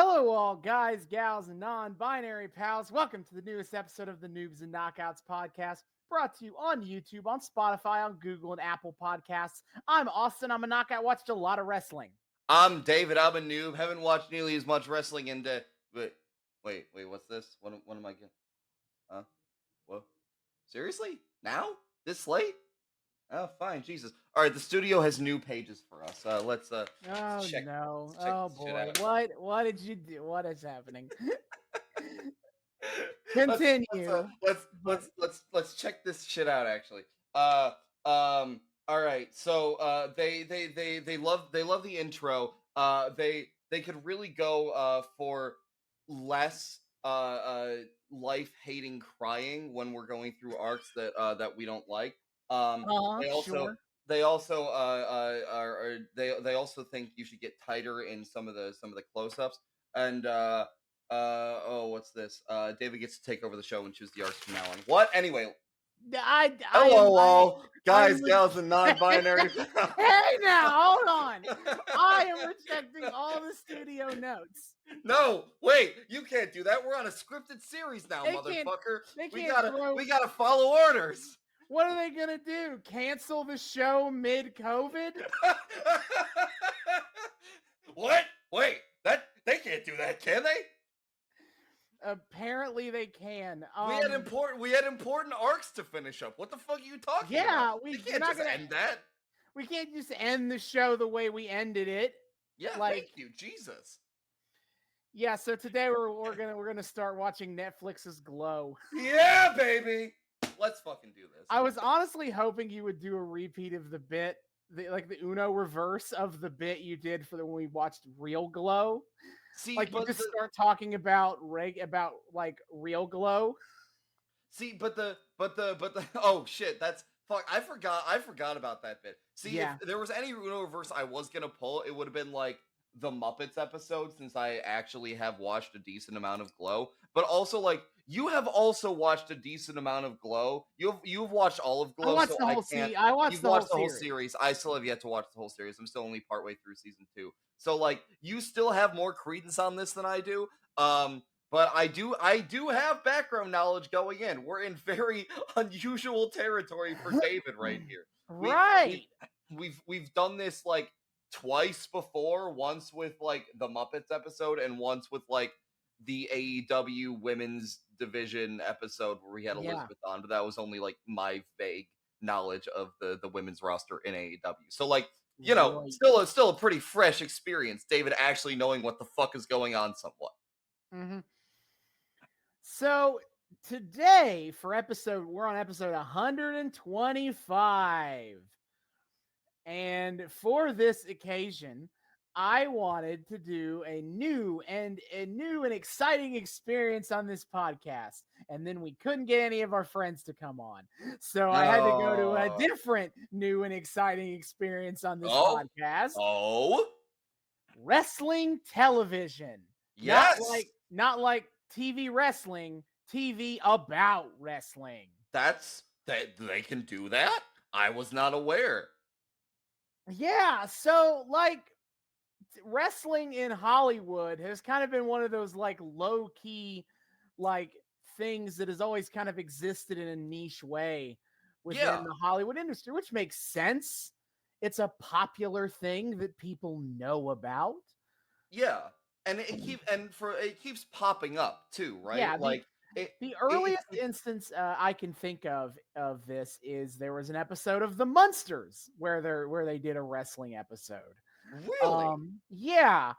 Hello, all guys, gals, and non-binary pals. Welcome to the newest episode of the Noobs and Knockouts Podcast, brought to you on YouTube, on Spotify, on Google, and Apple Podcasts. I'm Austin. I'm a knockout. Watched a lot of wrestling. I'm David. I'm a noob. Haven't watched nearly as much wrestling into. Wait. What's this? What am I getting? Huh? What? Seriously? Now? This late? Oh, fine. Jesus. All right. The studio has new pages for us. Let's check. No! Let's check Oh this shit boy! out. What did you do? What is happening? let's Continue. let's check this shit out. Actually. All right. So they love the intro. They could really go for less life hating crying when we're going through arcs that we don't like. They also Sure. they also they also think you should get tighter in some of the close-ups. And what's this? David gets to take over the show and choose the arcs from now on. What? Anyway, hello all guys, gals, and non-binary. Hey now, hold on. I am rejecting all the studio notes. No, wait, you can't do that. We're on a scripted series now, They motherfucker. can't We gotta follow orders. What are they gonna do? Cancel the show mid-COVID? What? Wait, they can't do that, can they? Apparently they can. We had important arcs to finish up. What the fuck are you talking about? We can't just end that. We can't just end the show the way we ended it. Yeah, thank you, Jesus. Yeah, so today we're gonna start watching Netflix's Glow. Yeah, baby. Let's fucking do this. I was honestly hoping you would do a repeat of the bit, the Uno reverse of the bit you did for when we watched Real Glow. See, like you just start talking about like Real Glow. See, but the oh shit, that's fuck. I forgot about that bit. See, Yeah. If there was any Uno reverse I was gonna pull, it would have been like the Muppets episode, since I actually have watched a decent amount of Glow. But also, like, you have also watched a decent amount of Glow. You've watched all of Glow. I watched the whole series. I still have yet to watch the whole series. I'm still only partway through season 2. So like, you still have more credence on this than I do. But I do have background knowledge going in. We're in very unusual territory for David right here. Right. We've done this like twice before. Once with like the Muppets episode, and once with like the AEW women's division episode where we had Elizabeth on, but that was only like my vague knowledge of the women's roster in AEW. So like, you know, still a pretty fresh experience, David actually knowing what the fuck is going on somewhat. Mm-hmm. So today we're on episode 125. And for this occasion, I wanted to do a new and exciting experience on this podcast. And then we couldn't get any of our friends to come on. So I had to go to a different new and exciting experience on this podcast. Wrestling television. Yes. Not like TV wrestling, TV about wrestling. They can do that? I was not aware. Yeah, so like wrestling in Hollywood has kind of been one of those like low-key like things that has always kind of existed in a niche way within the Hollywood industry, which makes sense. It's a popular thing that people know about. Yeah. And it keeps popping up too, right? Yeah, the earliest instance I can think of this is there was an episode of The Munsters where they did a wrestling episode. Really? Yeah.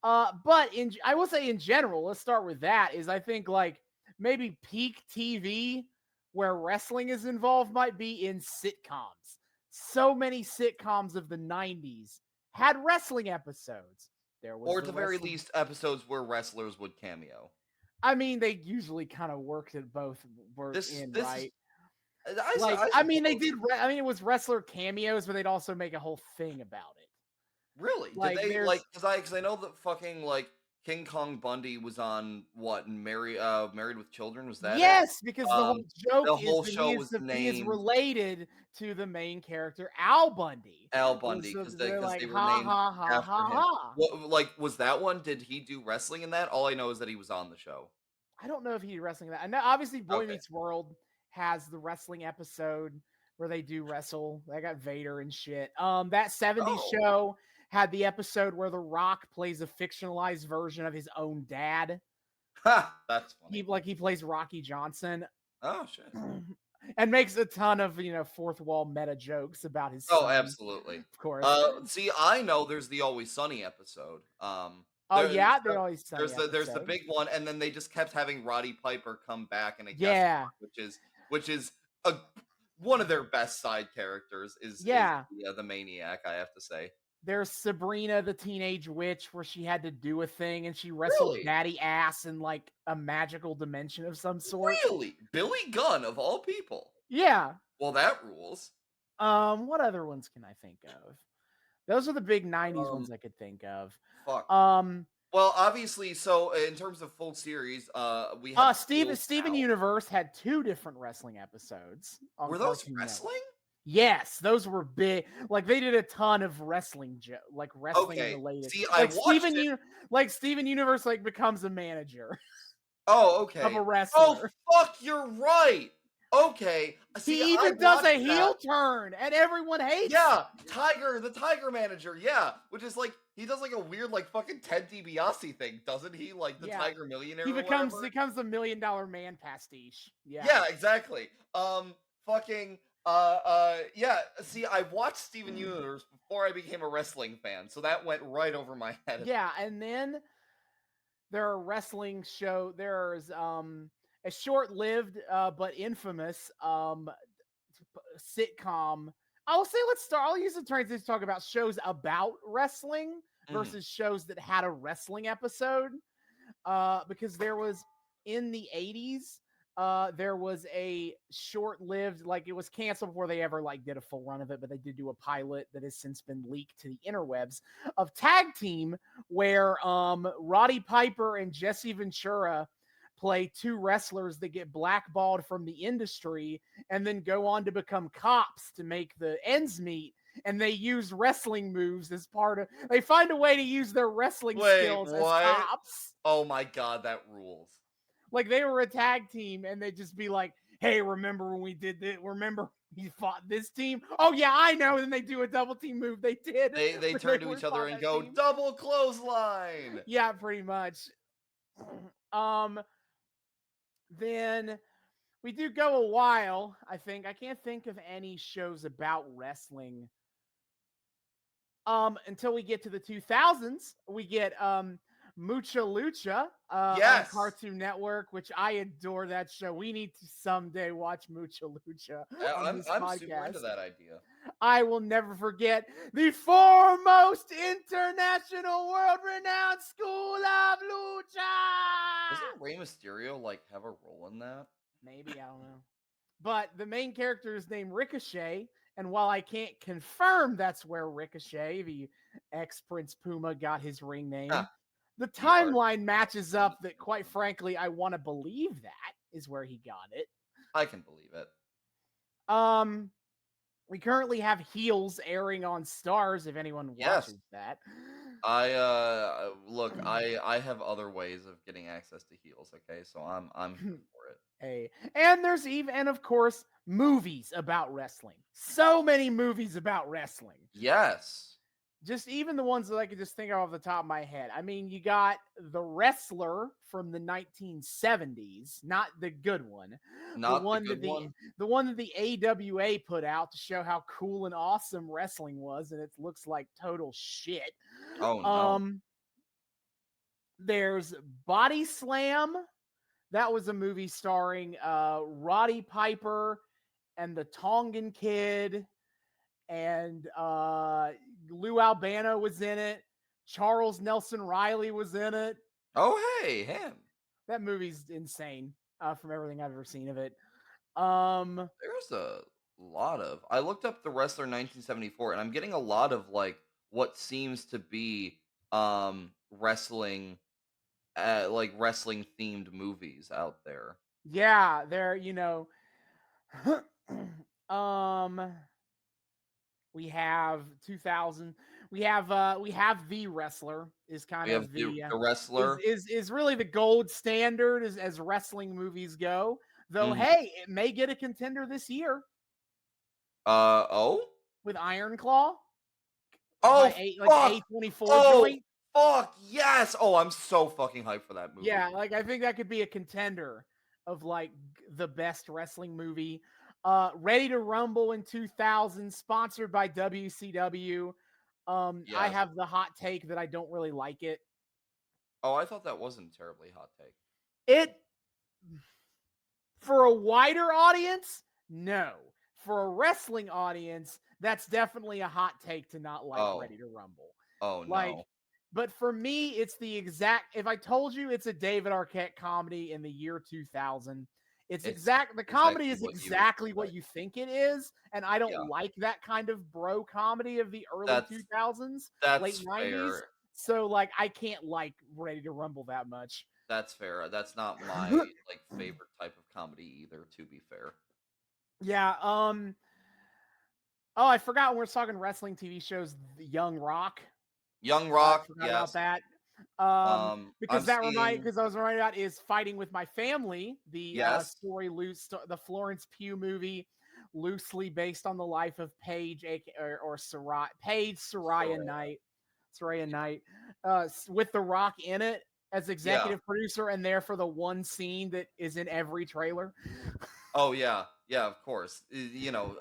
But I will say in general, let's start with that, is I think like maybe peak TV where wrestling is involved might be in sitcoms. So many sitcoms of the 90s had wrestling episodes. Or at the very least, episodes where wrestlers would cameo. I mean, they usually kind of worked at both. Right? They did. I mean, it was wrestler cameos, but they'd also make a whole thing about it. Really? Did they because I know that fucking like King Kong Bundy was on what? Married with Children? Was that it? Yes, because the whole joke The is whole that show was he is named related to the main character Al Bundy. Al Bundy So because they're they like were ha named ha ha after ha him. ha. What, like, was that one? Did he do wrestling in that? All I know is that he was on the show. I don't know if he did wrestling in that. I know obviously Boy Okay. Meets World has the wrestling episode where they do wrestle. They got Vader and shit. That 70s Oh. show had the episode where The Rock plays a fictionalized version of his own dad. Ha! That's funny. He plays Rocky Johnson. Oh shit. And makes a ton of, fourth wall meta jokes about his son. Oh, absolutely. Of course. See, I know there's the Always Sunny episode. They Always Sunny there's the episode. big one, and then they just kept having Roddy Piper come back and which is one of their best side characters is the Maniac, I have to say. There's Sabrina the Teenage Witch, where she had to do a thing and she wrestled daddy ass in like a magical dimension of some sort. Really? Billy Gunn of all people. Yeah. Well, that rules. What other ones can I think of? Those are the big 90s ones I could think of. Fuck. Well, obviously, so in terms of full series, we have Steven Universe had 2 different wrestling episodes. Were those wrestling? Yes, those were big. Like they did a ton of wrestling wrestling related. See, I watched it. Steven Universe becomes a manager. Oh, okay. Of a wrestler. Oh, fuck, you're right. Okay. See, he even does a heel turn, and everyone hates. Yeah, the Tiger manager. Yeah, which is like he does like a weird fucking Ted DiBiase thing, doesn't he? Like the Tiger Millionaire. He becomes the $1 Million Man pastiche. Yeah. Yeah, exactly. Yeah. See, I watched Steven Universe before I became a wrestling fan, so that went right over my head. Yeah, and then there are wrestling show. There's a short-lived but infamous sitcom. I'll use the transition to talk about shows about wrestling versus shows that had a wrestling episode. Because there was in the 80s, there was a short-lived, it was canceled before they ever did a full run of it, but they did do a pilot that has since been leaked to the interwebs of Tag Team, where Roddy Piper and Jesse Ventura play 2 wrestlers that get blackballed from the industry and then go on to become cops to make the ends meet. And they use wrestling moves as part of. They find a way to use their wrestling skills as cops. Oh my god, that rules! They were a tag team, and they'd just be like, "Hey, remember when we did this? Remember we fought this team? Oh yeah, I know." And then they do a double team move. They did. They turn to each other and go double clothesline. Yeah, pretty much. Then we do go a while. I think I can't think of any shows about wrestling. Until we get to the 2000s, we get Mucha Lucha on Cartoon Network, which I adore that show. We need to someday watch Mucha Lucha. I'm super into that idea. I will never forget the foremost international world-renowned school of lucha. Doesn't Rey Mysterio have a role in that? Maybe, I don't know. But the main character is named Ricochet. And while I can't confirm that's where Ricochet, the ex-Prince Puma, got his ring name, the timeline matches up that, quite frankly, I want to believe that is where he got it. I can believe it. We currently have Heels airing on Stars, if anyone watches that. Look, I have other ways of getting access to Heels, okay? So I'm here for it. Hey, and there's of course, movies about wrestling. So many movies about wrestling. Yes. Just even the ones that I could just think of off the top of my head. I mean, you got The Wrestler from the 1970s, not the good one. Not the one the good one. The one that the AWA put out to show how cool and awesome wrestling was, and it looks like total shit. Oh no. There's Body Slam. That was a movie starring Roddy Piper and the Tongan Kid, and Lou Albano was in it. Charles Nelson Riley was in it. Oh, hey, him. That movie's insane from everything I've ever seen of it. There's a lot of... I looked up The Wrestler 1974, and I'm getting a lot of, what seems to be wrestling like wrestling themed movies out there. Yeah, they're we have 2000. We have The Wrestler is kind We have of the the wrestler. is really the gold standard as wrestling movies go. Though, Mhm. hey, it may get a contender this year Oh. with Iron Claw by Oh fuck! A24 Oh joint. fuck! Yes! Oh, I'm so fucking hyped for that movie. Yeah, like I think that could be a contender of like the best wrestling movie. Ready to Rumble in 2000, sponsored by WCW. I Yes. have the hot take that I don't really like it. Oh, I thought that wasn't a terribly hot take. It for a wider audience, no. For a wrestling audience, that's definitely a hot take to not like Oh. Ready to Rumble. Oh Like, no. but for me, it's the exact. If I told you it's a David Arquette comedy in the year 2000, it's exact. The comedy is what you exactly what expect. you think it is, and I don't Yeah. like that kind of bro comedy of the early 2000s, late That's 90s. fair. So like, I can't like Ready to Rumble that much. That's fair. That's not my like favorite type of comedy either, to be fair. Yeah. Oh, I forgot when we're talking wrestling TV shows. Young Rock. Young I Rock, forgot about yes. that. Because I was reminded about is Fighting with My Family, the Yes. story the Florence Pugh movie, loosely based on the life of Paige or Soraya Knight, with The Rock in it as executive producer and there for the one scene that is in every trailer. Oh yeah, yeah, of course.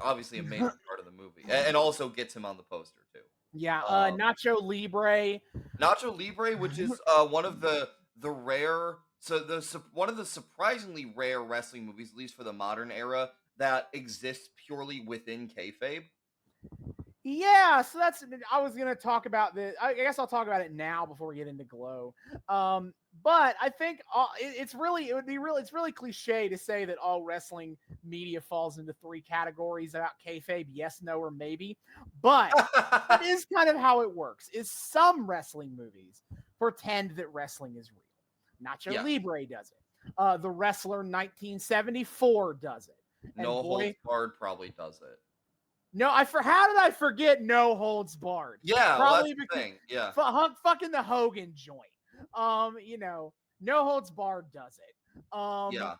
Obviously a major part of the movie, and also gets him on the poster too. Yeah, Nacho Libre. Nacho Libre, which is one of the rare, one of the surprisingly rare wrestling movies, at least for the modern era, that exists purely within kayfabe. Yeah, so I was gonna talk about this. I guess I'll talk about it now before we get into Glow. But I think it's really cliche to say that all wrestling media falls into three categories about kayfabe: yes, no, or maybe. But that is kind of how it works. Is some wrestling movies pretend that wrestling is real? Nacho Libre does it. The Wrestler 1974 does it. No Holds Barred probably does it. No, how did I forget No Holds Barred? Yeah, Probably well, that's the thing. Yeah, fucking the Hogan joint. No Holds Barred does it. yeah.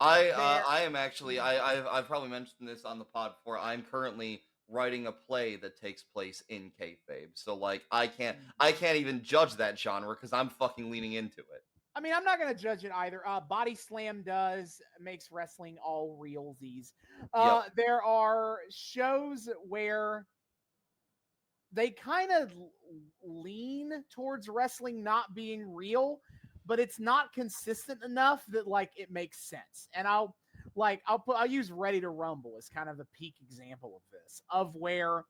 I am actually I've probably mentioned this on the pod before. I'm currently writing a play that takes place in kayfabe, so like I can't even judge that genre because I'm fucking leaning into it. I mean, I'm not gonna judge it either. Body Slam makes wrestling all realsies. There are shows where they kind of lean towards wrestling not being real, but it's not consistent enough that like it makes sense. And I'll use Ready to Rumble as kind of the peak example of this, of where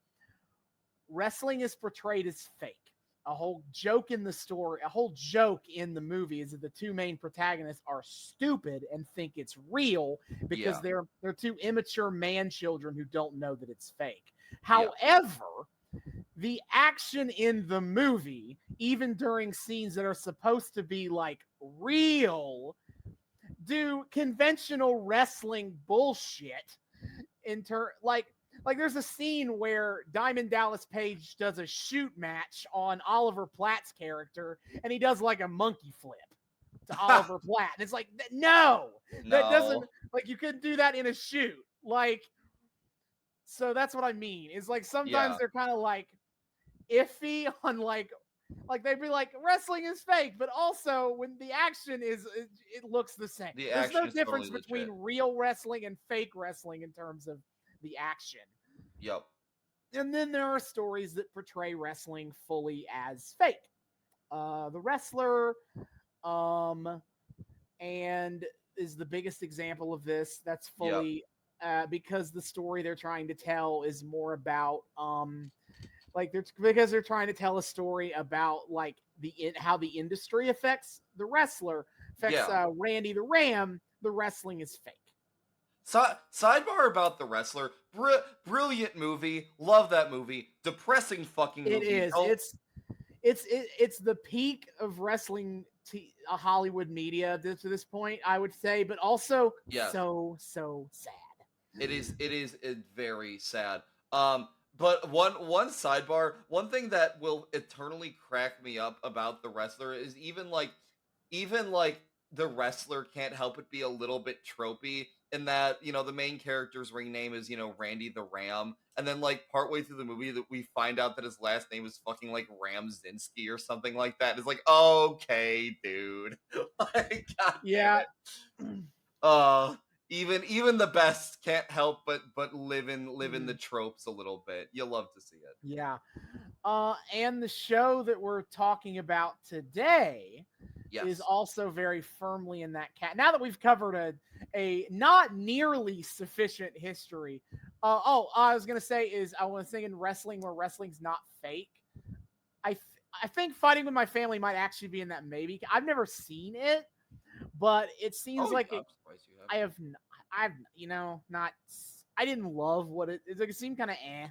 wrestling is portrayed as fake. A whole joke in the movie is that the two main protagonists are stupid and think it's real because they're two immature man children who don't know that it's fake. However, the action in the movie, even during scenes that are supposed to be like real, do conventional wrestling bullshit like there's a scene where Diamond Dallas Page does a shoot match on Oliver Platt's character, and he does like a monkey flip to Oliver Platt. And it's like, no, that doesn't, like, you couldn't do that in a shoot. Like, so that's what I mean. Is like sometimes they're kind of like iffy on like they'd be like wrestling is fake, but also when the action it looks the same. There's no difference between real wrestling and fake wrestling in terms of the action. Yep. And then there are stories that portray wrestling fully as fake. The Wrestler, and is the biggest example of this. That's fully because the story they're trying to tell is more about because they're trying to tell a story about like how the industry affects the wrestler, Randy the Ram. The wrestling is fake. Sidebar about The Wrestler. Brilliant movie. Love that movie. Depressing fucking movie. It is. it's the peak of wrestling Hollywood media to this point, I would say, but also so sad. It is very sad. But one sidebar, one thing that will eternally crack me up about the wrestler is even like the wrestler can't help but be a little bit tropey in that, the main character's ring name is, Randy the Ram. And then like partway through the movie that we find out that his last name is fucking like Ramzinski or something like that. It's like, okay, dude. Like, God damn it. Even the best can't help but live in the tropes a little bit. You'll love to see it. Yeah. And the show that we're talking about today is also very firmly in that cat. Now that we've covered a not nearly sufficient history. I was gonna say is I was thinking wrestling where wrestling's not fake. I think Fighting with My Family might actually be in that maybe. I've never seen it, but it seems like it. I've not. I didn't love what it's like. It seemed kind of eh.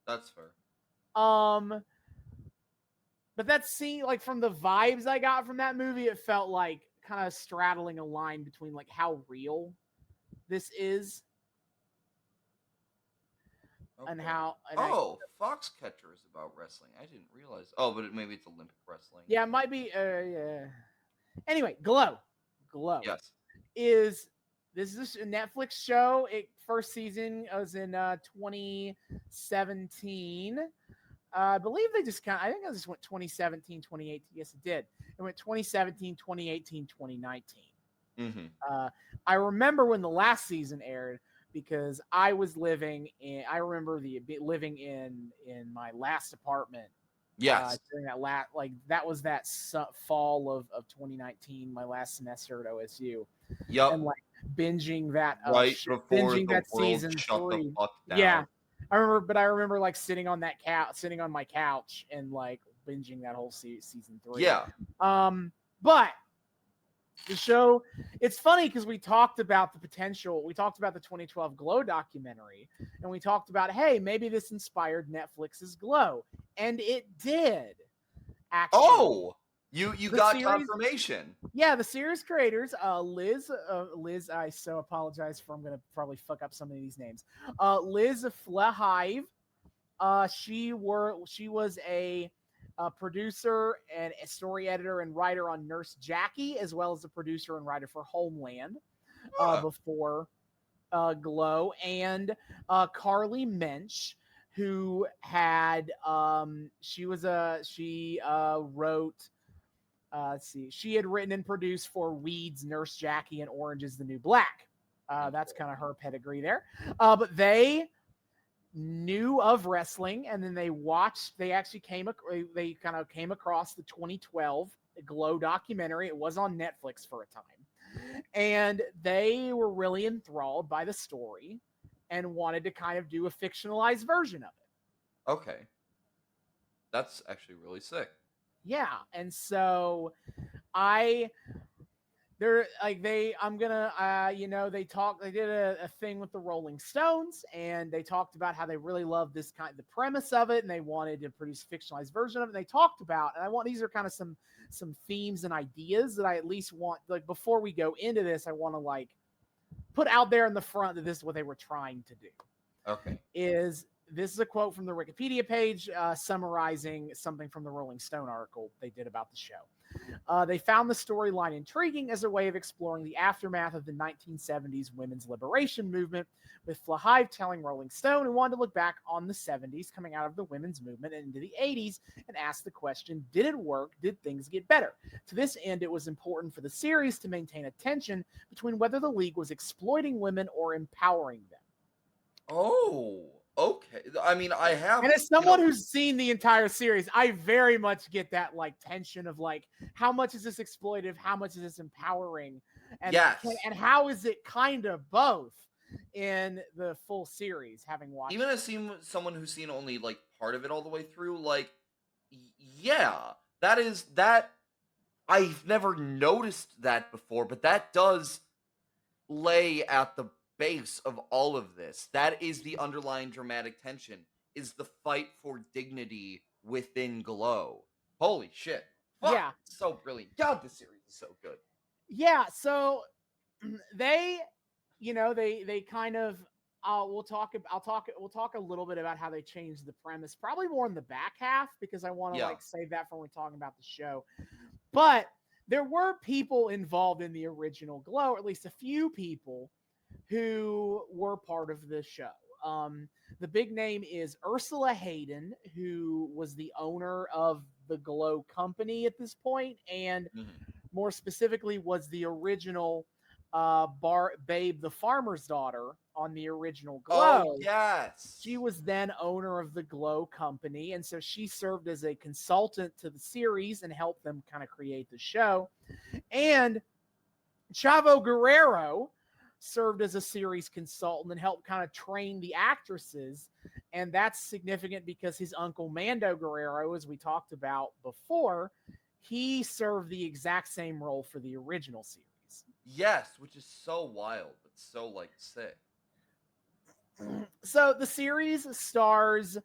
That's fair. But that scene, like from the vibes I got from that movie, it felt like kind of straddling a line between like how real this is and how. And Foxcatcher is about wrestling. I didn't realize. Oh, but maybe it's Olympic wrestling. Yeah, it might be. Yeah. Anyway, Glow. Yes. This is a Netflix show. First season was in 2017. I believe they just I think it just went 2017, 2018. Yes, it did. It went 2017, 2018, 2019. Mm-hmm. I remember when the last season aired because I was living in my last apartment. Yes. During that was that fall of 2019, my last semester at OSU. Yep. And like binging that before binging the that world season shut 3. The fuck down. Yeah. I remember like sitting on my couch and like binging that whole season 3. Yeah. But the show, it's funny because we talked about the potential. We talked about the 2012 Glow documentary, and we talked about, hey, maybe this inspired Netflix's Glow, and it did. Actually. Oh, you got confirmation. Yeah, the series creators, Liz, I so apologize for, I'm gonna probably fuck up some of these names. Liz Flehive, she was a producer and a story editor and writer on Nurse Jackie, as well as a producer and writer for Homeland before Glow, and Carly Mensch, who had she wrote. Let's see. She had written and produced for Weeds, Nurse Jackie, and Orange is the New Black. That's kind of her pedigree there. But they knew of wrestling, and then they actually came across the 2012 Glow documentary. It was on Netflix for a time. And they were really enthralled by the story and wanted to kind of do a fictionalized version of it. Okay. That's actually really sick. Yeah, and so they did a thing with the Rolling Stones, and they talked about how they really loved the premise of it, and they wanted to produce a fictionalized version of it. And they talked about, and these are kind of some themes and ideas that I at least want, like, before we go into this, I want to like put out there in the front that this is what they were trying to do. Okay. This is a quote from the Wikipedia page summarizing something from the Rolling Stone article they did about the show. They found the storyline intriguing as a way of exploring the aftermath of the 1970s women's liberation movement, with Flahive telling Rolling Stone who wanted to look back on the 70s coming out of the women's movement and into the 80s and ask the question, did it work? Did things get better? To this end, it was important for the series to maintain a tension between whether the league was exploiting women or empowering them. Oh, okay. I mean, I have... And as someone who's seen the entire series, I very much get that, like, tension of, like, how much is this exploitive? How much is this empowering? And, yes. And how is it kind of both in the full series, having watched even as someone who's seen only, like, part of it all the way through, like, yeah, that I've never noticed that before, but that does lay at the base of all of this. That is the underlying dramatic tension, is the fight for dignity within Glow. Holy shit. Fuck, Yeah. so brilliant. God, this series is so good. Yeah, so they, they kind of we'll talk a little bit about how they changed the premise, probably more in the back half, because I want to like save that for when we're talking about the show. But there were people involved in the original Glow, or at least a few people who were part of the show. The big name is Ursula Hayden, who was the owner of the Glow company at this point, and more specifically was the original Babe the farmer's daughter on the original Glow. Oh, yes. She was then owner of the Glow company, and so she served as a consultant to the series and helped them kind of create the show. And Chavo Guerrero served as a series consultant and helped kind of train the actresses. And that's significant because his uncle Mando Guerrero, as we talked about before, he served the exact same role for the original series. Yes, which is so wild, but so like sick. So the series stars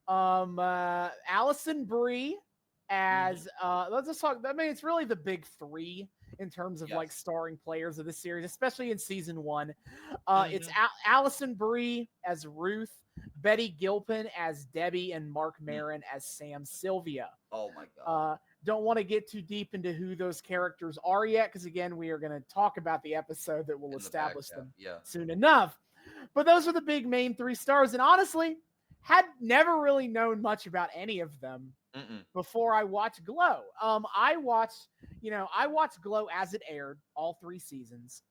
Allison Brie as let's just talk. I mean, it's really the big three in terms of like starring players of the series, especially in season 1. It's Allison Brie as Ruth, Betty Gilpin as Debbie, and Marc Meron as Sam Sylvia. Oh my god. Don't want to get too deep into who those characters are yet, because again, we are going to talk about the episode that will establish them soon enough. But those are the big main 3 stars, and honestly, had never really known much about any of them before I watched Glow. I watched Glow as it aired, all 3 seasons.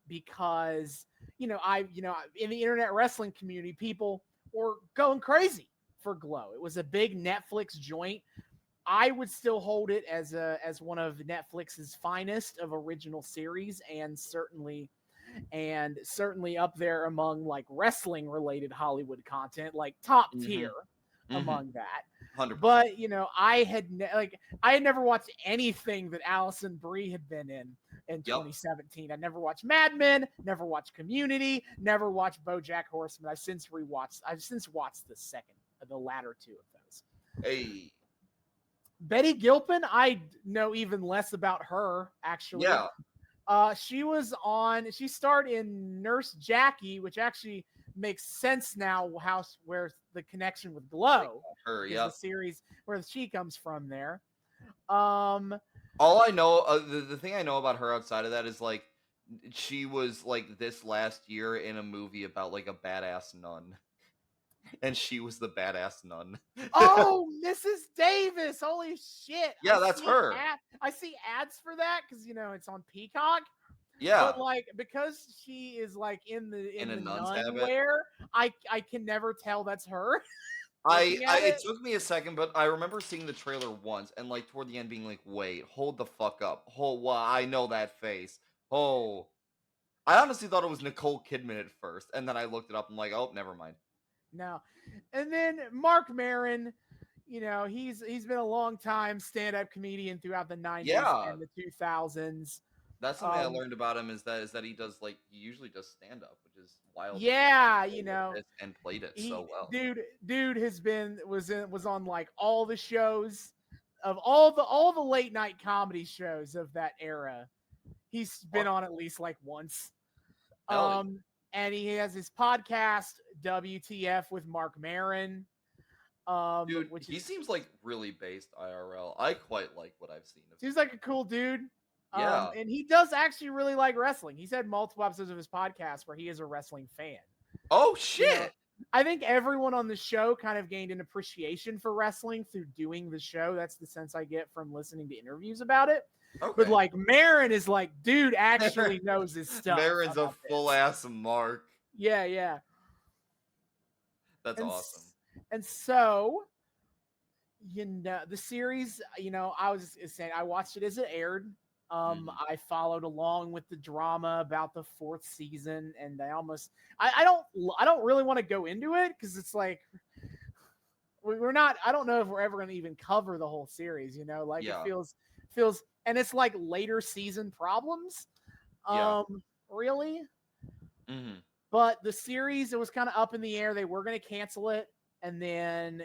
Because in the internet wrestling community, people were going crazy for Glow. It was a big Netflix joint. I would still hold it as one of Netflix's finest of original series, and certainly up there among like wrestling related Hollywood content, like top tier among that. 100%. But I had never watched anything that Allison Brie had been in 2017. I never watched Mad Men, never watched Community, never watched BoJack Horseman. I've since watched the latter 2 of those. Hey. Betty Gilpin, I know even less about her, actually. Yeah. She starred in Nurse Jackie, which actually makes sense now where the connection with Glow. Her, the series where she comes from there. All I know, the thing I know about her outside of that is like she was like this last year in a movie about like a badass nun. And she was the badass nun. Oh, Mrs. Davis! Holy shit! Yeah, that's her. I see ads for that because it's on Peacock. Yeah, but like because she is like in the nun's nun habit. wear, I can never tell that's her. It took me a second, but I remember seeing the trailer once and like toward the end being like, "Wait, hold the fuck up! I know that face! Oh." I honestly thought it was Nicole Kidman at first, and then I looked it up. I'm like, "Oh, never mind." No. And then Marc Meron, he's been a long time stand-up comedian throughout the 90s and the 2000s. That's something I learned about him is that he usually does stand-up, which is wild. Yeah, and played it so well. Dude was on like all the shows of all the late night comedy shows of that era. He's been on at least like once. And he has his podcast, WTF with Marc Meron. Dude, he seems like really based IRL. I quite like what I've seen of him. He's like a cool dude. Yeah. And he does actually really like wrestling. He's had multiple episodes of his podcast where he is a wrestling fan. Oh, shit. I think everyone on the show kind of gained an appreciation for wrestling through doing the show. That's the sense I get from listening to interviews about it. Okay. But like Meron is like, dude actually knows his stuff. Meron's a full ass Mark. Yeah. That's awesome. And so, the series, I was just saying, I watched it as it aired. I followed along with the drama about the 4th season, and I don't really want to go into it because it's like I don't know if we're ever going to even cover the whole series, it feels, and it's like later season problems. Really. But the series, it was kind of up in the air. They were going to cancel it. And then,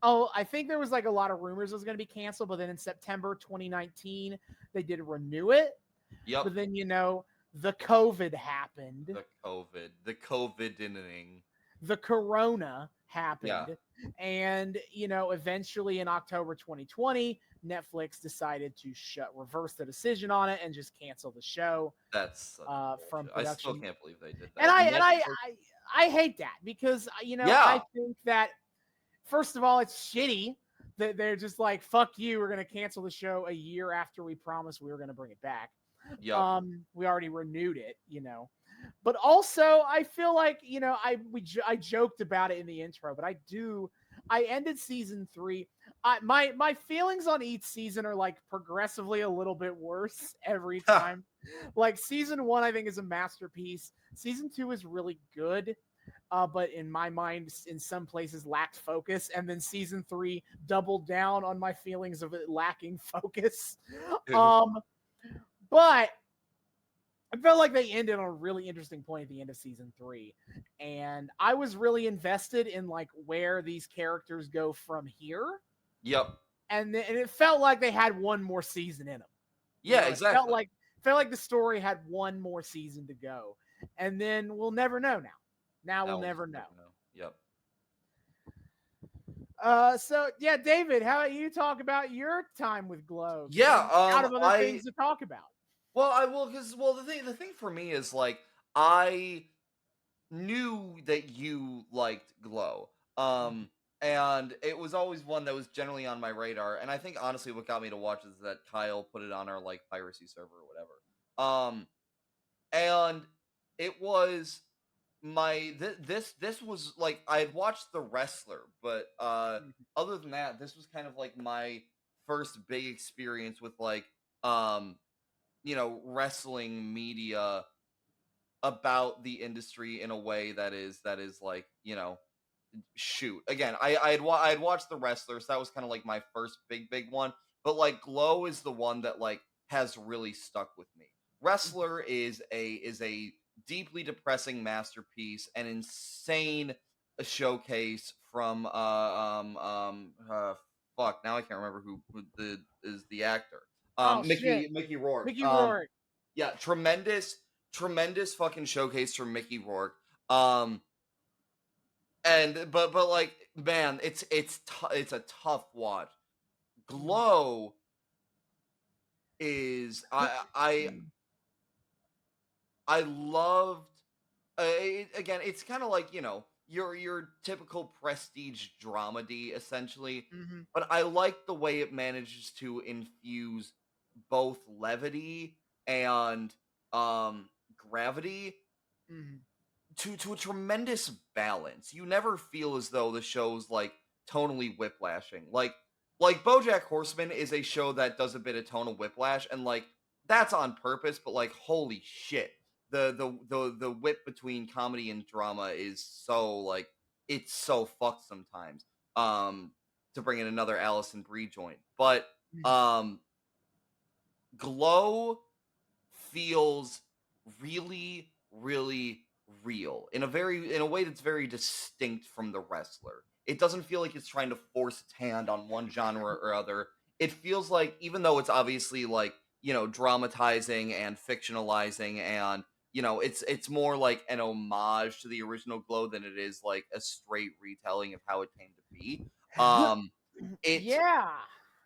Oh, I think there was like a lot of rumors it was going to be canceled, but then in September 2019 they did renew it. Yep. But then the COVID happened. The COVID-ing. The corona Yeah. happened. And eventually in October 2020, Netflix decided to reverse the decision on it and just cancel the show That's such from bullshit. I still production. can't believe they did that. And I Netflix. I hate that because Yeah. I think that first of all it's shitty that they're just like, fuck you, we're gonna cancel the show a year after we promised we were gonna bring it back. Yep. We already renewed it, but also I feel like I joked about it in the intro, but I ended season 3. My feelings on each season are like progressively a little bit worse every time. Like season 1 I think is a masterpiece. Season 2 is really good, but in my mind in some places lacked focus, and then season 3 doubled down on my feelings of it lacking focus. But I felt like they ended on a really interesting point at the end of season 3. And I was really invested in like where these characters go from here. Yep. And it felt like they had one more season in them. Yeah, exactly. It felt like the story had one more season to go. And then we'll never know now. Now we'll never know. Yep. So yeah, David, how about you talk about your time with Glow? Yeah, out of other things to talk about. Well, the thing for me is like I knew that you liked Glow. And it was always one that was generally on my radar. And I think honestly what got me to watch is that Kyle put it on our like piracy server or whatever. And it was this was like I had watched The Wrestler, but other than that, this was kind of like my first big experience with like wrestling media about the industry in a way that is like, shoot. Again, I had watched The Wrestler, so that was kind of like my first big one. But like Glow is the one that like has really stuck with me. Wrestler is a deeply depressing masterpiece, an insane showcase from fuck, now I can't remember who is the actor. Mickey Rourke. Mickey Rourke. Yeah, tremendous fucking showcase from Mickey Rourke. And but like, man, it's a tough watch. Glow is I loved. Again, it's kind of like your typical prestige dramedy essentially, but I like the way it manages to infuse both levity and gravity to a tremendous balance. You never feel as though the show's like tonally whiplashing. Like BoJack Horseman is a show that does a bit of tonal whiplash, and like that's on purpose, but like holy shit. The whip between comedy and drama is so like it's so fucked sometimes. To bring in another Allison Brie joint. But Glow feels really, really real in a way that's very distinct from The Wrestler. It doesn't feel like it's trying to force its hand on one genre or other. It feels like, even though it's obviously like, dramatizing and fictionalizing, and it's more like an homage to the original Glow than it is like a straight retelling of how it came to be.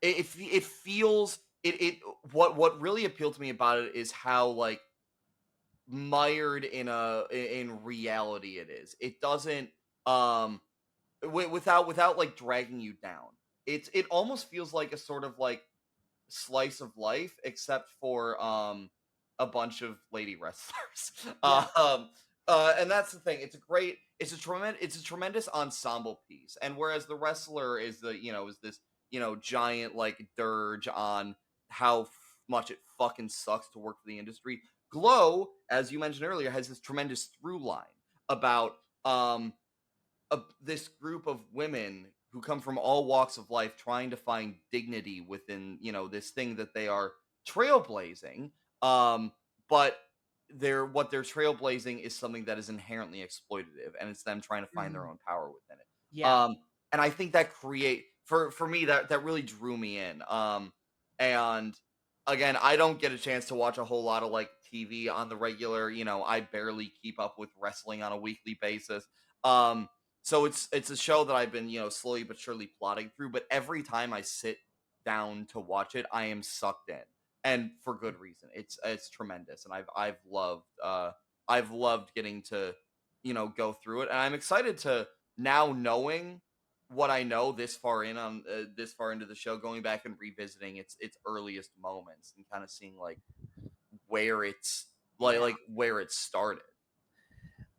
It feels it what really appealed to me about it is how like mired in reality it is. It doesn't without like dragging you down. It almost feels like a sort of like slice of life, except for a bunch of lady wrestlers. And that's the thing. It's a tremendous ensemble piece. And whereas The Wrestler is this giant like dirge on how much it fucking sucks to work for the industry, Glow, as you mentioned earlier, has this tremendous through line about this group of women who come from all walks of life trying to find dignity within this thing that they are trailblazing, but what they're trailblazing is something that is inherently exploitative, and it's them trying to find their own power within it. and I think that for me that really drew me in. And again, I don't get a chance to watch a whole lot of like TV on the regular. I barely keep up with wrestling on a weekly basis. Um, so it's a show that I've been slowly but surely plodding through. But every time I sit down to watch it, I am sucked in, and for good reason. It's tremendous, and I've loved getting to go through it, and I'm excited to now knowing what I know this far into the show, going back and revisiting its earliest moments and kind of seeing like where it's like where it started.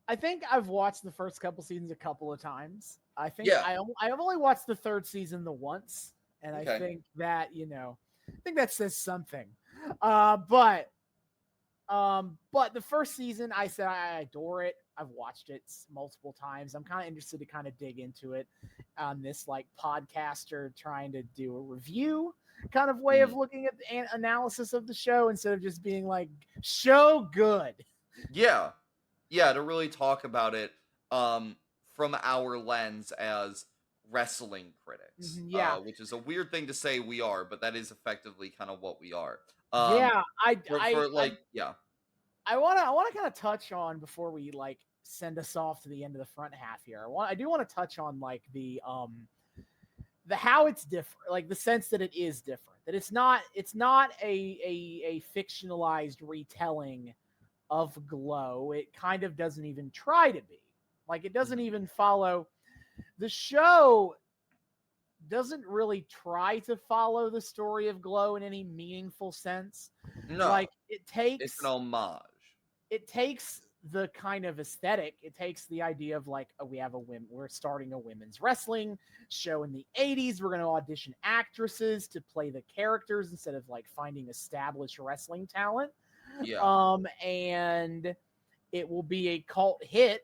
I think I've watched the first couple seasons a couple of times. I think Yeah. I've only watched the third season the once, and Okay. I think that I think that says something. But the first season, I said I adore it. I've watched it multiple times. I'm kind of interested to kind of dig into it on this like podcaster trying to do a review kind of way of looking at the analysis of the show instead of just being like show good. Yeah. Yeah, to really talk about it from our lens as wrestling critics. Yeah. Which is a weird thing to say we are, but that is effectively kind of what we are. Yeah, For like yeah. I want to kind of touch on before we like send us off to the end of the front half here. I do want to touch on like the how it's different, like the sense that it is different. That it's not a fictionalized retelling of Glow. It kind of doesn't even try to be. Like it doesn't even follow the show doesn't really try to follow the story of Glow in any meaningful sense. No. Like It's an homage. It takes the kind of aesthetic. It takes the idea of like, we're starting a women's wrestling show in the 80s. We're going to audition actresses to play the characters instead of like finding established wrestling talent. Yeah. And it will be a cult hit.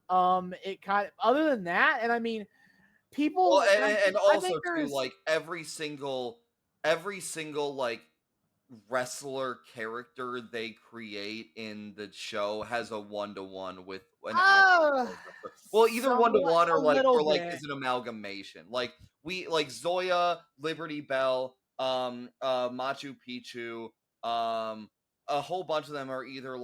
It kind of, other than that, and I mean, people, and also too, like every single like wrestler character they create in the show has a 1-to-1 with an actual well, either 1-to-1 or like is an amalgamation. Like Zoya, Liberty Bell, Machu Picchu, a whole bunch of them are either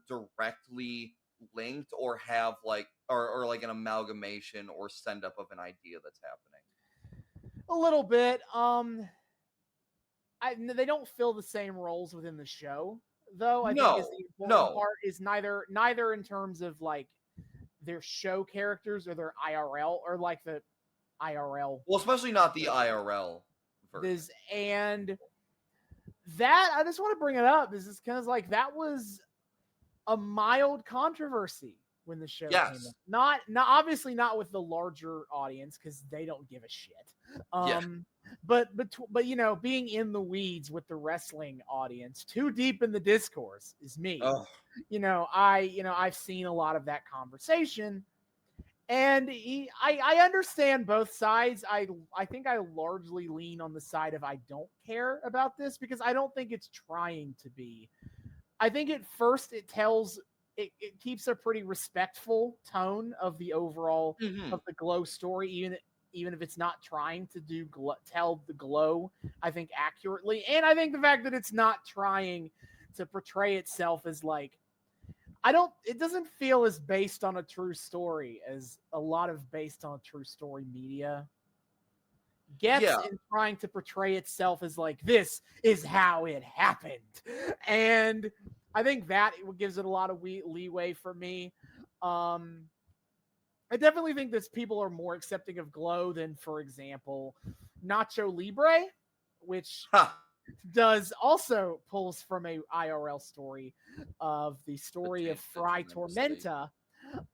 directly linked or have like or like an amalgamation or send up of an idea that's happening. A little bit. They don't fill the same roles within the show, though. I think is the important part is neither in terms of like their show characters or their IRL or like the IRL. Well, especially not the IRL version. And that I just want to bring it up is because like that was a mild controversy when the show came out. Not obviously not with the larger audience because they don't give a shit. But being in the weeds with the wrestling audience, too deep in the discourse is me. Oh. I've seen a lot of that conversation, and I understand both sides. I think I largely lean on the side of I don't care about this because I don't think it's trying to be. I think at first it keeps a pretty respectful tone of the overall of the Glow story, even if it's not trying to tell the Glow, I think, accurately. And I think the fact that it's not trying to portray itself as like, it doesn't feel as based on a true story as a lot of based on a true story media gets in trying to portray itself as like, this is how it happened. And I think that gives it a lot of leeway for me. I definitely think that people are more accepting of Glow than, for example, Nacho Libre, which also pulls from a IRL story of the story of Fry Tormenta,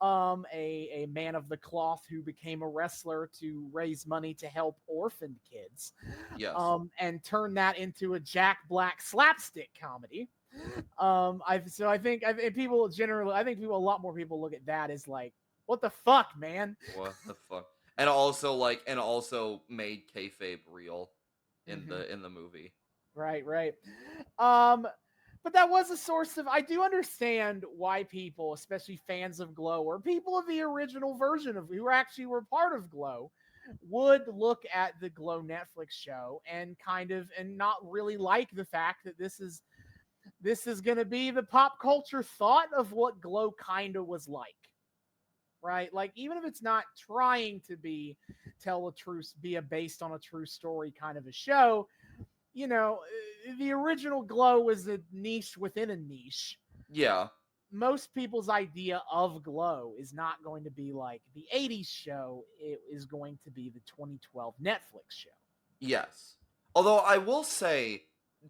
a man of the cloth who became a wrestler to raise money to help orphaned kids. Yes. And turn that into a Jack Black slapstick comedy. I think a lot more people look at that as like, what the fuck, man? What the fuck? And also made kayfabe real in the movie. Right. But but that was a source of. I do understand why people, especially fans of Glow or people of the original version of who actually were part of Glow, would look at the Glow Netflix show and not really like the fact that this is going to be the pop culture thought of what Glow kind of was like. Right? Like, even if it's not trying to be a based on a true story kind of a show, the original Glow was a niche within a niche. Yeah. Most people's idea of Glow is not going to be like the 80s show. It is going to be the 2012 Netflix show. Yes. Although I will say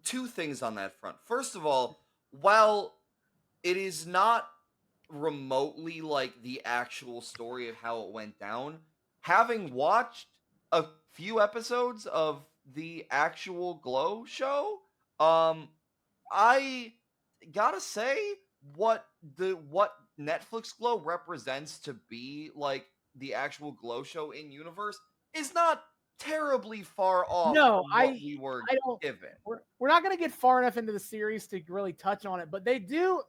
two things on that front. First of all, while it is not remotely like the actual story of how it went down, having watched a few episodes of the actual Glow show, I gotta say what Netflix Glow represents to be like the actual Glow show in universe is not terribly far off No, from what we were I don't. given. We're not going to get far enough into the series to really touch on it, but I do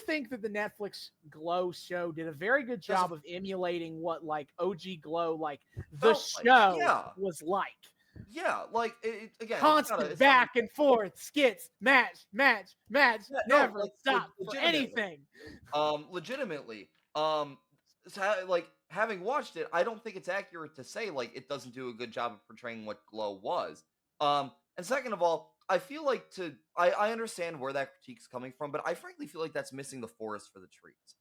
think that the Netflix Glow show did a very good job of emulating what like OG Glow, like the show was like. Yeah, like again, constant back and forth skits, match, yeah, never stop for anything. Legitimately, like having watched it, I don't think it's accurate to say like it doesn't do a good job of portraying what Glow was. And second of all, I feel like I understand where that critique's coming from, but I frankly feel like that's missing the forest for the trees.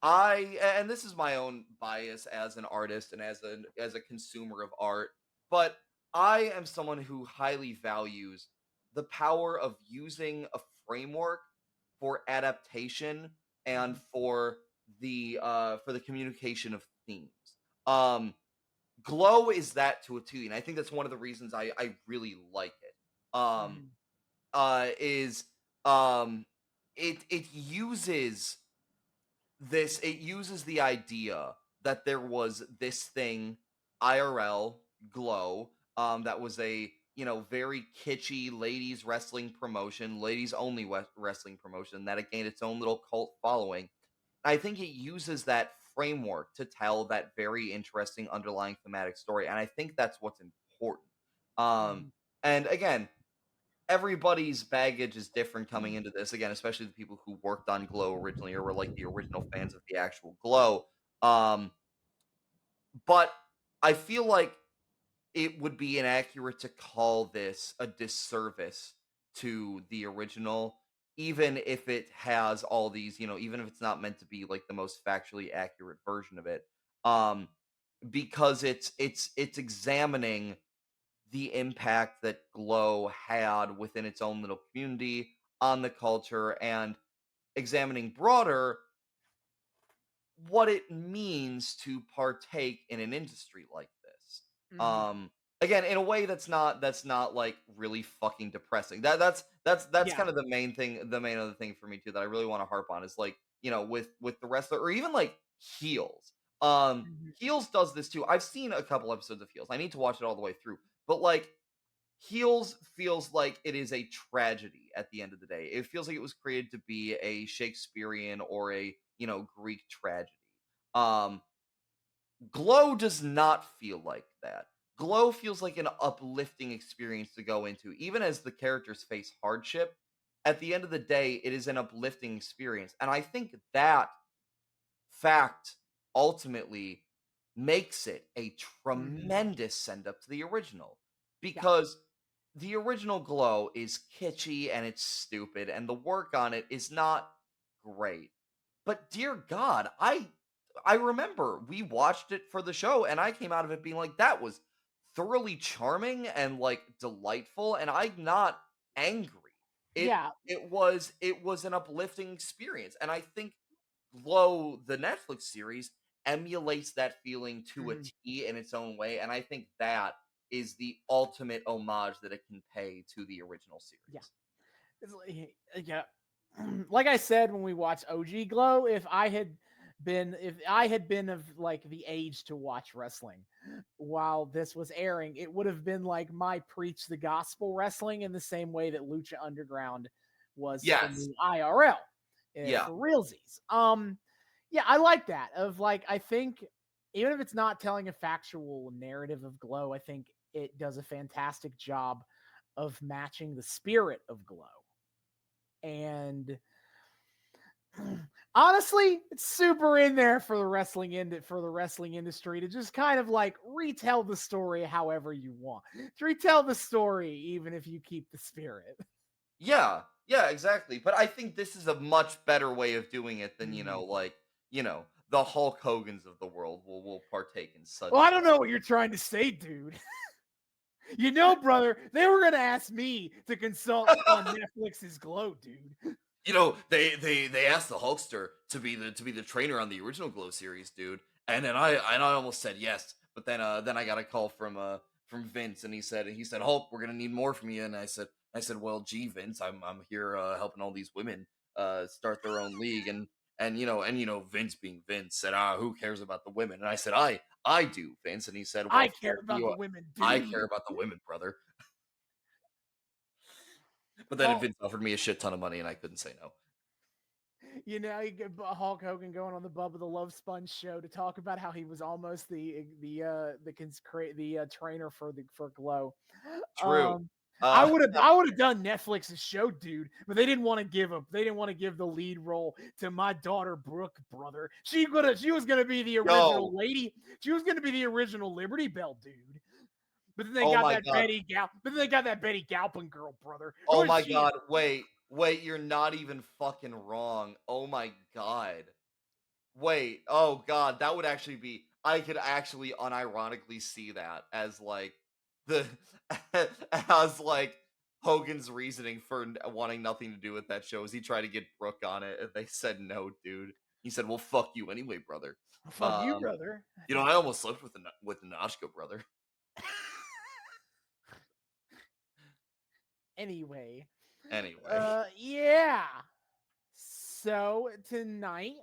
And this is my own bias as an artist and as a consumer of art, but I am someone who highly values the power of using a framework for adaptation and for the communication of themes. Glow is that to a T, and I think that's one of the reasons I really like it. Is it uses the idea that there was this thing, IRL Glow, that was a very kitschy ladies wrestling promotion, ladies only wrestling promotion that it gained its own little cult following. I think it uses that framework to tell that very interesting underlying thematic story, and I think that's what's important. And again, everybody's baggage is different coming into this, again, especially the people who worked on Glow originally or were like the original fans of the actual Glow. But I feel like it would be inaccurate to call this a disservice to the original, even if it has all these, even if it's not meant to be like the most factually accurate version of it. Because it's examining the impact that Glow had within its own little community on the culture and examining broader what it means to partake in an industry like this. Again, in a way that's not like really fucking depressing. That's kind of the main thing, the main other thing for me too that I really want to harp on is like, with the wrestler or even like Heels. Heels does this too. I've seen a couple episodes of Heels. I need to watch it all the way through. But like Heels feels like it is a tragedy at the end of the day. It feels like it was created to be a Shakespearean or a, Greek tragedy. Glow does not feel like that. Glow feels like an uplifting experience to go into. Even as the characters face hardship, at the end of the day, it is an uplifting experience. And I think that fact ultimately makes it a tremendous send up to the original, because the original Glow is kitschy and it's stupid and the work on it is not great. But dear God, I remember we watched it for the show and I came out of it being like, that was thoroughly charming and like delightful, and I'm not angry. It was an uplifting experience, and I think Glow, the Netflix series, emulates that feeling to a T in its own way, and I think that is the ultimate homage that it can pay to the original series. Yeah. Like I said when we watched OG Glow, if I had been of like the age to watch wrestling while this was airing, it would have been like my preach the gospel wrestling in the same way that Lucha Underground was Yes. from the IRL. Yeah. For realsies. Yeah, I like that. Of like, I think even if it's not telling a factual narrative of Glow, I think it does a fantastic job of matching the spirit of Glow. And honestly, it's super in there for the wrestling industry to just kind of like retell the story however you want. To retell the story even if you keep the spirit. Yeah, exactly. But I think this is a much better way of doing it than, the Hulk Hogan's of the world will partake in such. Well, I don't know what you're trying to say, dude. You know, brother, they were gonna ask me to consult on Netflix's Glow, dude. They asked the Hulkster to be the trainer on the original Glow series, dude. And then I almost said yes, but then I got a call from Vince, and he said, Hulk, we're gonna need more from you. And I said, well, gee, Vince, I'm here helping all these women start their own league, and Vince being Vince said, who cares about the women? And I said, I do, Vince. And he said, well, I care about the women, dude. I care about the women, brother. But then Vince offered me a shit ton of money, and I couldn't say no. You know, you get Hulk Hogan going on the Bubba the Love Sponge show to talk about how he was almost the trainer for Glow. True. I would have done Netflix's show, dude, but they didn't want to give the lead role to my daughter Brooke, brother. She was gonna be the original lady. She was gonna be the original Liberty Bell, dude. But then they got that Betty Galpin girl, brother. Oh my god! Wait, you're not even fucking wrong. Oh my god! Wait, oh god, that would actually be. I could actually unironically see that as like Hogan's reasoning for wanting nothing to do with that show. As he tried to get Brooke on it, and they said no, dude. He said, "Well, fuck you anyway, brother." Fuck you, brother. I almost slept with the Nashka brother. Anyway. Yeah. So tonight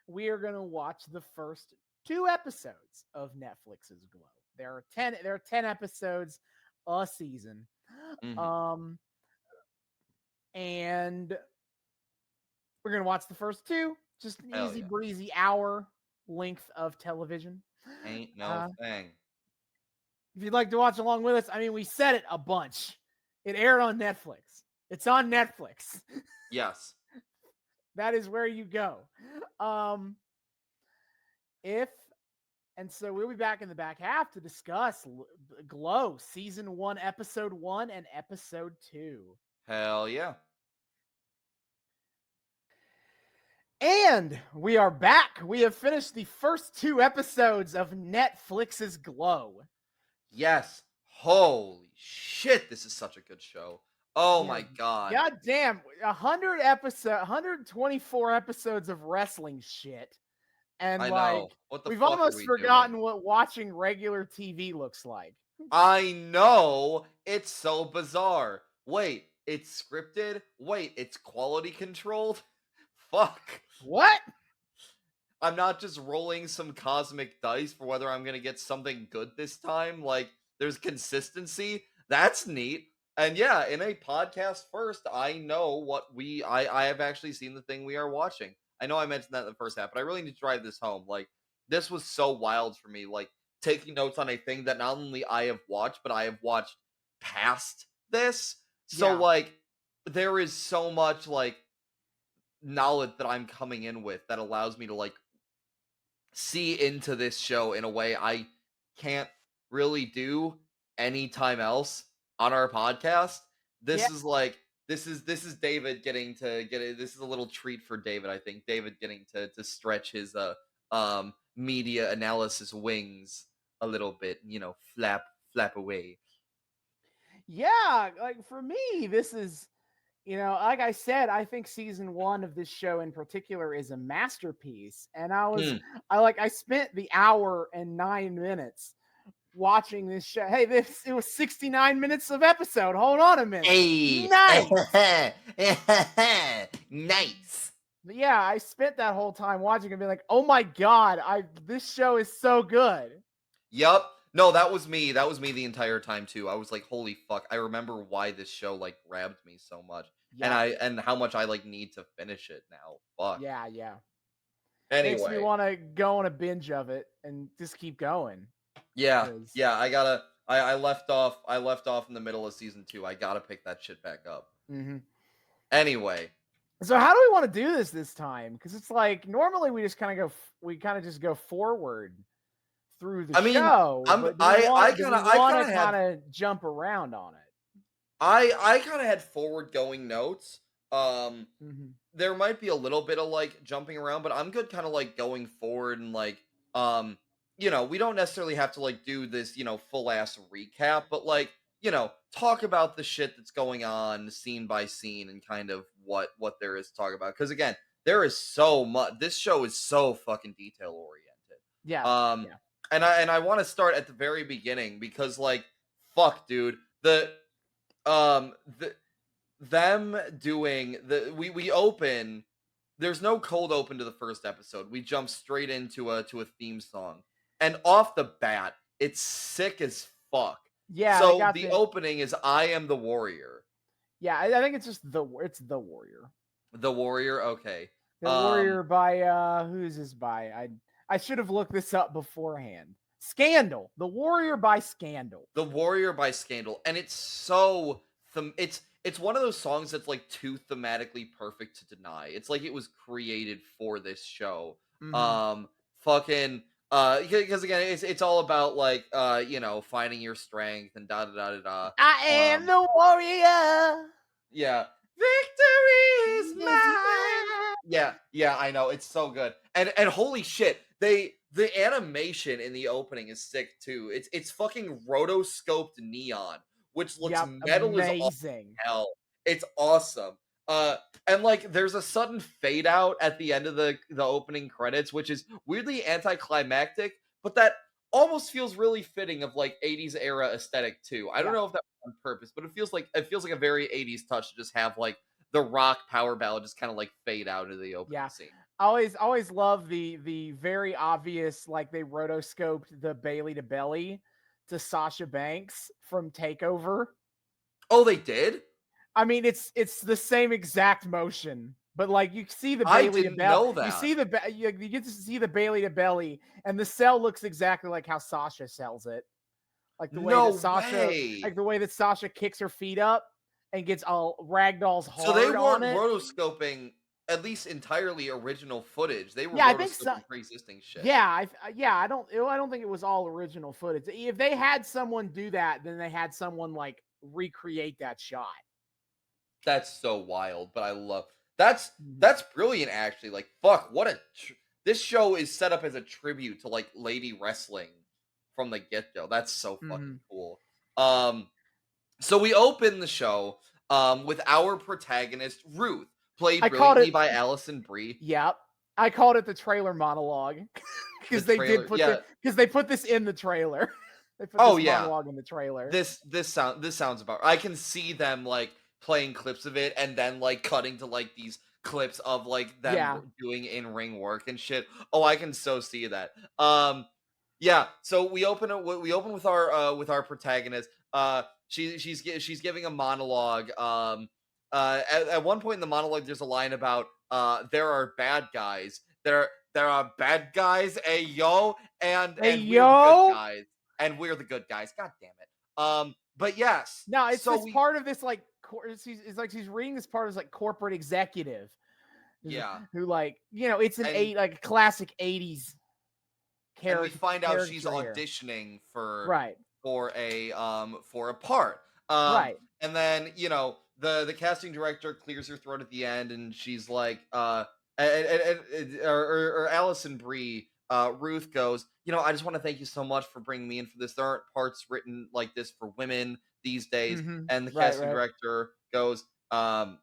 we are going to watch the first 2 episodes of Netflix's Glow. There are 10 episodes a season. Mm-hmm. And we're going to watch the first 2, just an easy breezy hour length of television. Ain't no thing. If you'd like to watch along with us, I mean, we said it a bunch. It aired on Netflix. It's on Netflix. Yes. That is where you go. So we'll be back in the back half to discuss Glow Season 1, Episode 1 and Episode 2. Hell yeah. And we are back. We have finished the first 2 episodes of Netflix's Glow. Yes. Holy shit, this is such a good show. Oh my god. God damn. 124 episodes of wrestling shit. And we've almost forgotten what watching regular TV looks like. I know. It's so bizarre. Wait, it's scripted? Wait, it's quality controlled? Fuck. What? I'm not just rolling some cosmic dice for whether I'm going to get something good this time. Like, there's consistency. That's neat. And yeah, in a podcast first, I know what I have actually seen the thing we are watching. I know I mentioned that in the first half, but I really need to drive this home. Like, this was so wild for me. Like, taking notes on a thing that not only I have watched, but I have watched past this. So, like, there is so much, like, knowledge that I'm coming in with that allows me to, like, see into this show in a way I can't really do anytime else on our podcast. This is David getting to get it. This is a little treat for David. I think David getting to stretch his media analysis wings a little bit, flap away. Yeah, like for me, this is, like I said, I think season 1 of this show in particular is a masterpiece. And I spent the hour and 9 minutes watching this show. Hey, it was 69 minutes of episode. Hold on a minute. Hey. Nice. Nice. But yeah, I spent that whole time watching and being like, oh my god, this show is so good. Yup. No, that was me. That was me the entire time too. I was like, holy fuck. I remember why this show like grabbed me so much. Yeah. And how much I like need to finish it now. Fuck. Yeah. Makes me Anyway. want to go on a binge of it and just keep going. Yeah. Yeah, I left off in the middle of season 2. I gotta pick that shit back up. Mm-hmm. Anyway. So how do we want to do this time? Because it's like normally we just kind of just go forward through the show. I kind of jump around on it. I kind of had forward going notes. Mm-hmm. There might be a little bit of like jumping around, but I'm good kind of like going forward and like we don't necessarily have to like do this, full ass recap, but like, talk about the shit that's going on scene by scene and kind of what there is to talk about. Because again, there is so much. This show is so fucking detail oriented. Yeah. And I want to start at the very beginning because like, fuck, dude, them doing we open. There's no cold open to the first episode. We jump straight into a theme song, and off the bat, it's sick as fuck. Yeah. So the opening is "I Am the Warrior." Yeah, I think it's just the Warrior. The Warrior, okay. The Warrior by who's this by? I should have looked this up beforehand. Scandal. The Warrior by Scandal. The Warrior by Scandal, and it's so it's one of those songs that's like too thematically perfect to deny. It's like it was created for this show. Mm-hmm. Because again, it's all about like finding your strength and da da da da da. I am the warrior. Yeah, victory is mine. Yeah, I know, it's so good. And holy shit, the animation in the opening is sick too. It's fucking rotoscoped neon, which looks metal amazing. As hell. It's awesome. And like there's a sudden fade out at the end of the opening credits, which is weirdly anticlimactic, but that almost feels really fitting of like 80s era aesthetic too. I don't know if that was on purpose, but it feels like a very 80s touch to just have like the rock power ballad just kind of like fade out into the opening scene. I always love the very obvious, like they rotoscoped the Bailey to Belly to Sasha Banks from Takeover. Oh, they did? I mean, it's the same exact motion, but like you see the Bailey to Belly. Know that. You see you get to see the Bailey to Belly, and the cell looks exactly like how Sasha sells it, like the way the way that Sasha kicks her feet up and gets all ragdolls hard. So they weren't rotoscoping at least entirely original footage. They were rotoscoping pre-existing shit. Yeah, I don't think it was all original footage. If they had someone do that, then they had someone like recreate that shot. That's so wild, but I love that's brilliant actually. Like fuck, this show is set up as a tribute to like lady wrestling from the get-go. That's so fucking cool. So we open the show with our protagonist Ruth, played brilliantly by Alison Brie. Yep. I called it the trailer monologue because they put this in the trailer. They put this monologue in the trailer. This sounds about right. I can see them like playing clips of it and then like cutting to like these clips of like them doing in-ring work and shit. Oh, I can so see that. So we open with our protagonist. She's giving a monologue. At one point in the monologue, there's a line about there are bad guys. There are bad guys. Hey yo, and we're the good guys. And we're the good guys. God damn it. But yes. No, it's part of this like it's like she's reading this part as like corporate executive. Yeah. Who like it's like a classic 80s character. And we find out she's auditioning for a part. Right. And then the casting director clears her throat at the end, and she's like, or Alison Brie, Ruth goes, I just want to thank you so much for bringing me in for this. There aren't parts written like this for women these days. Mm-hmm. And the casting director goes, yeah,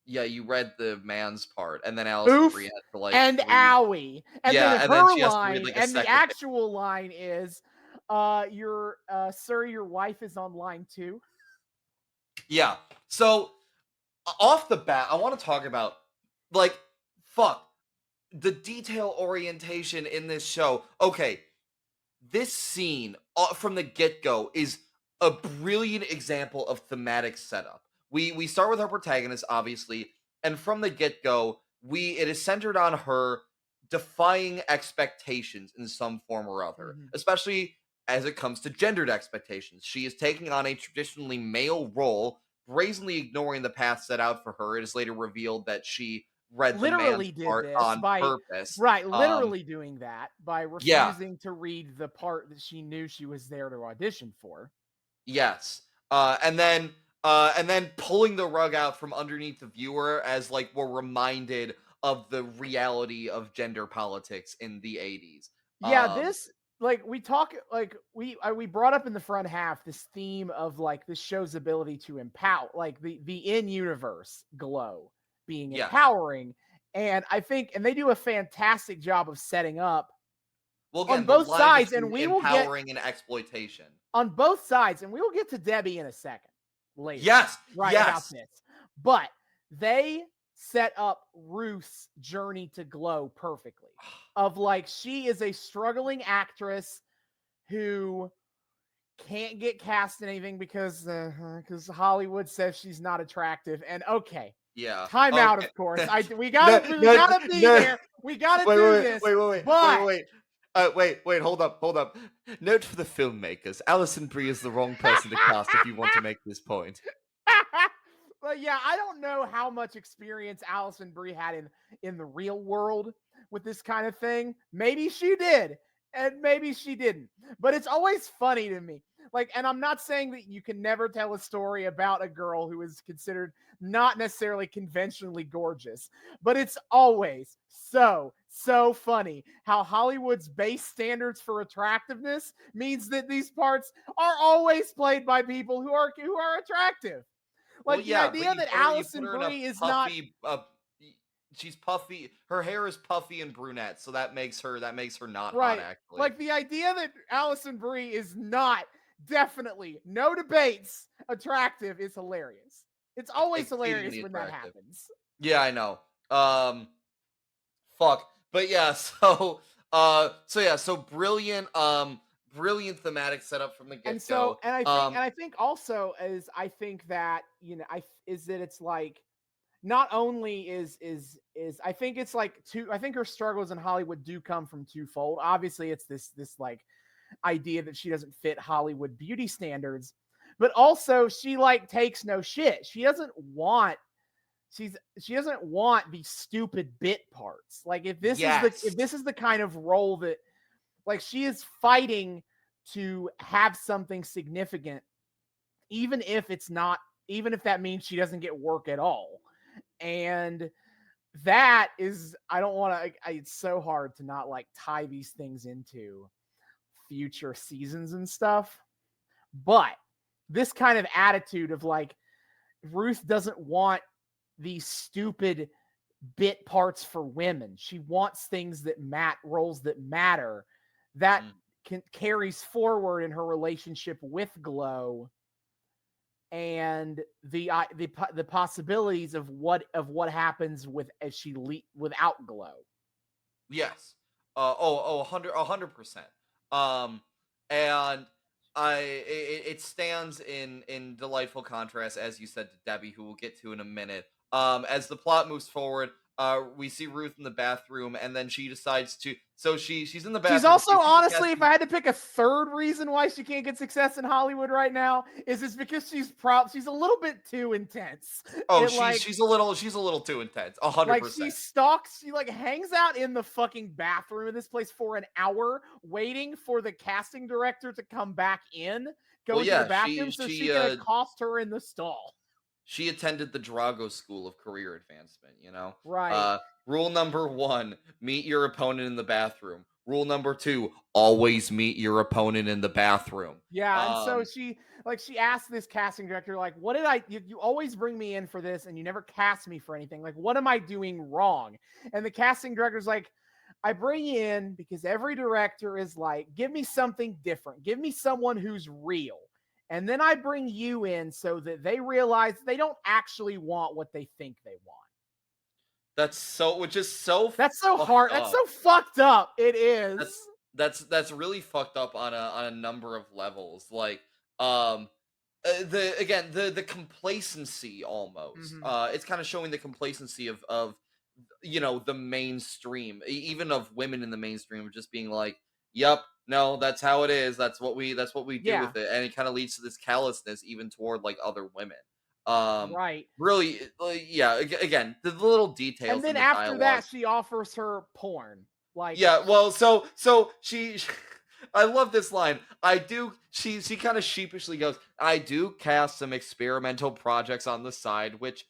you read the man's part, and then Alison Brie has to like owie, and then her line, like, and the actual line is, sir, your wife is on line 2. Yeah. So off the bat, I want to talk about like the detail orientation in this show. Okay, this scene from the get-go is a brilliant example of thematic setup. We start with our protagonist, obviously, and from the get-go, it is centered on her defying expectations in some form or other, especially as it comes to gendered expectations. She is taking on a traditionally male role, brazenly ignoring the path set out for her. It is later revealed that she read the man's Literally did part this on by purpose. literally doing that by Yeah, refusing to read the part that she knew she was there to audition for. yes. And then pulling the rug out from underneath the viewer as like we're reminded of the reality of gender politics in the 80s. Yeah, this like we talk like we brought up in the front half this theme of like this show's ability to empower, like the in-universe glow being Yes. empowering, and I think and they do a fantastic job of setting up Well, again, on both sides, and we will get empowering and exploitation. on both sides, and we will get to Debbie in a second later. Yes, right yes. about this. But they set up Ruth's journey to glow perfectly. Of like, she is a struggling actress who can't get cast in anything because Hollywood says she's not attractive. And okay, yeah, time out, of course. We gotta be there. We gotta do this. Wait, hold up. Note for the filmmakers, Alison Brie is the wrong person to cast if you want to make this point. But yeah, I don't know how much experience Alison Brie had in the real world with this kind of thing. Maybe she did, and maybe she didn't. But it's always funny to me. Like, and I'm not saying that you can never tell a story about a girl who is considered not necessarily conventionally gorgeous, but it's always so funny how Hollywood's base standards for attractiveness means that these parts are always played by people who are attractive. Like, well, yeah, the idea that Alison Brie is puffy, not she's puffy, her hair is puffy and brunette, so that makes her not right. hot, actually. Like, the idea that Alison Brie is not, definitely, no debates, attractive is hilarious. It's always hilarious when that happens. Yeah, I know. Fuck. But yeah, so brilliant brilliant thematic setup from the get-go. And I think also is I think that, you know, is that it's like not only is I think it's like I think her struggles in Hollywood do come from twofold. Obviously, it's this like idea that she doesn't fit Hollywood beauty standards, but also she like takes no shit. She doesn't want these stupid bit parts. Like if this is the kind of role that like she is fighting to have something significant, even if that means she doesn't get work at all. And that is, I don't want to, it's so hard to not like tie these things into future seasons and stuff. But this kind of attitude of like, Ruth doesn't want these stupid bit parts for women. She wants things that roles that matter. That carries forward in her relationship with Glow, and the possibilities of what happens without Glow. Yes. 100%. And it stands in delightful contrast, as you said, to Debbie, who we'll get to in a minute. As the plot moves forward, we see Ruth in the bathroom, and then she decides to. So she's in the bathroom. She's also, honestly, if I had to pick a third reason why she can't get success in Hollywood right now, is it's because she's a little bit too intense. Oh, she's a little too intense. 100%. Like she like hangs out in the fucking bathroom in this place for an hour, waiting for the casting director to come back in, go into the bathroom so she can accost her in the stall. She attended the Drago School of Career Advancement, you know? Right. Rule number 1, meet your opponent in the bathroom. Rule number 2, always meet your opponent in the bathroom. Yeah, and so she asked this casting director, like, what did you always bring me in for this and you never cast me for anything. Like, what am I doing wrong? And the casting director's like, I bring you in because every director is like, give me something different. Give me someone who's real. And then I bring you in so that they realize they don't actually want what they think they want. That's so hard. That's so fucked up. It is. that's really fucked up on a number of levels. Like, um, the complacency almost. Mhm. It's kind of showing the complacency of the mainstream, even of women in the mainstream, of just being like, "Yep, no, that's how it is. That's what we do Yeah, with it," and it kind of leads to this callousness even toward like other women. Um, right. really, yeah. Again, the little And details in then the after dialogue. that, she offers her porn. Like, Yeah, well, so she I love this line. I do she kind of sheepishly goes, "I do cast some experimental projects on the side," which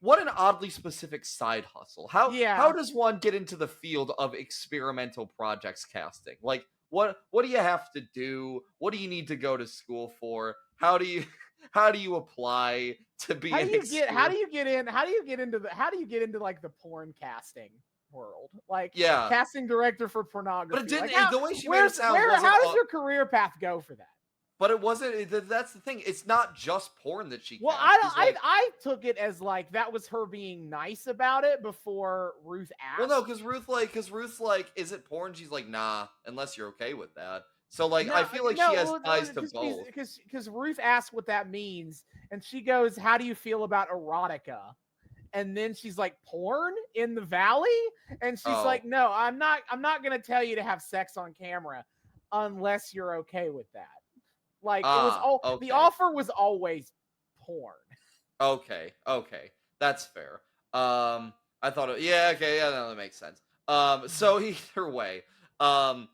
what an oddly specific side hustle. How yeah. does one get into the field of experimental projects casting? Like what do you have to do? What do you need to go to school for? How do you apply to be an How do experiment? you get in? How do you get into like the porn casting world? Like Yeah. casting director for But it pornography. Like didn't how the way she made it where's sound where wasn't how does your career path go for that? but it wasn't that's the thing. It's not just porn that she Well, cast. I don't. Cuz like I took it as like that was her being nice about it before Ruth well no, asked. cuz Ruth's like, "Is it porn?" She's like, "Nah, unless you're okay with that." So like No, I feel like she has ties to because both. Ruth asked what that means, and she goes, "How do you feel about erotica?" And then she's like, "Porn in the valley?" And she's Oh. like, "No, I'm not gonna tell you to have sex on camera unless you're okay with that." Like it was Ah, all the okay. offer was always porn. Okay. Okay. That's fair. I thought yeah, okay, yeah, no, that makes sense. So either way, um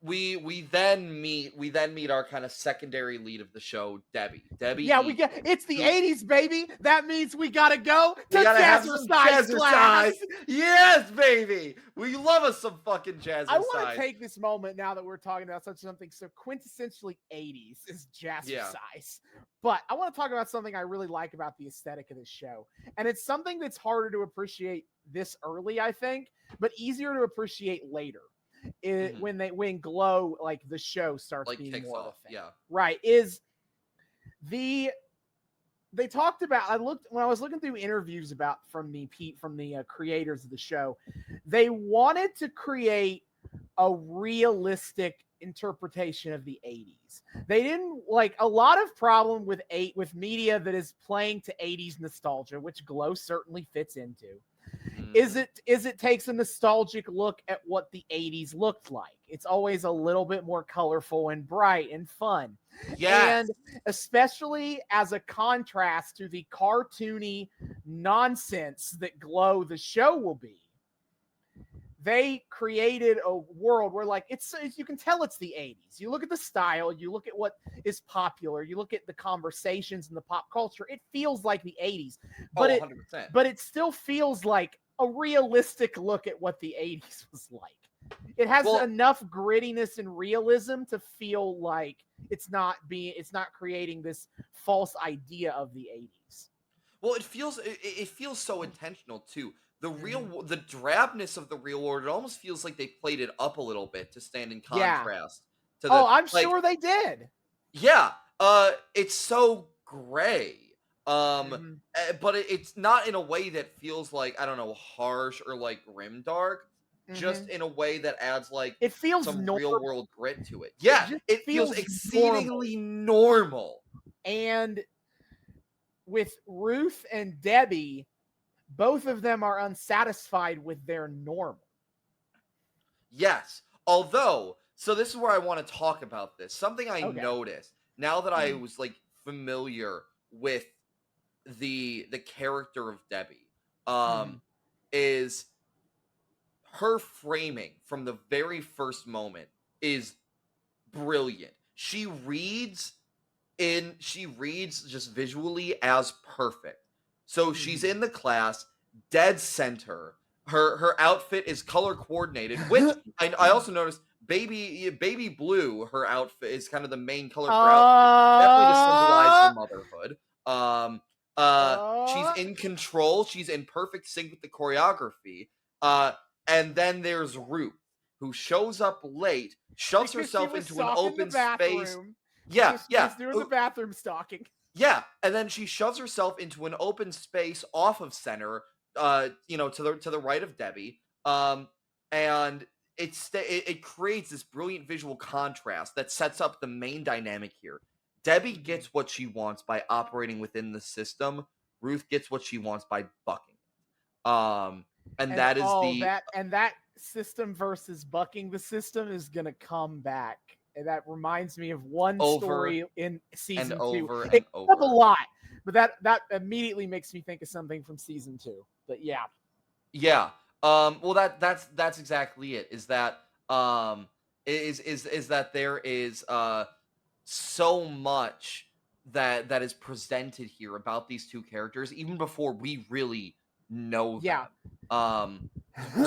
we then meet our kind of secondary lead of the show, Debbie. Debbie Yeah, we E, get it's the who 80s, baby. That means we gotta go to we gotta have some jazzercise class. jazzercise. Yes, baby. We love us some fucking I want to jazzercise. take this moment now that we're talking about such something so quintessentially 80s is Yeah. jazzercise. But I want to talk about something I really like about the aesthetic of this show. And it's something that's harder to appreciate this early, I think, but easier to appreciate later. Mhm. When Glow, like the show, starts Like being kicks more of off. a thing. Yeah. Right. Is the they talked about I looked when I was looking through interviews about from the creators of the show, they wanted to create a realistic interpretation of the 80s. They didn't like a lot of problem with media that is playing to 80s nostalgia, which Glow certainly fits into. Is Mhm. it takes a nostalgic look at what the 80s looked like. It's always a little bit more colorful and bright and fun. Yes. And especially as a contrast to the cartoony nonsense that Glow the show will be, they created a world where like it's you can tell it's the 80s. You look at the style, you look at what is popular, you look at the conversations and the pop culture, it feels like the 80s. Oh, But it 100%. but it still feels like a realistic look at what the 80s was like. It has Well, enough grittiness and realism to feel like it's not creating this false idea of the 80s. Well, it feels so intentional too. Mhm. The drabness of the real world, it almost feels like they played it up a little bit to stand in Yeah. contrast to Oh, the I'm like sure they did. yeah, it's so gray. Mhm. But it's not in a way that feels like, I don't know, harsh or like grimdark, just Mhm. in a way that adds like It feels some real normal. world grit to it. It Yeah, just it feels feels normal. exceedingly normal. And with Ruth and Debbie, both of them are unsatisfied with their normal. Yes. Although, so this is where I want to talk about this. Something I Okay. noticed now that I was like familiar with the character of Debbie, Mhm. is her framing from the very first moment is brilliant. She reads just visually as perfect. So she's Mhm. in the class, dead center. Her outfit is color coordinated, which I also noticed baby blue. Her outfit is kind of the main color for her outfit, definitely to symbolize her uh, motherhood. Um, she's uh, in control. She's in perfect sync with the choreography. Uh, and then there's Ruth, who shows up late, shoves because she herself was into an stalking the open space. bathroom. Yeah, Because she yeah. was doing the bathroom stalking. Yeah, and then she shoves herself into an open space off of center, to the right of Debbie. And it creates this brilliant visual contrast that sets up the main dynamic here. Debbie gets what she wants by operating within the system. Ruth gets what she wants by bucking. And that is that system versus bucking the system is gonna come back. And that reminds me of one story in season 2. It comes up a lot, but that immediately makes me think of something from season 2. But yeah. Well, that's exactly it. Is that is that there is so much that is presented here about these two characters even before we really know them.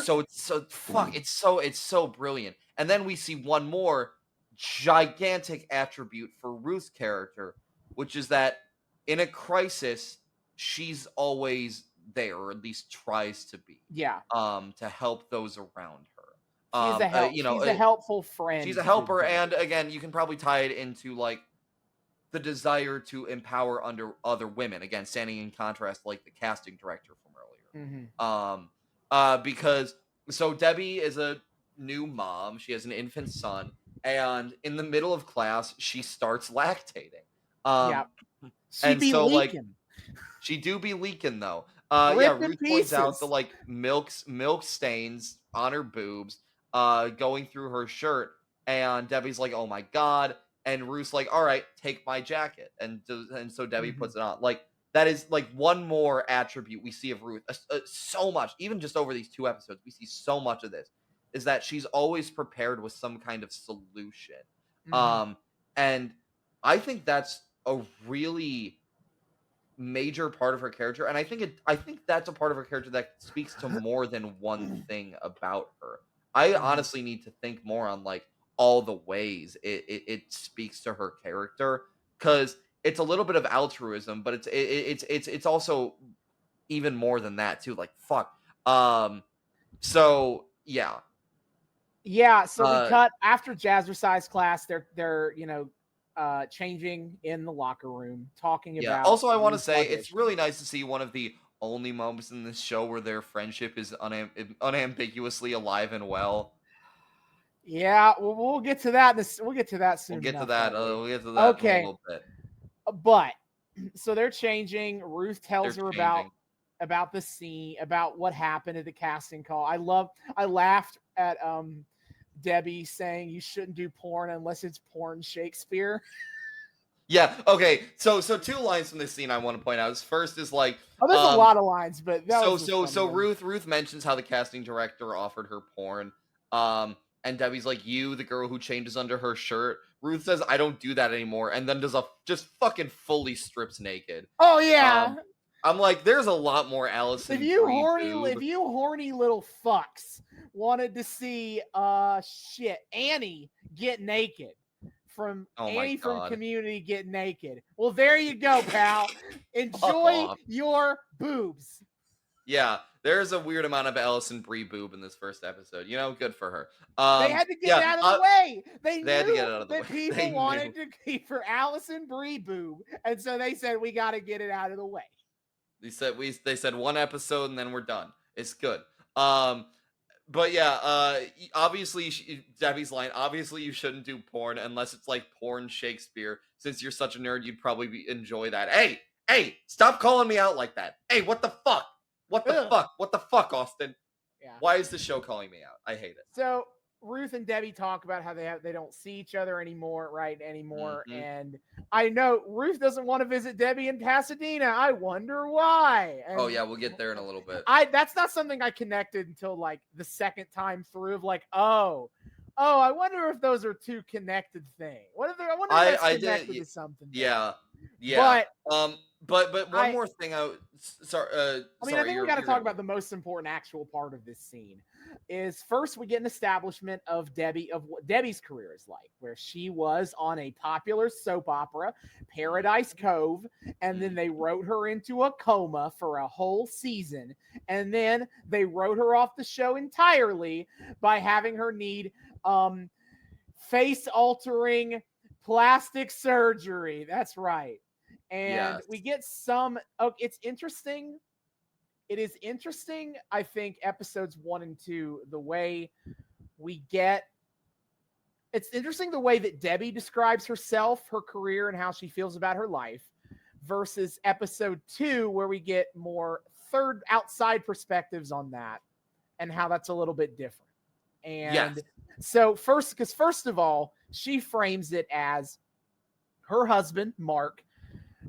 So it's so brilliant. And then we see one more gigantic attribute for Ruth's character, which is that in a crisis, she's always there, or at least tries to be. To help those around her. She's a helpful friend. She's a helper, and again, you can probably tie it into like the desire to empower other women. Again, standing in contrast, like the casting director from earlier. Because so Debbie is a new mom. She has an infant son, and in the middle of class, she starts lactating. She do be leaking though. Ruth points out the like milk stains on her boobs, going through her shirt, and Debbie's like, "Oh my god!" And Ruth's like, "All right, take my jacket," and so Debbie puts it on. Like that is like one more attribute we see of Ruth. So much, even just over these 2 episodes, we see so much of this. Is that she's always prepared with some kind of solution, and I think that's a really major part of her character, and I think that's a part of her character that speaks to more than one thing about her. I honestly need to think more on like all the ways it speaks to her character, because it's a little bit of altruism, but it's also even more than that too. Like fuck. So yeah. So we cut after Jazzercise class. They're changing in the locker room, talking about. Also, I want to say it's really nice to see one of the only moments in this show where their friendship is unambiguously alive and well. Yeah, we'll get to that. We'll get to that soon. We'll get to that. We'll get to that in a little bit. But so they're changing. Ruth tells her about the scene, about what happened at the casting call. I laughed at Debbie saying you shouldn't do porn unless it's porn Shakespeare. Yeah. Okay. So 2 lines from this scene I want to point out. First is like, there's a lot of lines, but so Ruth mentions how the casting director offered her porn. And Debbie's like, "You, the girl who changes under her shirt." Ruth says, "I don't do that anymore," and then just fucking fully strips naked. Oh yeah. I'm like, there's a lot more Allison. If you horny little fucks wanted to see Annie get naked from Community get naked, well, there you go, pal. Enjoy your boobs. Yeah, there's a weird amount of Allison Brie boob in this first episode. Good for her. They had to get it out of the way. They knew had to get it out of the way. People wanted to keep for Allison Brie boob, and so they said we got to get it out of the way. They said 1 episode and then we're done. It's good. But yeah, obviously Debbie's line. Obviously, you shouldn't do porn unless it's like porn Shakespeare. Since you're such a nerd, you'd probably enjoy that. Hey, stop calling me out like that. Hey, what the fuck? What the fuck, Austin? Yeah. Why is the show calling me out? I hate it. So Ruth and Debbie talk about how they don't see each other anymore. And I know Ruth doesn't want to visit Debbie in Pasadena. I wonder why. And we'll get there in a little bit. That's not something I connected until like the second time through of like, I wonder if those are 2 connected things. I wonder if that's connected to something. Yeah. But one more thing. I think we got to talk about the most important actual part of this scene. Is first we get an establishment of what Debbie's career is like, where she was on a popular soap opera, Paradise Cove, and then they wrote her into a coma for a whole season, and then they wrote her off the show entirely by having her need face-altering plastic surgery. That's right. And we get it's interesting. It is interesting, I think, episodes 1 and 2, the way we get, it's interesting the way that Debbie describes herself, her career, and how she feels about her life, versus episode 2, where we get more third outside perspectives on that and how that's a little bit different. And so first of all, she frames it as her husband, Marc,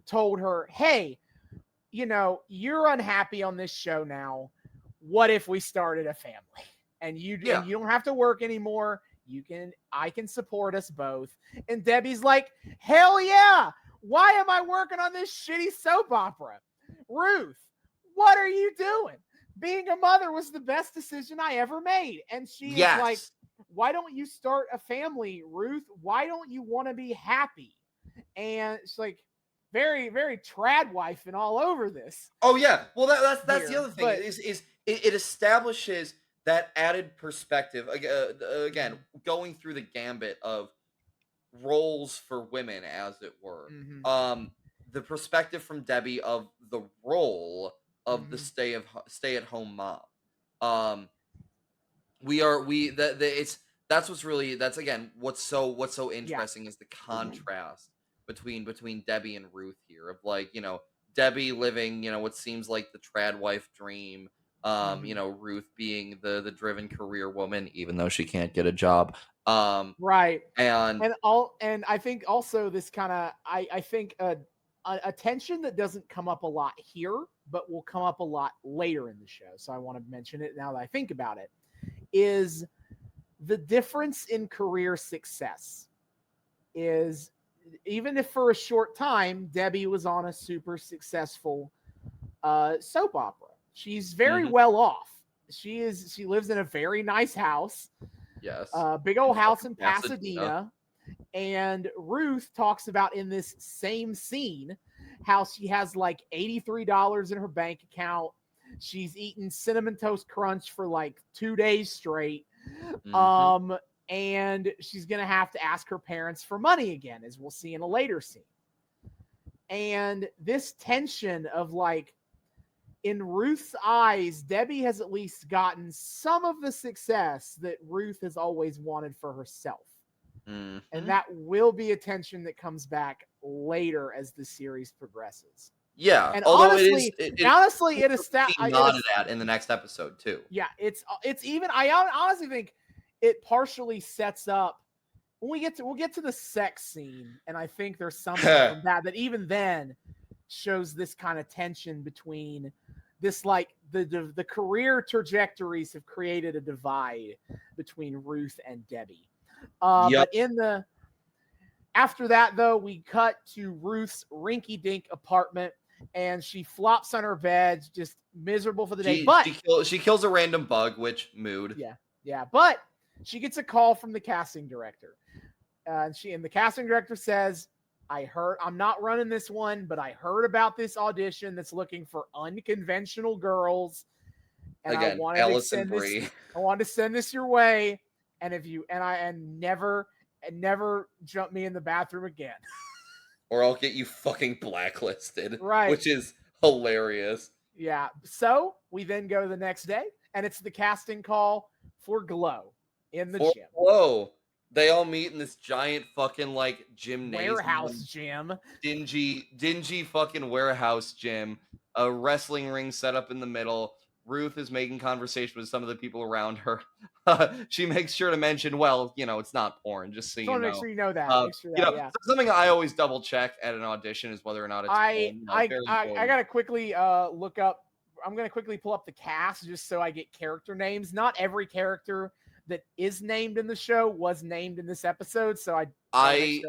told her, hey, you're unhappy on this show now. What if we started a family? And you don't have to work anymore. I can support us both. And Debbie's like, hell yeah. Why am I working on this shitty soap opera? Ruth, what are you doing? Being a mother was the best decision I ever made. And she is like, why don't you start a family, Ruth? Why don't you want to be happy? And it's like, very, very trad wife and all over this. Oh yeah. Well, that's the other thing is it establishes that added perspective again, going through the gambit of roles for women, as it were. The perspective from Debbie of the role of the stay-at-home mom. That's again what's so interesting is the contrast between Debbie and Ruth here, of like, Debbie living, what seems like the trad wife dream, Ruth being the driven career woman, even though she can't get a job. Right. And I think also this kind of, I think a tension that doesn't come up a lot here, but will come up a lot later in the show. So I want to mention it now that I think about it, is the difference in career success. Is, even if for a short time, Debbie was on a super successful soap opera, she's very well off. She lives in a very nice house. Yes. Big old house in Pasadena. And Ruth talks about in this same scene how she has like $83 in her bank account. She's eaten Cinnamon Toast Crunch for like 2 days straight. And she's going to have to ask her parents for money again, as we'll see in a later scene. And this tension of like, in Ruth's eyes, Debbie has at least gotten some of the success that Ruth has always wanted for herself. And that will be a tension that comes back later as the series progresses. Yeah, and although honestly, it is nodded at in the next episode too. Yeah, it's even. I honestly think it partially sets up when we'll get to the sex scene, and I think there's something from that even then shows this kind of tension between this, like the career trajectories have created a divide between Ruth and Debbie. But after that, though, we cut to Ruth's rinky-dink apartment, and she flops on her bed, just miserable for the day. But she kills a random bug, which mood. Yeah. But she gets a call from the casting director, and the casting director says, I'm not running this one, but I heard about this audition that's looking for unconventional girls, and again, I wanted to send this your way, and never jump me in the bathroom again. Or I'll get you fucking blacklisted. Right. Which is hilarious. Yeah. So we then go the next day, and it's the casting call for Glow in the gym. Glow. They all meet in this giant fucking like gymnasium. Warehouse gym. Dingy fucking warehouse gym. A wrestling ring set up in the middle. Ruth is making conversation with some of the people around her. She makes sure to mention, it's not porn, just so you know. Make sure you know that. Something I always double check at an audition is whether or not it's porn. I gotta quickly look up. I'm gonna quickly pull up the cast just so I get character names. Not every character that is named in the show was named in this episode, so I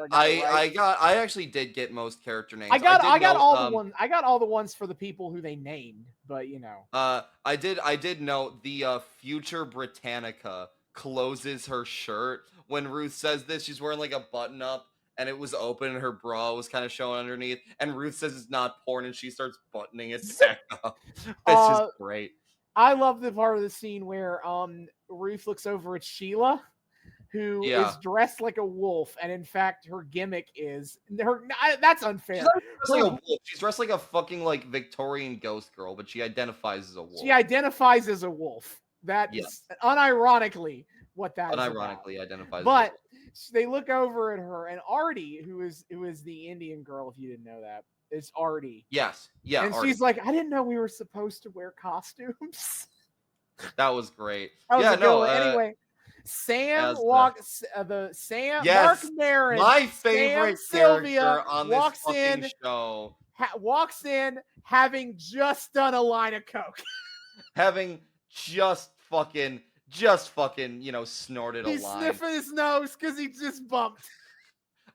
actually did get most character names. I got all the ones for the people who they named, but I did note the future Britannica closes her shirt when Ruth says this. She's wearing like a button up, and it was open, and her bra was kind of showing underneath. And Ruth says it's not porn, and she starts buttoning it back up. It's just great. I love the part of the scene where Ruth looks over at Sheila, who is dressed like a wolf, and in fact, her gimmick is that's unfair. She's dressed like a fucking like Victorian ghost girl, but she identifies as a wolf. She identifies as a wolf. That is unironically what that is about. Unironically identifies. But they look over at her, and Artie, who is the Indian girl, if you didn't know that, is Artie. Yes, yeah. And Artie. she's like, I didn't know we were supposed to wear costumes. That was great. Anyway, Sam walks. Marc Meron, my favorite Sylvia character on walks this fucking show, walks in having just done a line of coke, having just fucking, snorted a line. He's sniffing his nose because he just bumped.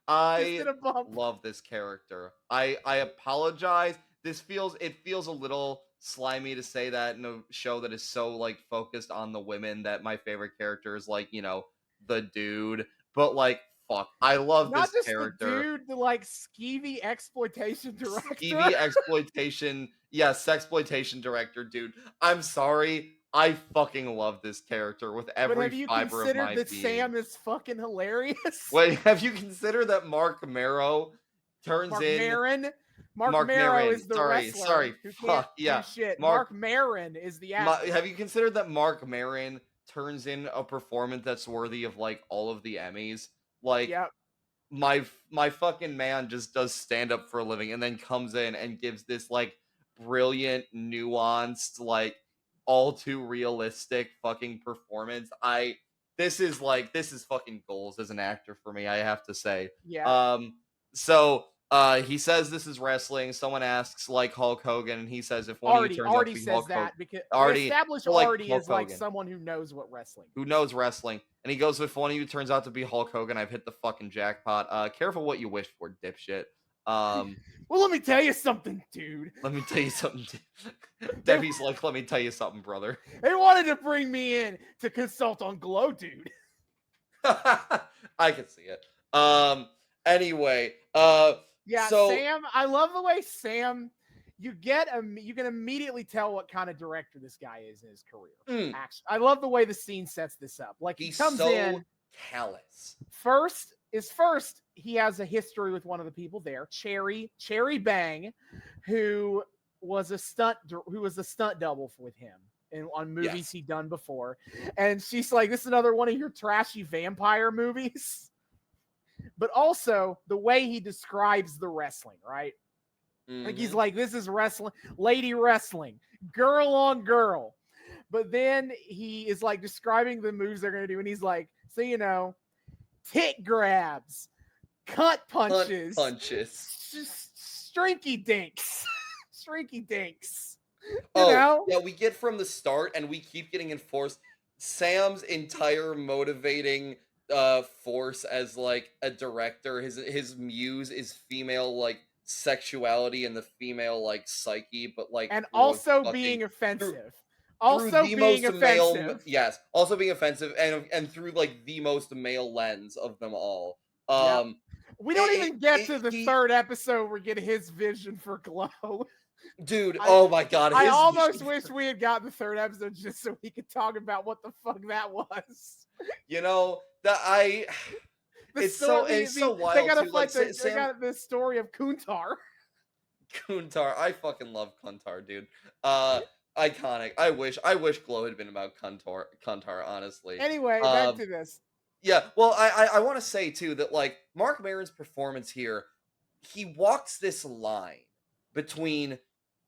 I love this character. I apologize. It feels a little slimy to say that in a show that is so like focused on the women, that my favorite character is like, the dude. But like, fuck, I love Not this just character. The dude, the like skeevy exploitation director. Skeevy exploitation, sexploitation director, dude. I'm sorry. I fucking love this character with every fiber of my being. Have you considered that Sam is fucking hilarious? Wait, have you considered that Marc Meron turns in... Marc Meron is the wrestler. Sorry, fuck, yeah. Shit. Marc Meron is the actor. Have you considered that Marc Meron turns in a performance that's worthy of, like, all of the Emmys? Like, yep. my fucking man just does stand-up for a living and then comes in and gives this, like, brilliant, nuanced, like, all too realistic fucking performance. This is fucking goals as an actor for me, I have to say. Yeah. He says this is wrestling. Someone asks like Hulk Hogan, and he says if one of you turns out to be Hulk Hogan, because Artie is like someone who knows what wrestling is. Who knows wrestling. And he goes, if one of you turns out to be Hulk Hogan, I've hit the fucking jackpot. Careful what you wish for, dipshit. Well, let me tell you something, dude. Let me tell you something. Debbie's like, let me tell you something, brother. They wanted to bring me in to consult on Glow, dude. I can see it. Anyway, yeah, so, Sam, I love the way Sam, you can immediately tell what kind of director this guy is in his career. Actually, I love the way the scene sets this up. Like, he comes in callous. First, he has a history with one of the people there, Cherry Bang, who was a stunt double with him on movies he'd done before. And she's like, this is another one of your trashy vampire movies. But also the way he describes the wrestling, right? Mm-hmm. Like, he's like, this is wrestling, lady wrestling, girl on girl. But then he is like describing the moves they're going to do. And he's like, so, tit grabs, cunt punches, strinky dinks, strinky dinks. Yeah, we get from the start, and we keep getting enforced. Sam's entire motivating force as like a director, his muse is female like sexuality and the female like psyche, but like, and also being offensive. Also being offensive. Also being offensive, and through like the most male lens of them all. We don't even get to the third episode where we get his vision for Glow. Dude, oh my god. I almost wish we had gotten the third episode just so we could talk about what the fuck that was. It's so wild. They got this story of Kuntar. I fucking love Kuntar, dude. Iconic. I wish Glow had been about Kuntar, honestly. Anyway, back to this. Yeah, well, I want to say too that like Marc Meron's performance here, he walks this line between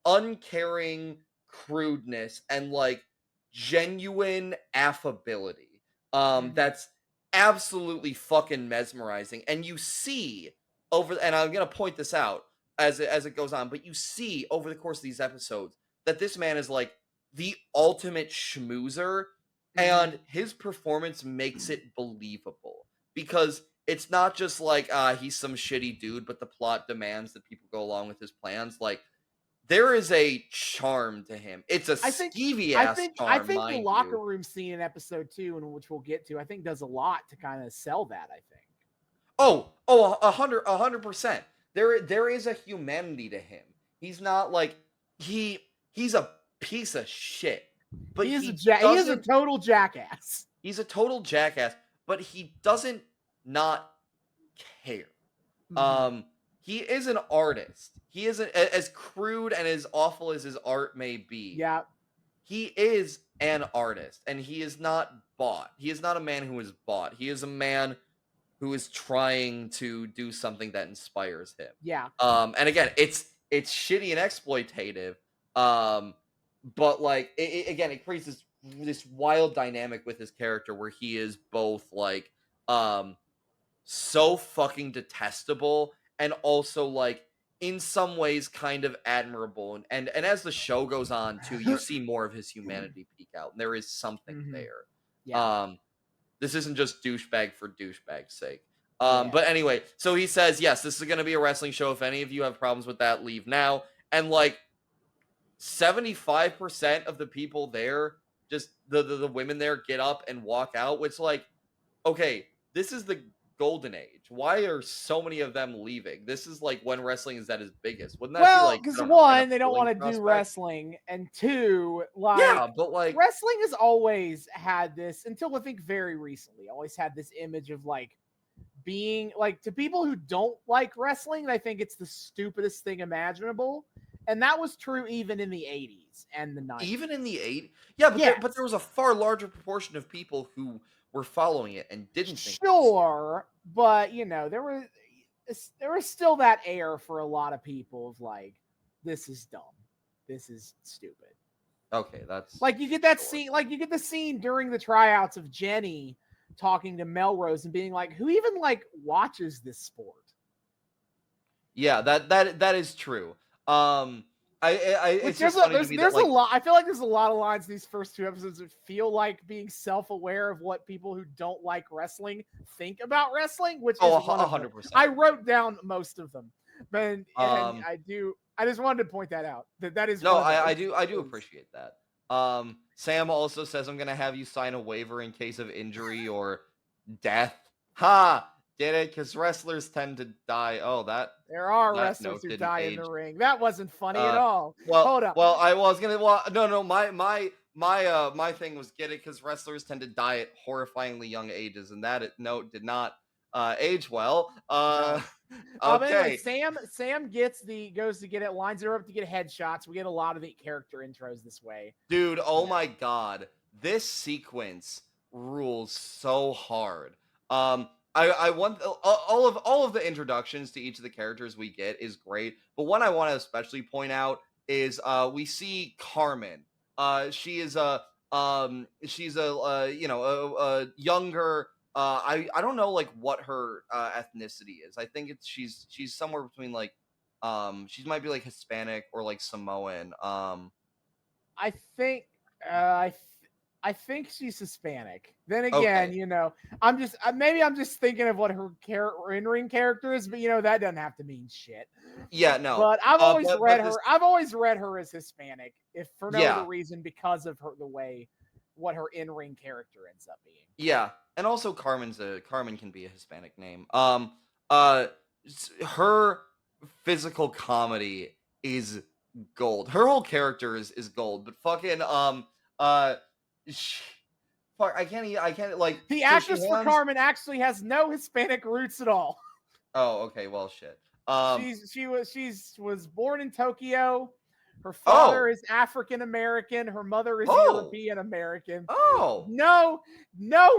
uncaring crudeness and like genuine affability. That's absolutely fucking mesmerizing. And you see and I'm gonna point this out as it goes on, but you see over the course of these episodes that this man is like the ultimate schmoozer, and his performance makes it believable because it's not just like he's some shitty dude, but the plot demands that people go along with his plans. Like, there is a charm to him. It's a skeevy ass charm. I think the locker room scene in episode 2, and which we'll get to, I think does a lot to kind of sell that. I think. 100%. There is a humanity to him. He's not like he's a piece of shit, but he is a total jackass. He's a total jackass, but he doesn't not care. He is an artist. He isn't as crude and as awful as his art may be. Yeah. he is an artist, and he is not bought. He is not a man who is bought. He is a man who is trying to do something that inspires him. Yeah. And again, it's shitty and exploitative. But like it creates this wild dynamic with his character where he is both like so fucking detestable and also like in some ways kind of admirable, and as the show goes on too, you see more of his humanity peek out, and there is something there. Yeah. This isn't just douchebag for douchebag's sake. Yeah. But anyway, so he says, yes, this is going to be a wrestling show. If any of you have problems with that, leave now. And like 75% of the people there, just the women there, get up and walk out, which like, okay, this is the golden age. Why are so many of them leaving? This is like when wrestling is at its biggest. Wouldn't that be like, because I don't know, one, an they don't want to appealing do prospect? wrestling, and two, like, Yeah, but like wrestling has always had this, until I think very recently, always had this image of like being like, to people who don't like wrestling, I think it's the stupidest thing imaginable. And that was true even in the 80s and the 90s. even in the 80s, yeah, but but there was a far larger proportion of people who were following it and didn't think. Sure, but you know, there was still that air for a lot of people of like, this is dumb, this is stupid. Okay, that's like, you get that scene, like you get the scene during the tryouts of Jenny talking to Melrose and being like, who even like watches this sport? Yeah, that is true. It's just funny to me there's that, like, a lot. I feel like there's a lot of lines in these first two episodes that feel like being self-aware of what people who don't like wrestling think about wrestling, which is 100%. I wrote down most of them, but and I just wanted to point that out. That is no, I do appreciate that. Sam also says, I'm gonna have you sign a waiver in case of injury or death. Ha! Get it? Because wrestlers tend to die. Oh, there are that wrestlers note who didn't die in age. the ring. That wasn't funny at all. Well, hold up. Well, I was gonna. Well, no. My thing was, get it, because wrestlers tend to die at horrifyingly young ages, and that note did not age well. No. Okay. Anyway, Sam goes to get it, lines her up to get headshots. We get a lot of the character intros this way. Dude, oh my god. This sequence rules so hard. I want all of the introductions to each of the characters we get is great, but one I want to especially point out is we see Carmen. She is she's a younger, I don't know like what her ethnicity is. I think she's somewhere between like she might be like Hispanic or like Samoan. I think I think she's Hispanic. Then again, Okay. you know, I'm just thinking of what her in-ring character is, but you know, that doesn't have to mean shit. Yeah, no. But I've always read her. this- I've always read her as Hispanic, if for no Yeah. other reason because of the way what her in-ring character ends up being. Yeah, and also Carmen can be a Hispanic name. Her physical comedy is gold. Her whole character is gold. But fucking fuck, I can't like The so actress she for hands- Carmen actually has no Hispanic roots at all. Oh, okay, well shit. She was born in Tokyo. Her father Oh. is African American. Her mother is Oh. European American. Oh, No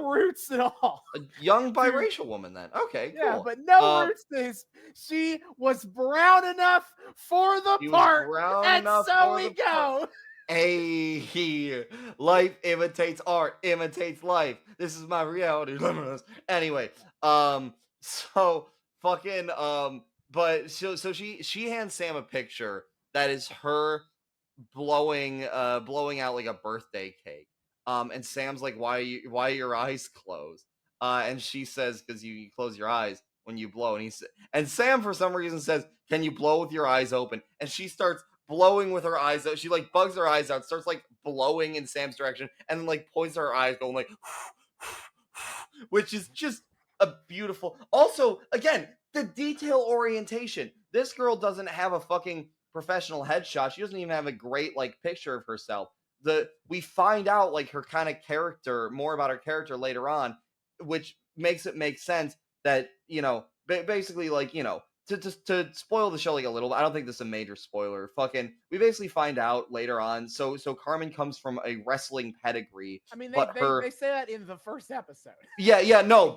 roots at all. a young biracial woman then. Okay, cool. Yeah, but no roots to his. She was brown enough for the She was part, brown and enough so for we the go. part. Hey, life imitates art, imitates life. This is my reality. Anyway, so fucking but so she hands Sam a picture that is her blowing out like a birthday cake. And Sam's like, why are your eyes closed? And she says, because you close your eyes when you blow. And Sam for some reason says, can you blow with your eyes open? And she starts blowing with her eyes out. She like bugs her eyes out, starts like blowing in Sam's direction, and then like points her eyes, going like, which is just a beautiful. Also, again, the detail orientation. This girl doesn't have a fucking professional headshot. She doesn't even have a great like picture of herself. We find out like her kind of character, more about her character later on, which makes it make sense that, you know, basically like, you know, to spoil the show like a little bit. I don't think this is a major spoiler. Fucking, we basically find out later on. So Carmen comes from a wrestling pedigree, I mean, but they say that in the first episode. No,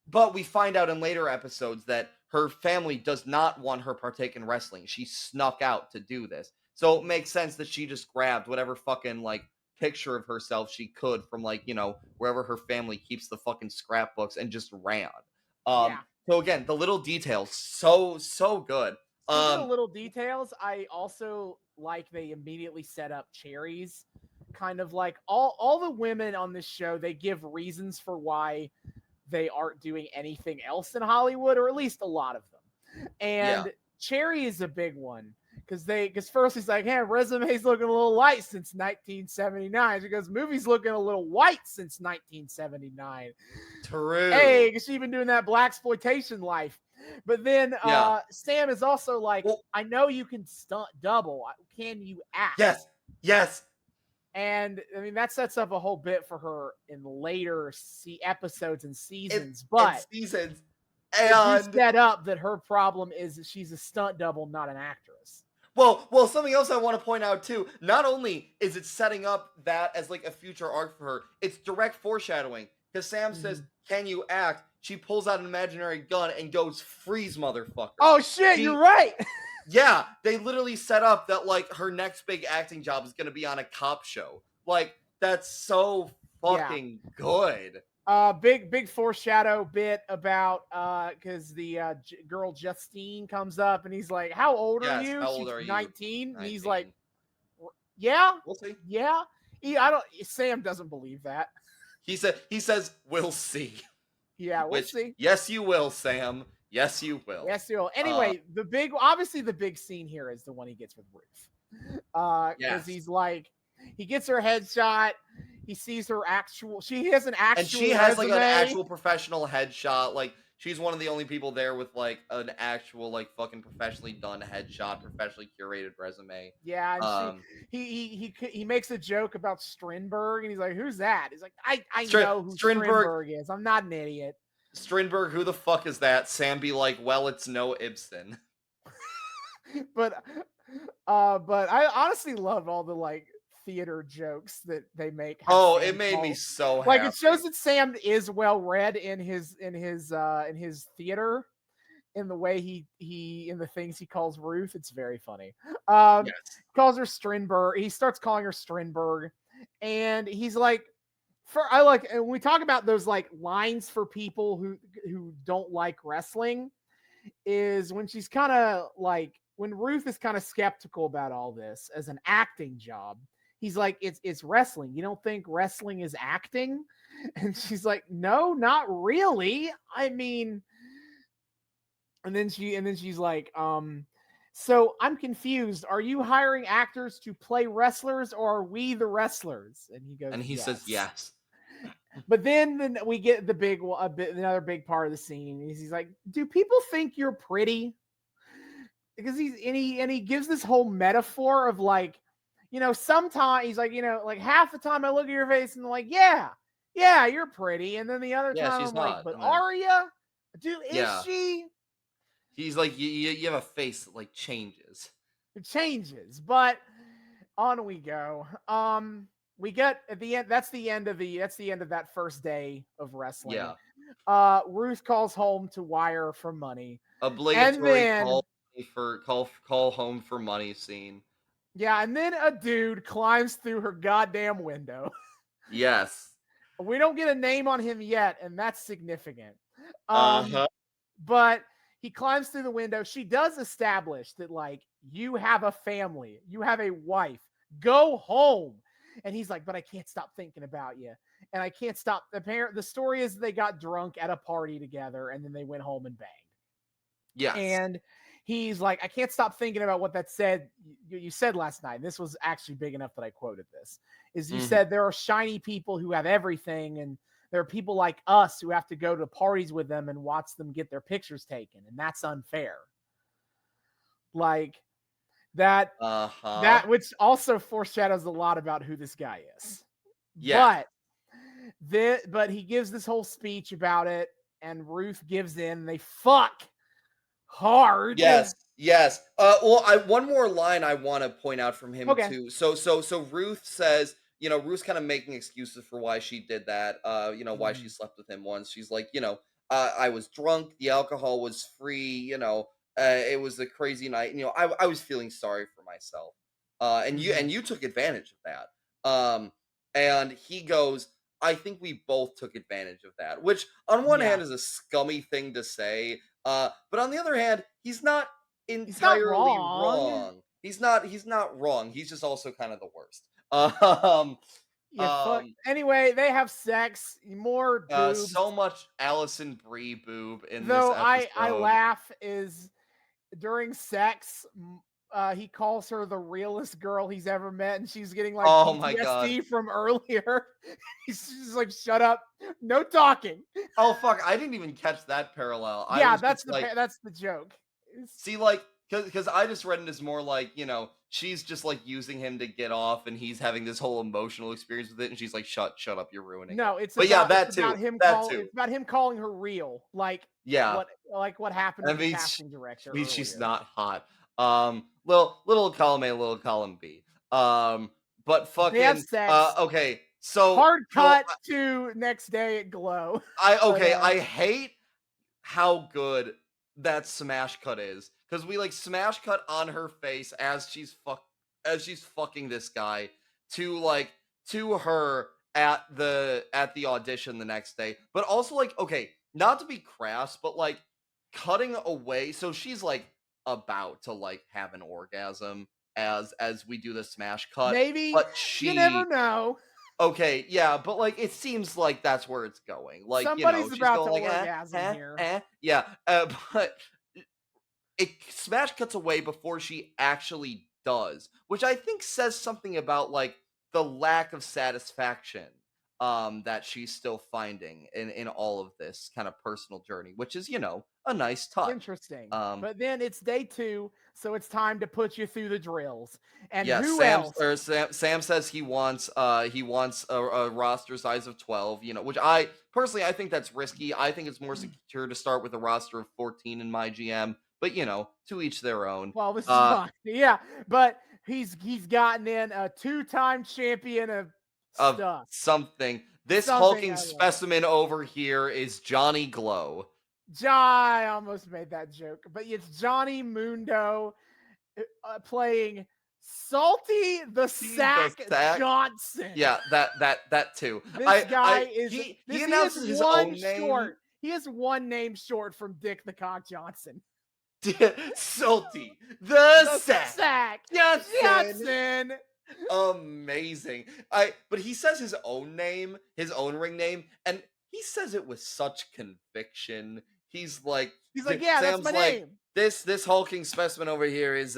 but we find out in later episodes that her family does not want her partake in wrestling. She snuck out to do this. So it makes sense that she just grabbed whatever fucking like picture of herself she could from like, wherever her family keeps the fucking scrapbooks and just ran. Yeah. So again, the little details, so good. Speaking of little details, I also like they immediately set up Cherries. Kind of like all the women on this show, they give reasons for why they aren't doing anything else in Hollywood, or at least a lot of them. And Cherry is a big one because first he's like, hey, resume's looking a little light since 1979. She goes, movie's looking a little white since 1979. True. Hey, because she's been doing that blaxploitation life. But then Sam is also like, well, I know you can stunt double. Can you act? Yes. And I mean, that sets up a whole bit for her in later episodes and seasons. And you set up that her problem is that she's a stunt double, not an actress. Well, something else I want to point out too. Not only is it setting up that as like a future arc for her, it's direct foreshadowing. Because Sam says, "Can you act?" She pulls out an imaginary gun and goes, "Freeze, motherfucker!" Oh shit, you're right. Yeah, they literally set up that like her next big acting job is gonna be on a cop show. Like, that's so fucking good. Big foreshadow bit about because the girl Justine comes up and he's like, "How old are you?" How old are you? 19. And he's like, "Yeah, we'll see." Yeah, Sam doesn't believe that. He says, "We'll see." Yeah, we'll see. Yes, you will, Sam. Yes, you will. Yes, you will. Anyway, the big scene here is the one he gets with Ruth. Because he's like, he gets her headshot. He sees her she has an actual, and she has like an actual professional headshot. Like, she's one of the only people there with like an actual like fucking professionally done headshot, professionally curated resume. Yeah, and he makes a joke about Strindberg, and he's like, "Who's that?" He's like, "I know who Strindberg is. I'm not an idiot." Strindberg, who the fuck is that? Sam be like, "Well, it's no Ibsen." but I honestly love all the like theater jokes that they make. It made me so happy. Like, it shows that Sam is well read in his theater, in the way he in the things he calls Ruth. It's very funny. Calls her Strindberg. He starts calling her Strindberg, and he's like, and we talk about those like lines for people who don't like wrestling, is when she's kind of like, when Ruth is kind of skeptical about all this as an acting job. He's like, it's wrestling. You don't think wrestling is acting? And she's like, no, not really. I mean, and then she's like, so I'm confused. Are you hiring actors to play wrestlers, or are we the wrestlers? And he goes, and he says yes. But then we get another big part of the scene. He's like, do people think you're pretty? Because he gives this whole metaphor of like, sometimes he's like, like half the time I look at your face and I'm like, yeah, you're pretty. And then the other time I'm like, but are you? Is she? He's like, you have a face that like changes. It changes, but on we go. We get at the end. That's the end of that first day of wrestling. Yeah. Ruth calls home to wire for money. Obligatory call home for money scene. Yeah, and then a dude climbs through her goddamn window. Yes. We don't get a name on him yet, and that's significant. But he climbs through the window. She does establish that, like, you have a family, you have a wife, go home. And he's like, but I can't stop thinking about you. And I can't stop. The story is they got drunk at a party together, and then they went home and banged. Yes. And he's like, I can't stop thinking about what that said. You said last night, and this was actually big enough that I quoted this, is you said there are shiny people who have everything, and there are people like us who have to go to parties with them and watch them get their pictures taken. And that's unfair. Like that, which also foreshadows a lot about who this guy is. Yeah. But he gives this whole speech about it, and Ruth gives in. And they fuck. hard. Yes. Well, one more line I want to point out from him Okay. too. So Ruth says, Ruth's kind of making excuses for why she did that. Why she slept with him once. She's like, I was drunk. The alcohol was free. It was a crazy night. I was feeling sorry for myself. And you took advantage of that. And he goes, I think we both took advantage of that, which on one hand is a scummy thing to say. But on the other hand, he's not entirely wrong. He's not wrong. He's just also kind of the worst. Anyway, they have sex. More boobs. So much Allison Brie boob in Though this episode. I laugh is during sex. He calls her the realest girl he's ever met, and she's getting like PTSD from earlier. He's just like, "Shut up, no talking." Oh fuck! I didn't even catch that parallel. Yeah, that's the joke. See, like, because I just read it as more like, she's just like using him to get off, and he's having this whole emotional experience with it, and she's like, "Shut up, you're ruining." No, it. it's but about, that it's too. About him It's about him calling her real, like what happened with the casting director. She's not hot. Little column A, little column B. But fucking they have sex. Okay, so hard cut to next day at Glow. I hate how good that smash cut is, because we like smash cut on her face as she's fucking this guy to her at the audition the next day, but also like, okay, not to be crass, but like cutting away, so she's like about to like have an orgasm as we do the smash cut, maybe, but you never know. Okay, yeah, but like it seems like that's where it's going. Like, somebody's she's about going to like, orgasm here. Yeah, but it smash cuts away before she actually does, which I think says something about like the lack of satisfaction that she's still finding in all of this kind of personal journey, which is, a nice touch. Interesting. But then it's day 2, so it's time to put you through the drills. And Sam says he wants a roster size of 12, which I think that's risky. I think it's more secure to start with a roster of 14 in my GM, but to each their own. Well, this is fine. Yeah, but he's gotten in a 2-time champion of stuff. Something. This hulking specimen over here is Johnny Glow. I almost made that joke, but it's Johnny Mundo playing Salty the Sack Johnson. Yeah, that too. This guy he announces his own name. He has one name short from Dick the Cock Johnson. Salty the Sack Johnson. Amazing. But he says his own name, his own ring name, and he says it with such conviction. He's like, yeah, Sam's that's my name. This hulking specimen over here is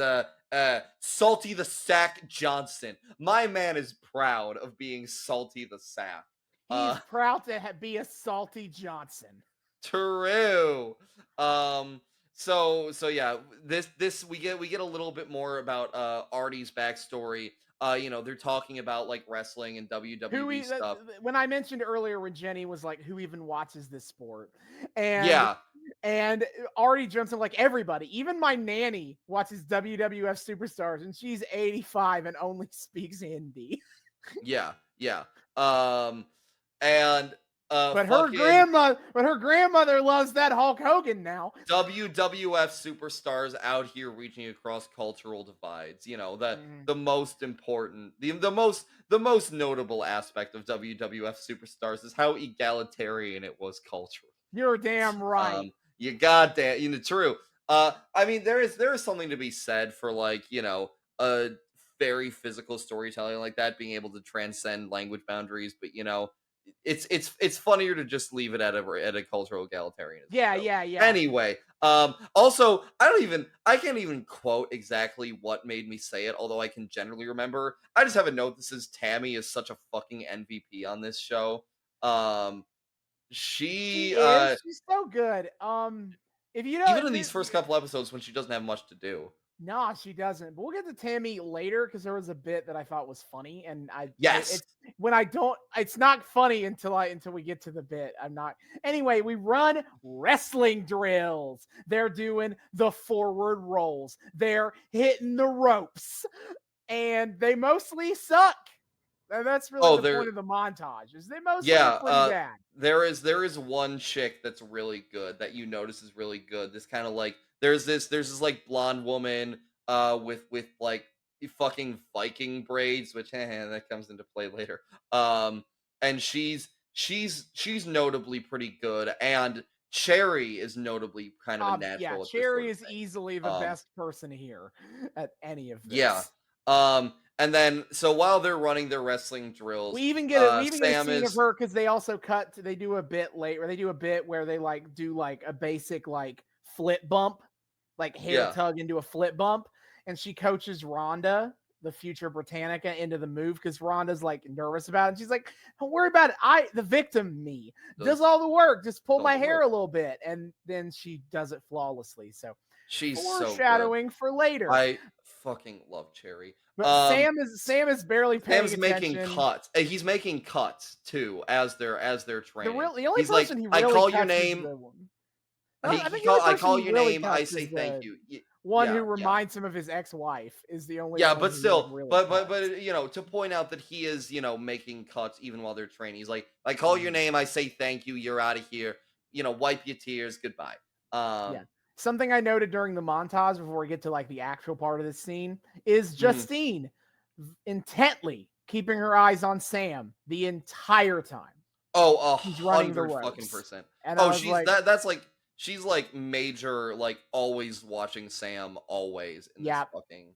Salty the Sack Johnson. My man is proud of being Salty the Sack. He's proud to be a Salty Johnson. True. So yeah, this we get a little bit more about Artie's backstory. They're talking about like wrestling and WWE stuff. When I mentioned earlier when Jenny was like, who even watches this sport? And Artie jumps in like, everybody, even my nanny watches WWF Superstars, and she's 85 and only speaks Hindi. Yeah. And but her grandmother loves that Hulk Hogan now. WWF superstars out here reaching across cultural divides. The most important, the most notable aspect of WWF superstars is how egalitarian it was culturally. You're damn right. You goddamn, true. I mean, there is something to be said for like, a very physical storytelling like that being able to transcend language boundaries, but it's funnier to just leave it at a cultural egalitarianism. Yeah. Anyway, also I can't even quote exactly what made me say it, although I can generally remember. I just have a note that says Tammy is such a fucking MVP on this show. She's so good. If you know, even in these first couple episodes when she doesn't have much to do. No, she doesn't. But we'll get to Tammy later because there was a bit that I thought was funny, and Yes. it's not funny until we get to the bit. I'm not. Anyway, we run wrestling drills. They're doing the forward rolls. They're hitting the ropes, and they mostly suck. And that's really the point of the montage. Is they mostly are pretty bad. There is one chick that's really good that you notice is really good. This kind of like there's this like blonde woman with like fucking Viking braids, which that comes into play later. And she's notably pretty good, and Cherry is notably kind of a natural. Yeah, at Cherry this is easily the best person here at any of this. Yeah. And then so while they're running their wrestling drills, we even get a Sam scene of her because they also they do a bit late, or they do a bit where they like do like a basic like flip bump, like hair tug into a flip bump, and she coaches Rhonda, the future Britannica, into the move because Rhonda's like nervous about it. And she's like, "Don't worry about it. The victim me does all the work. Just pull my hair a little bit," and then she does it flawlessly. So she's foreshadowing for later. I fucking love Cherry. But Sam is barely paying attention. Sam's making cuts. He's making cuts too as they're training. The only person he really I call your name. I call your name. I say thank you. One who reminds him of his ex-wife is the only. Yeah, but still, really but you know, to point out that he is making cuts even while they're training. He's like, I call your name. I say thank you. You're out of here. Wipe your tears. Goodbye. Something I noted during the montage before we get to like the actual part of this scene is Justine intently keeping her eyes on Sam the entire time. Oh, 100% And she's like major, like always watching Sam, always. In this fucking.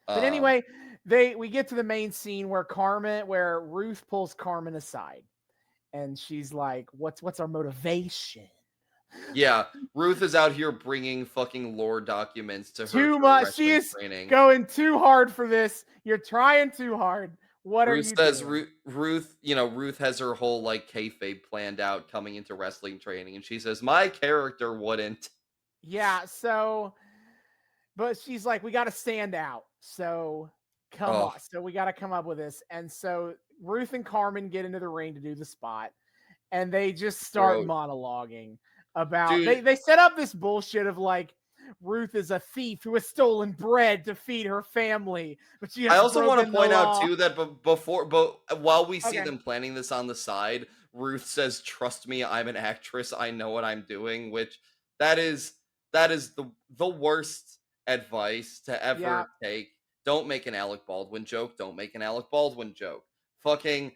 But anyway, we get to the main scene where Ruth pulls Carmen aside, and she's like, "What's our motivation?" Yeah, Ruth is out here bringing fucking lore documents to her. Too much. She is going too hard for this. You're trying too hard. What are you doing? Ruth says Ruth has her whole like kayfabe planned out coming into wrestling training, and she says my character wouldn't. Yeah. So, but she's like, we got to stand out. So come on. So we got to come up with this. And so Ruth and Carmen get into the ring to do the spot, and they just start monologuing. They set up this bullshit of like Ruth is a thief who has stolen bread to feed her family, but I also want to point out too that while we see them planning this on the side, Ruth says, "Trust me, I'm an actress. I know what I'm doing," which that is the worst advice to ever take. Don't make an Alec Baldwin joke. Don't make an Alec Baldwin joke. Fucking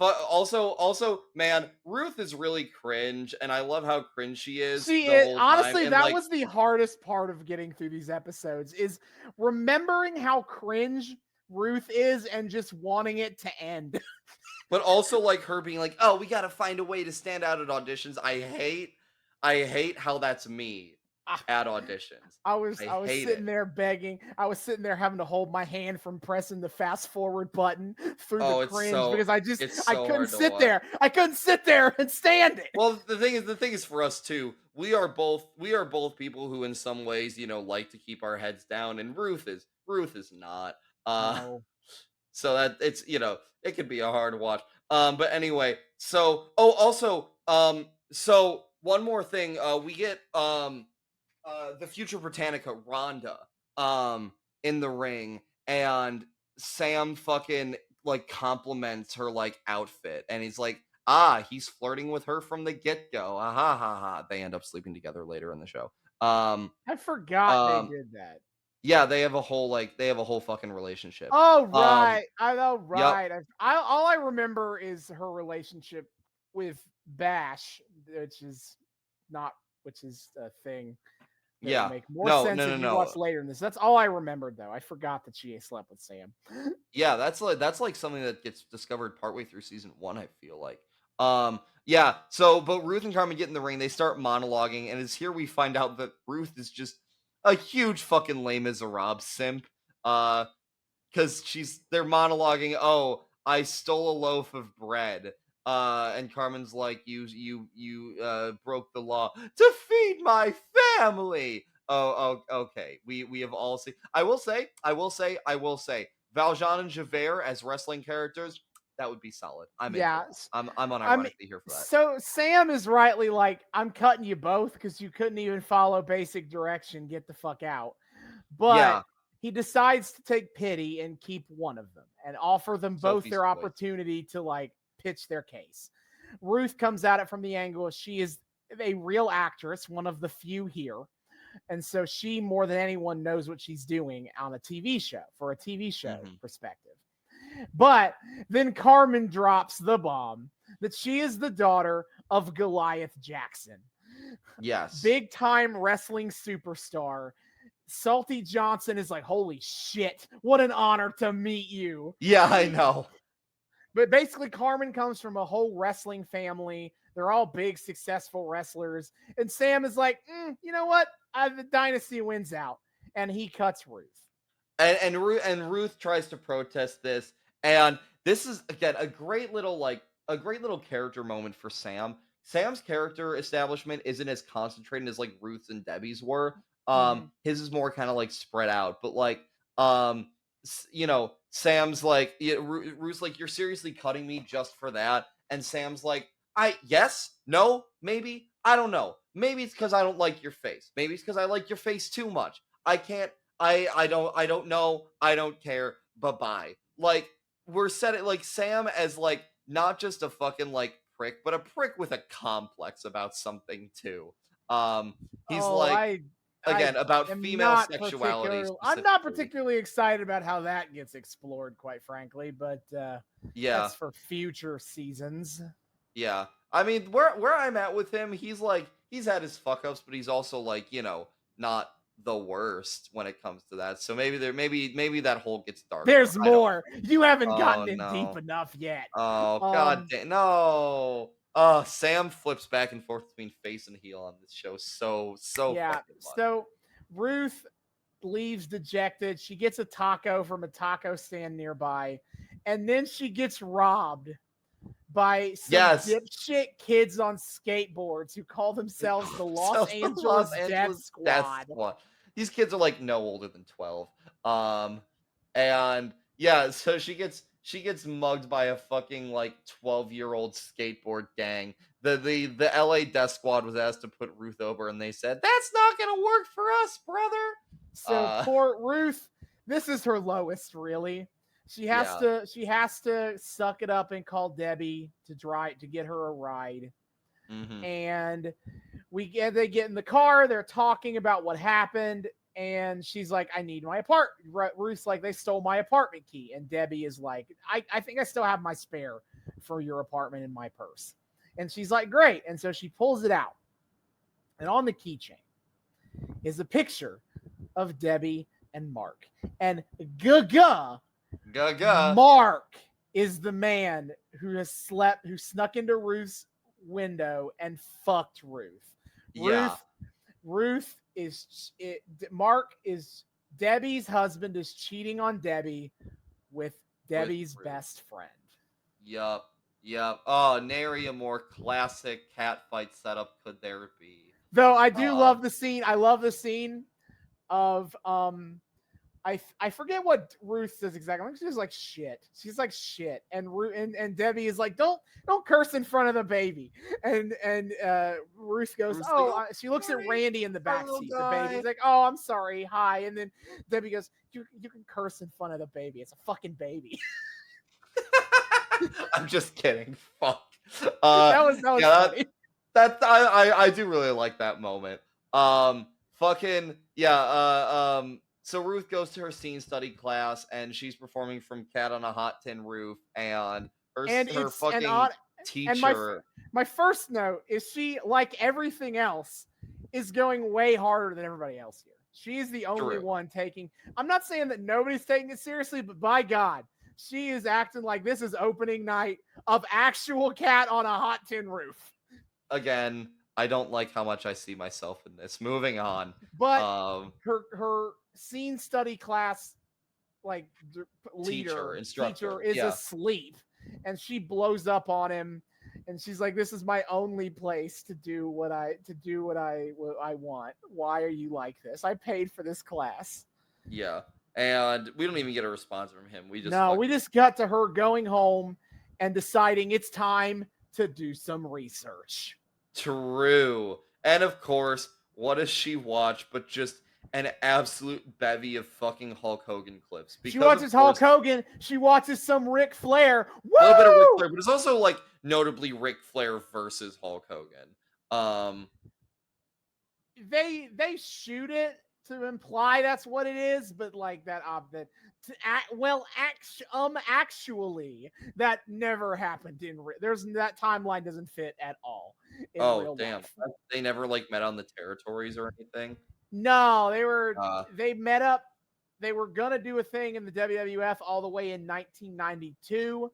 also, man, Ruth is really cringe, and I love how cringe she is. Honestly, that was the hardest part of getting through these episodes, is remembering how cringe Ruth is and just wanting it to end. But also, like, her being like, "Oh, we got to find a way to stand out at auditions." I hate how that's me at auditions. I was sitting there begging. I was sitting there having to hold my hand from pressing the fast forward button through the cringe because I couldn't sit there. I couldn't sit there and stand it. Well, the thing is for us too. We are both people who in some ways, like to keep our heads down, and Ruth is not. No. So that it's, it could be a hard watch. But anyway, so so one more thing, we get the future Britannica, Rhonda, in the ring, and Sam fucking like compliments her like outfit, and he's like, he's flirting with her from the get-go. Ha ha ha. They end up sleeping together later in the show. I forgot they did that. Yeah, they have a whole fucking relationship. Oh right. I know, right. Yep. All I remember is her relationship with Bash, which is a thing. Yeah, make more sense if you watch later in this. That's all I remembered, though. I forgot that she slept with Sam. Yeah, that's like something that gets discovered partway through season 1. I feel like. Yeah. So, but Ruth and Carmen get in the ring. They start monologuing, and it's here we find out that Ruth is just a huge fucking Les Miserables simp. Because they're monologuing. Oh, I stole a loaf of bread. And Carmen's like, you broke the law to feed my family. Okay. We have all seen. I will say. Valjean and Javert as wrestling characters, that would be solid. I'm into Yeah. that. I'm I mean, unironically here for that. so Sam is rightly like, I'm cutting you both because you couldn't even follow basic direction. Get the fuck out. But Yeah. he decides to take pity and keep one of them and offer them both Sophie's their choice. opportunity to like pitch their case. Ruth comes at it from the angle she is a real actress, one of the few here. And so she, more than anyone, knows what she's doing on a TV show for a TV show perspective. But then Carmen drops the bomb that she is the daughter of Goliath Jackson. Yes. Big time wrestling superstar. Salty Johnson is like, holy shit, what an honor to meet you. Yeah, I know. But basically, Carmen comes from a whole wrestling family. They're all big, successful wrestlers. And Sam is like, you know what? The dynasty wins out. And he cuts Ruth. And Ruth tries to protest this. And this is, again, a great little character moment for Sam. Sam's character establishment isn't as concentrated as like Ruth's and Debbie's were. His is more kind of like spread out. But like, Sam's like, Ruth's like, you're seriously cutting me just for that? And Sam's like, yes, no, maybe, I don't know. Maybe it's because I don't like your face. Maybe it's because I like your face too much. I don't know. I don't care. Bye-bye. Like, we're setting like Sam as like not just a fucking like prick, but a prick with a complex about something too. He's about female sexuality. I'm not particularly excited about how that gets explored, quite frankly, but that's for future seasons. Yeah. I mean, where I'm at with him, he's had his fuck ups, but he's also like, not the worst when it comes to that. So maybe that hole gets darker. There's more. You haven't gotten in deep enough yet. Oh, god damn. No. Sam flips back and forth between face and heel on this show. So yeah. Fucking much. So Ruth leaves dejected. She gets a taco from a taco stand nearby, and then she gets robbed by some dipshit kids on skateboards who call themselves the Los Angeles Death Squad. These kids are like no older than 12. And yeah, so she gets mugged by a fucking like 12-year-old skateboard gang. The LA Death Squad was asked to put Ruth over, and they said, that's not gonna work for us, brother. So poor Ruth, this is her lowest, really. She has to suck it up and call Debbie to get her a ride. And they get in the car, they're talking about what happened, and she's like, I need my apartment. Ruth's like, they stole my apartment key. And Debbie is like, I think I still have my spare for your apartment in my purse. And she's like, great. And so she pulls it out. And on the keychain is a picture of Debbie and Marc. And Marc is the man who snuck into Ruth's window and fucked Ruth. Yeah. Marc is Debbie's husband is cheating on Debbie with Debbie's best friend. Yup. Oh, nary a more classic cat fight setup could there be. Though I do love the scene. I love the scene of I forget what Ruth says exactly. She's like shit. She's like shit, and Debbie is like, don't curse in front of the baby. And Ruth goes, she looks at Randy in the backseat. The baby's like, oh, I'm sorry, hi. And then Debbie goes, you can curse in front of the baby. It's a fucking baby. I'm just kidding. Fuck. That was funny. I do really like that moment. So Ruth goes to her scene study class, and she's performing from Cat on a Hot Tin Roof, and her teacher. My first note is she, like everything else, is going way harder than everybody else here. She is the only one taking. I'm not saying that nobody's taking it seriously, but by God, she is acting like this is opening night of actual Cat on a Hot Tin Roof. Again, I don't like how much I see myself in this. Moving on. But her scene study class teacher is asleep, and she blows up on him, And she's like, "This is my only place to do what I want. Why are you like this? I paid for this class." Yeah. And we don't even get a response from him. We just got to her going home and deciding it's time to do some research. True. And of course, what does she watch but just an absolute bevy of fucking Hulk Hogan clips? She watches Hulk Hogan. She watches some Ric Flair. Woo! A little bit of Ric Flair, but it's also like notably Ric Flair versus Hulk Hogan. They shoot it to imply that's what it is, but like actually that never happened that timeline doesn't fit at all in real life. They never like met on the territories or anything. No, they met up. They were gonna do a thing in the WWF all the way in 1992,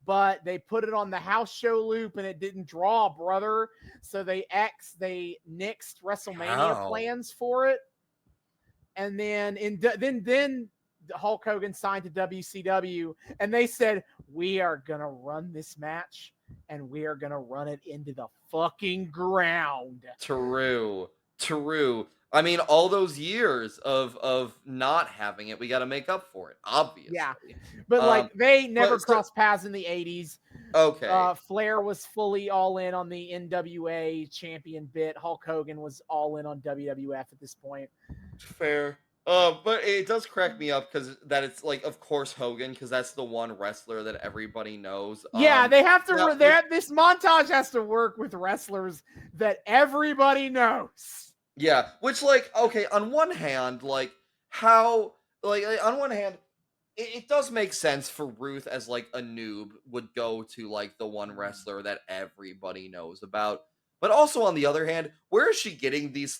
but they put it on the house show loop and it didn't draw, brother. So they nixed WrestleMania plans for it. And then then Hulk Hogan signed to WCW, and they said, "We are gonna run this match, and we are gonna run it into the fucking ground." True. I mean, all those years of not having it, we got to make up for it, obviously. Yeah, but they never crossed paths in the 80s. Okay. Flair was fully all in on the NWA champion bit. Hulk Hogan was all in on WWF at this point. Fair. But it does crack me up because that it's like, of course, Hogan, because that's the one wrestler that everybody knows. Yeah, they have to. This montage has to work with wrestlers that everybody knows. Yeah, which okay, on one hand, it does make sense for Ruth as a noob would go to the one wrestler that everybody knows about. But also on the other hand, where is she getting this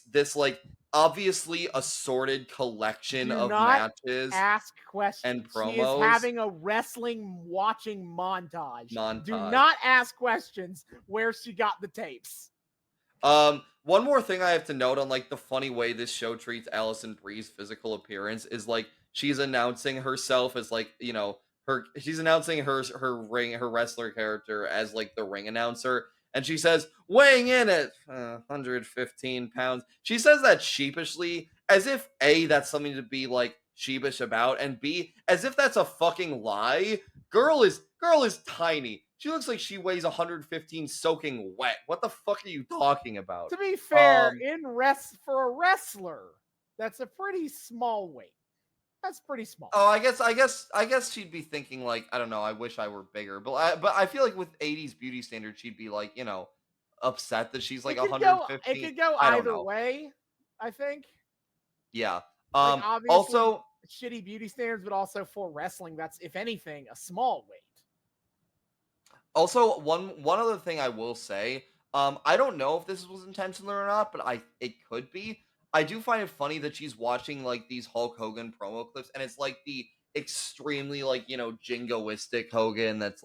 obviously assorted collection of matches? Ask questions and promos. She is having a wrestling watching montage. Do not ask questions where she got the tapes. One more thing I have to note on the funny way this show treats Allison Bree's physical appearance is she's announcing herself as she's announcing her wrestler character as the ring announcer, and she says weighing in at 115 pounds. She says that sheepishly, as if A, that's something to be sheepish about, and B, as if that's a fucking lie. Girl is tiny. She looks like she weighs 115 soaking wet. What the fuck are you talking about? To be fair, for a wrestler, that's a pretty small weight. That's pretty small. Oh, I guess she'd be thinking I don't know, I wish I were bigger. But I feel with 80s beauty standards, she'd be upset that she's 115. It could go either way, I think. Yeah. Also shitty beauty standards, but also for wrestling, that's, if anything, a small weight. Also, one other thing I will say, I don't know if this was intentional or not, but it could be. I do find it funny that she's watching these Hulk Hogan promo clips, and it's the extremely jingoistic Hogan that's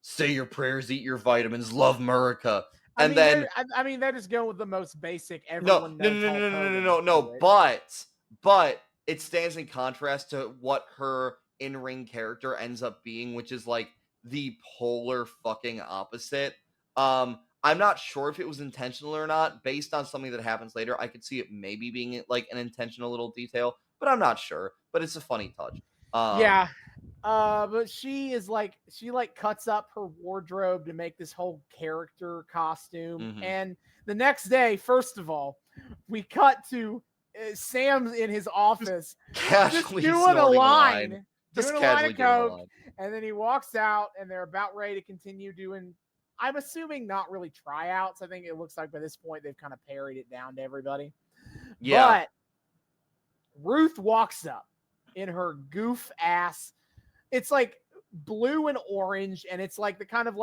say your prayers, eat your vitamins, love America. And they're just going with the most basic. Everyone knows. No. But it stands in contrast to what her in-ring character ends up being, which is the polar fucking opposite. I'm not sure if it was intentional or not. Based on something that happens later, I could see it maybe being an intentional little detail, but I'm not sure. But it's a funny touch. Yeah. But she is she cuts up her wardrobe to make this whole character costume. Mm-hmm. And the next day, first of all, we cut to Sam's in his office just doing a line. Just doing a line of coke, and then he walks out, and they're about ready to continue doing, I'm assuming, not really tryouts. I think it looks like by this point they've kind of parried it down to everybody. Yeah. But Ruth walks up in her goof ass. It's blue and orange, and it's the kind of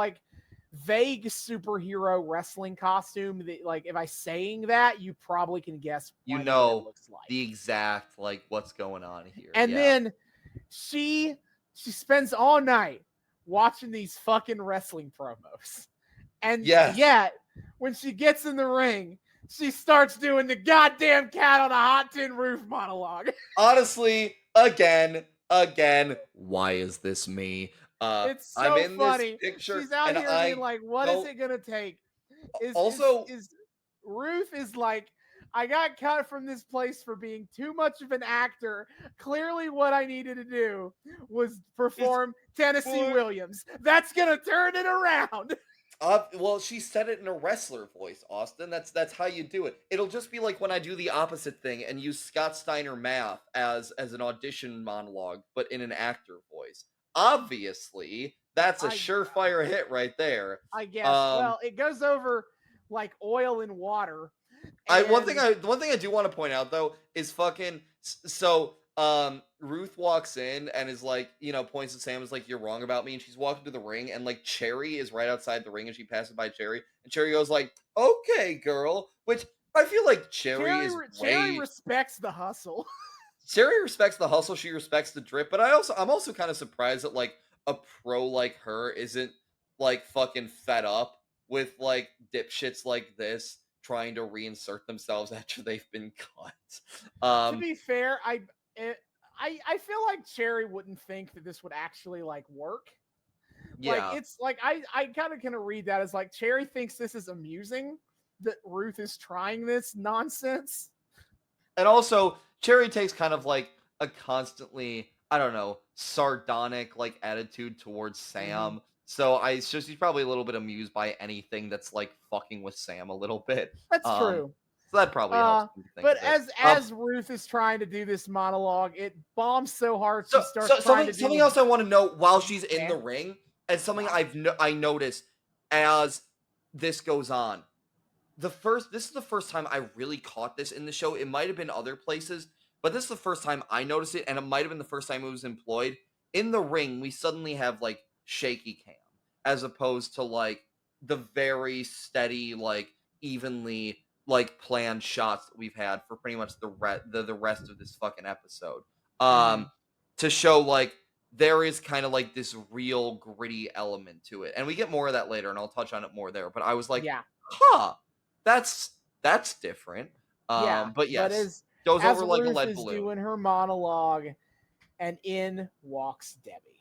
vague superhero wrestling costume that if I saying that, you probably can guess what it looks like. The exact what's going on here. And then she spends all night watching these fucking wrestling promos. And yet, when she gets in the ring, she starts doing the goddamn cat on a hot tin roof monologue. Honestly, again, again, why is this me? It's so I'm in funny. this picture, She's out and here being I like, what is it gonna take? also Is Ruth is like, I got cut from this place for being too much of an actor. Clearly, what I needed to do was perform Tennessee Williams. That's gonna turn it around. Well, she said it in a wrestler voice, Austin. That's how you do it. It'll just be like when I do the opposite thing and use Scott Steiner math as an audition monologue, but in an actor voice. Obviously, that's a surefire hit right there. I guess. Well, it goes over like oil and water. One thing I do want to point out though is fucking Ruth walks in and is like, points at Sam, is like, you're wrong about me, and she's walking to the ring, and like Cherry is right outside the ring, and she passes by Cherry, and Cherry goes like, okay, girl, which I feel like Cherry respects the hustle. Cherry respects the hustle, she respects the drip, but I'm also kind of surprised that like a pro like her isn't like fucking fed up with like dipshits like this trying to reinsert themselves after they've been cut. To be fair, I feel like Cherry wouldn't think that this would actually like work. Yeah. Like it's like I kind of read that as like Cherry thinks this is amusing that Ruth is trying this nonsense. And also Cherry takes kind of like a constantly, I don't know, sardonic like attitude towards Sam. Mm-hmm. So she's probably a little bit amused by anything that's like fucking with Sam a little bit. That's true. So that probably helps. But as Ruth is trying to do this monologue, it bombs so hard she starts something else I want to know while she's in the ring, and something I noticed as this goes on. This is the first time I really caught this in the show. It might have been other places, but this is the first time I noticed it, and it might have been the first time it was employed. In the ring, we suddenly have like shaky cam, as opposed to like the very steady, like evenly like planned shots that we've had for pretty much the rest of this fucking episode. To show like there is kind of like this real gritty element to it, and we get more of that later, and I'll touch on it more there. But I was like, that's different. But yes, goes over like a lead balloon. Doing her monologue, and in walks Debbie.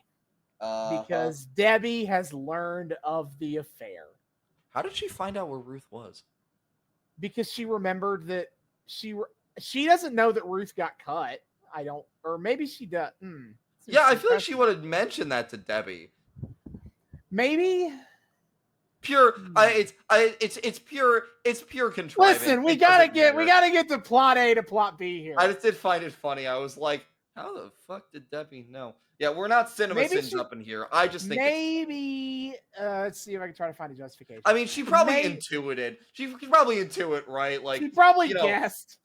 Because Debbie has learned of the affair. How did she find out where Ruth was? Because she remembered that she doesn't know that Ruth got cut. Or maybe she does. Yeah, I feel like she would have mentioned that to Debbie. Maybe. It's pure contrivance. Listen, we gotta get to plot A to plot B here. I just did find it funny. I was like, how the fuck did Debbie know? Yeah, we're not cinema sins up in here. I just think maybe. Let's see if I can try to find a justification. I mean, she probably intuited. She could probably intuit, right? Like she probably guessed.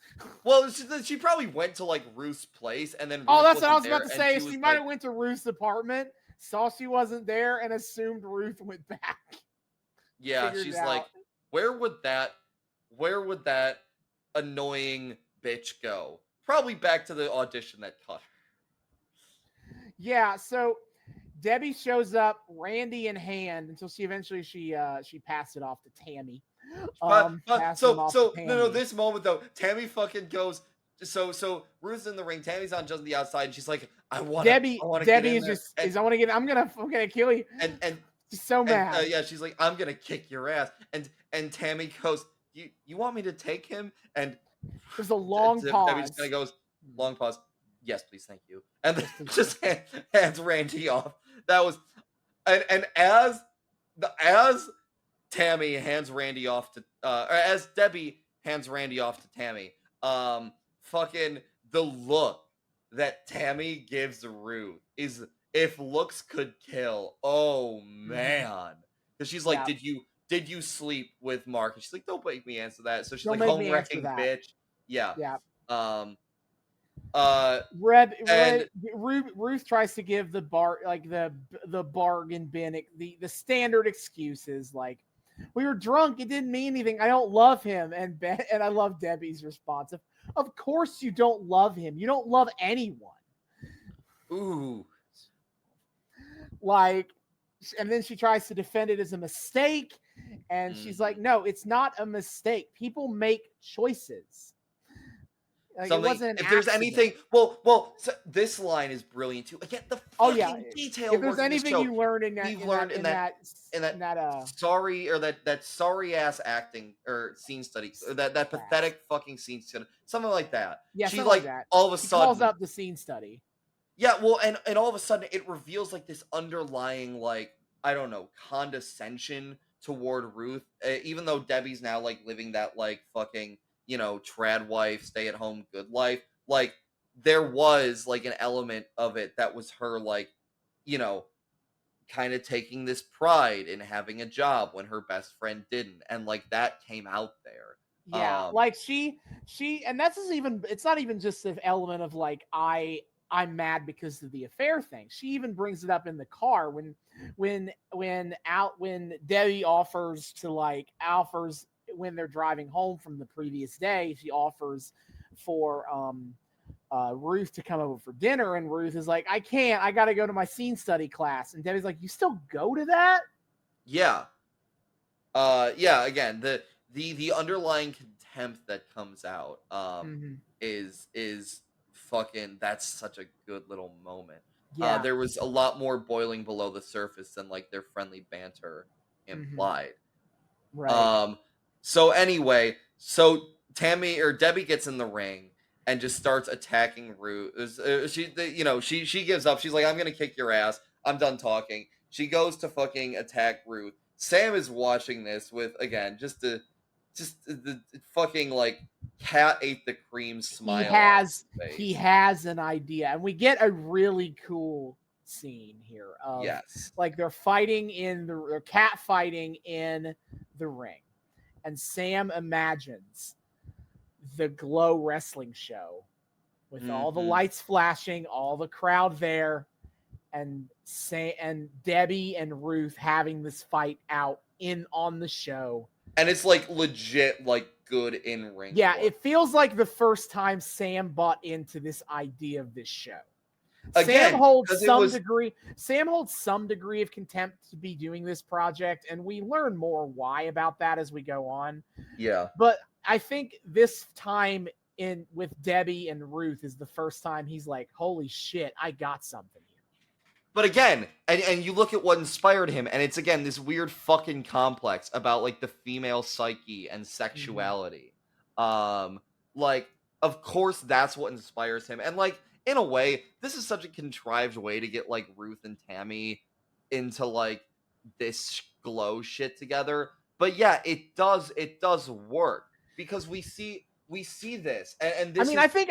Well, she probably went to like Ruth's place, and then that's what I was about to say. She might have went to Ruth's apartment, saw she wasn't there, and assumed Ruth went back. Yeah, she's like, where would that annoying bitch go? Probably back to the audition that cut her. Yeah, so Debbie shows up, Randy in hand, until she eventually passed it off to Tammy. This moment though, Tammy fucking goes. So Ruth's in the ring, Tammy's on just the outside, and she's like, Debbie is just I want to get. I'm gonna kill you. And she's so mad. She's like, I'm gonna kick your ass. And Tammy goes, you want me to take him? And there's a long pause. Debbie just kind of goes, long pause. Yes, please, thank you. And then just hands Randy off. That was, and as Tammy hands Randy off to, or as Debbie hands Randy off to Tammy, fucking the look that Tammy gives Ruth is, if looks could kill, oh man. Because she's like, did you sleep with Mark? And she's like, don't make me answer that. So she's like, home wrecking bitch. Yeah. Ruth tries to give the bargain bin, the standard excuses like, we were drunk, it didn't mean anything, I don't love him, and I love Debbie's response of course you don't love him, you don't love anyone. Ooh. Like, and then she tries to defend it as a mistake, and she's like, no, it's not a mistake, people make choices. Like, it Something. wasn't an If there's accident. anything, well, so this line is brilliant too. Again, the Oh yeah. fucking detail If work there's in this anything show. you learn in We've learned in that that sorry or that sorry ass acting or scene study or that class. pathetic fucking scene study, something like that. Yeah, She something like like that. all of a She calls sudden, up the scene study. yeah, well, and all of a sudden it reveals like this underlying like I don't know condescension toward Ruth, even though Debbie's now like living that like fucking trad wife, stay at home good life. Like there was like an element of it that was her like you know kind of taking this pride in having a job when her best friend didn't, and like that came out there. Yeah, like she and that's just even it's not even just the element of like I'm mad because of the affair thing. She even brings it up in the car when Debbie offers when they're driving home from the previous day, she offers for Ruth to come over for dinner, and Ruth is like, I can't, I gotta go to my scene study class. And Debbie's like, you still go to that? Yeah. Yeah, again, the underlying contempt that comes out is fucking that's such a good little moment. Yeah. There was a lot more boiling below the surface than like their friendly banter implied. Right. So anyway, so Tammy or Debbie gets in the ring and just starts attacking Ruth. She gives up. She's like, I'm gonna kick your ass. I'm done talking. She goes to fucking attack Ruth. Sam is watching this with again just the fucking like cat ate the cream smile. He has an idea, and we get a really cool scene here of yes, like they're fighting they're cat fighting in the ring, and Sam imagines the Glow wrestling show with all the lights flashing, all the crowd there, and Debbie and Ruth having this fight out on the show. And it's like legit, like good in ring. Yeah, it feels like the first time Sam bought into this idea of this show. Again, Sam holds some degree of contempt to be doing this project, and we learn more why about that as we go on. Yeah. But I think this time with Debbie and Ruth is the first time he's like, holy shit, I got something here. But again, and you look at what inspired him, and it's again this weird fucking complex about like the female psyche and sexuality. Like, of course that's what inspires him. And like, in a way, this is such a contrived way to get like Ruth and Tammy into like this Glow shit together. But yeah, it does work because we see this, and this. I think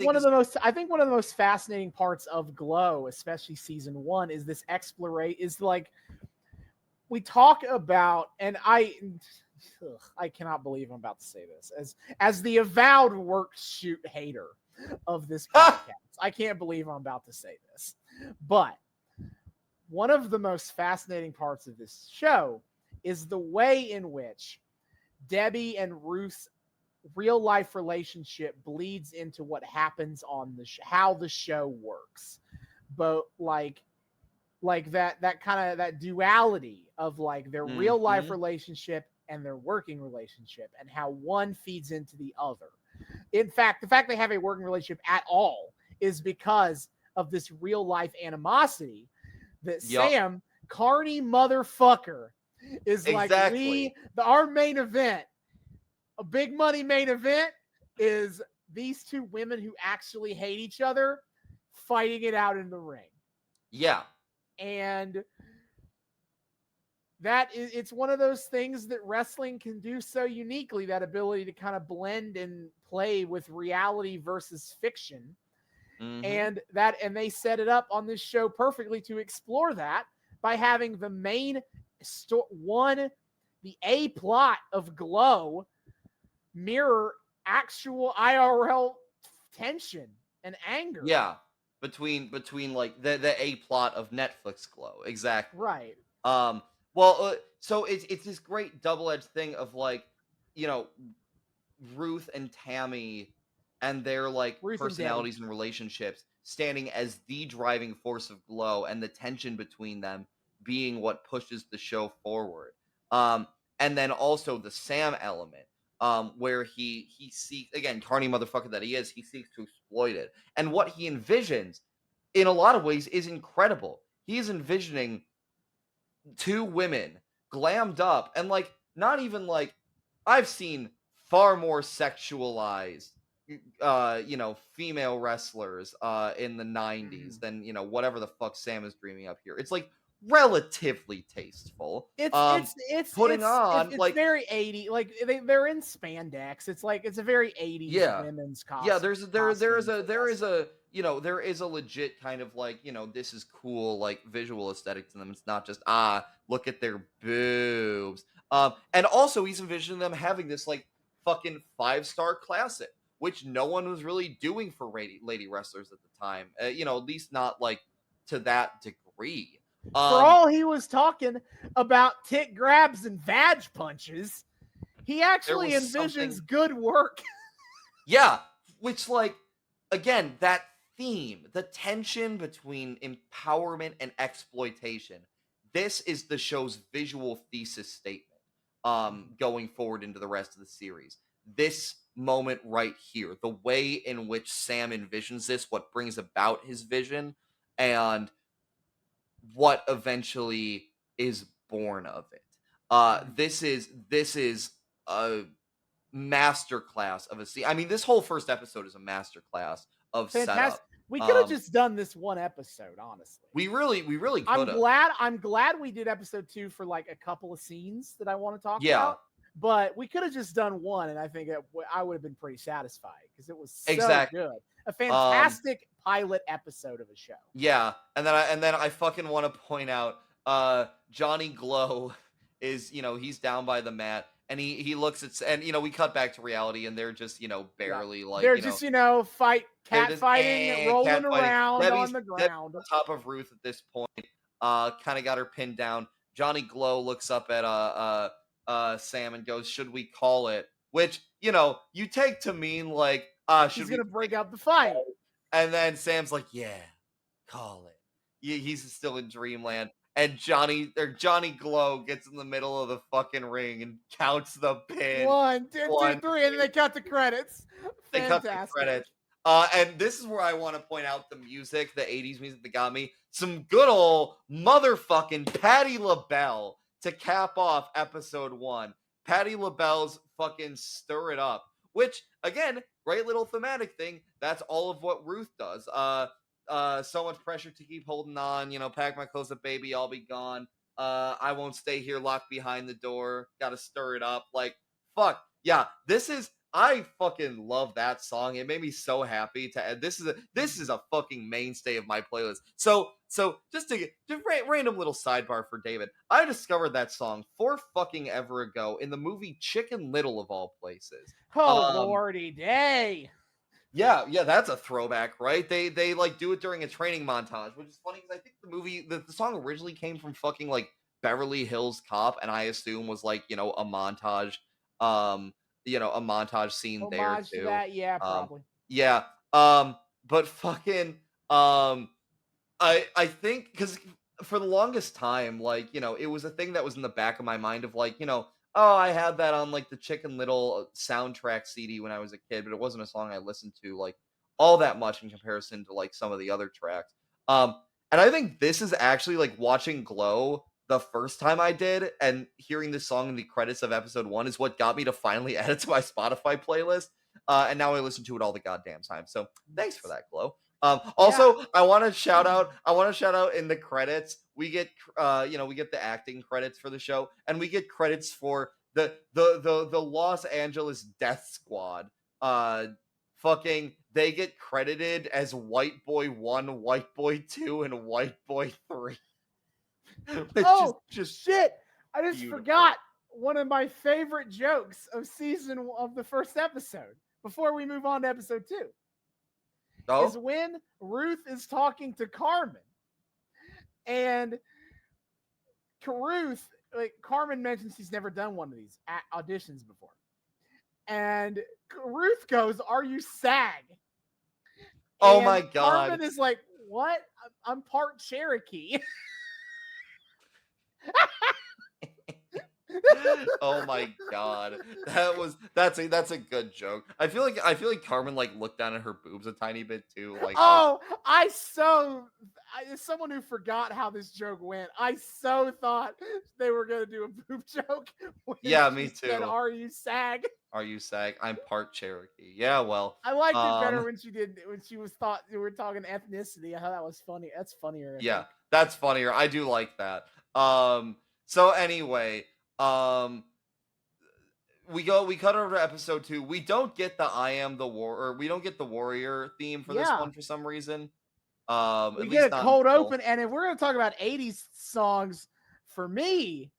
one of the most fascinating parts of Glow, especially season 1, is this exploration. Is like we talk about, and I cannot believe I'm about to say this as the avowed work shoot hater of this podcast. I can't believe I'm about to say this, but one of the most fascinating parts of this show is the way in which Debbie and Ruth's real life relationship bleeds into what happens on how the show works. But like that kind of that duality of like their real life relationship and their working relationship, and how one feeds into the other. In fact, the fact they have a working relationship at all is because of this real life animosity that Sam, carny motherfucker, is exactly. Like our main event, a big money main event, is these two women who actually hate each other fighting it out in the ring. Yeah. And it's one of those things that wrestling can do so uniquely, that ability to kind of blend and play with reality versus fiction. And they set it up on this show perfectly to explore that by having the main the A plot of Glow mirror actual IRL tension and anger. Yeah. Between like the A plot of Netflix Glow. Exactly. Right. So it's this great double-edged thing of like, Ruth and Tammy and their like personalities and relationships standing as the driving force of Glow, and the tension between them being what pushes the show forward. And then also the Sam element, where he seeks, again, carny motherfucker that he seeks to exploit it. And what he envisions, in a lot of ways, is incredible. He is envisioning two women glammed up and like not even like I've seen far more sexualized female wrestlers in the 90s than whatever the fuck Sam is dreaming up here. It's like relatively tasteful. Putting on it's like very 80, like they're in spandex. It's like it's a very 80s women's costume. Yeah, there is a legit kind of like, this is cool, like visual aesthetic to them. It's not just look at their boobs. And also he's envisioning them having this like fucking 5-star classic, which no one was really doing for lady wrestlers at the time. At least not like to that degree. For all he was talking about tit grabs and vag punches, he actually envisions good work. Yeah, which, like, again, that theme, the tension between empowerment and exploitation, this is the show's visual thesis statement going forward into the rest of the series. This moment right here, the way in which Sam envisions this, what brings about his vision, and what eventually is born of it. This is a masterclass of a scene. I mean, this whole first episode is a masterclass of setup. We could have just done this one episode, honestly. We really could have. I'm glad we did episode 2 for like a couple of scenes that I want to talk about. But we could have just done one, and I think I would have been pretty satisfied because it was so good. A fantastic pilot episode of a show. Yeah, and then I fucking want to point out Johnny Glow is, he's down by the mat. And he looks at, and we cut back to reality, and they're just barely like they're just fighting, rolling around on the ground. On top of Ruth at this point, kind of got her pinned down. Johnny Glow looks up at Sam and goes, "Should we call it?" Which you take to mean like she's gonna break out the fight. And then Sam's like, "Yeah, call it." He's still in dreamland. And Johnny Glow gets in the middle of the fucking ring and counts the pin. 1, 2, 3, and then they cut the credits. They cut the credits. And this is where I want to point out the music, the 80s music that got me. Some good old motherfucking Patti LaBelle to cap off episode 1. Patti LaBelle's fucking Stir It Up. Which, again, great little thematic thing. That's all of what Ruth does. So much pressure to keep holding on, pack my clothes up, baby, I'll be gone. I won't stay here locked behind the door. Gotta stir it up. Like, fuck. Yeah, I fucking love that song. It made me so happy to add. This is a fucking mainstay of my playlist. So just random little sidebar for David. I discovered that song fucking ever ago in the movie Chicken Little of all places. Oh, lordy day. Yeah, that's a throwback, right? They like do it during a training montage, which is funny because I think the song originally came from fucking like Beverly Hills Cop, and I assume was like a montage, a montage scene homage there too. To that, yeah, probably. Yeah, but fucking, I think because for the longest time, like it was a thing that was in the back of my mind of like oh, I had that on like the Chicken Little soundtrack CD when I was a kid, but it wasn't a song I listened to like all that much in comparison to like some of the other tracks. And I think this is actually like watching Glow the first time I did and hearing this song in the credits of episode 1 is what got me to finally add it to my Spotify playlist. And now I listen to it all the goddamn time. So thanks for that, Glow. Also, I want to shout out in the credits. We get we get the acting credits for the show, and we get credits for the Los Angeles Death Squad. They get credited as White Boy 1, White Boy 2, and White Boy 3. Just shit! I just forgot one of my favorite jokes of the first episode. Before we move on to episode 2. Is when Ruth is talking to Carmen, and Carmen mentions she's never done one of these auditions before, and Ruth goes, "Are you SAG?" Oh my god! Carmen is like, "What? I'm part Cherokee." Oh my god, that's a good joke. I feel like Carmen like looked down at her boobs a tiny bit too. Like, Oh, as someone who forgot how this joke went, I so thought they were gonna do a boob joke when yeah, she me said, too. "Are you sag?" Are you sag? I'm part Cherokee. Yeah, well, I liked it better um, when she was thought we were talking ethnicity. I thought that was funny. That's funnier, I yeah, think. that's funnier. I do like that. So anyway, um, we cut over to episode 2. We don't get the I am the war, or we don't get the warrior theme for this Yeah. one for some reason. We At get least a not cold until open, and if we're gonna talk about 80s songs, for me,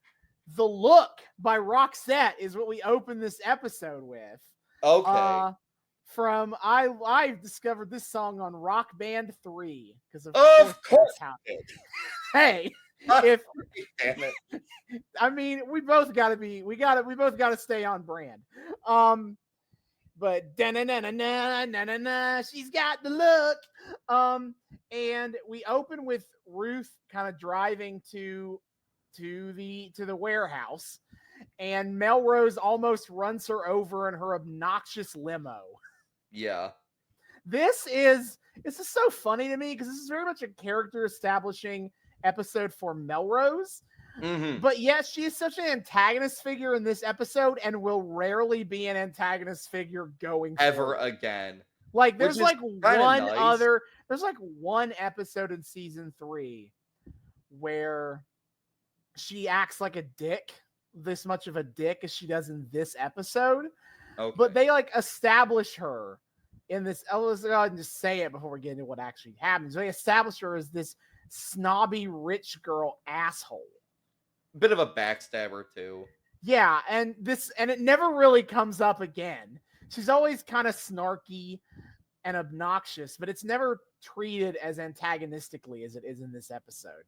The Look by Roxette is what we open this episode with. okay. From I discovered this song on Rock Band 3 because of course Of that's course how. it Hey, is. if Damn it. I mean we both gotta stay on brand. But na na na na na na na, she's got the look. And we open with Ruth kind of driving to the warehouse, and Melrose almost runs her over in her obnoxious limo. Yeah. This is so funny to me because this is very much a character establishing episode for Melrose. Mm-hmm. But yes, she is such an antagonist figure in this episode and will rarely be an antagonist figure going Ever forward. again. Like Which is nice. there's like one episode in season 3 where she acts like a dick, this much of a dick as she does in this episode. Okay. But they like establish her in this. Let's go ahead and just say it before we get into what actually happens. They establish her as this snobby rich girl asshole. Bit of a backstabber too. Yeah, and it never really comes up again. She's always kind of snarky and obnoxious, but it's never treated as antagonistically as it is in this episode.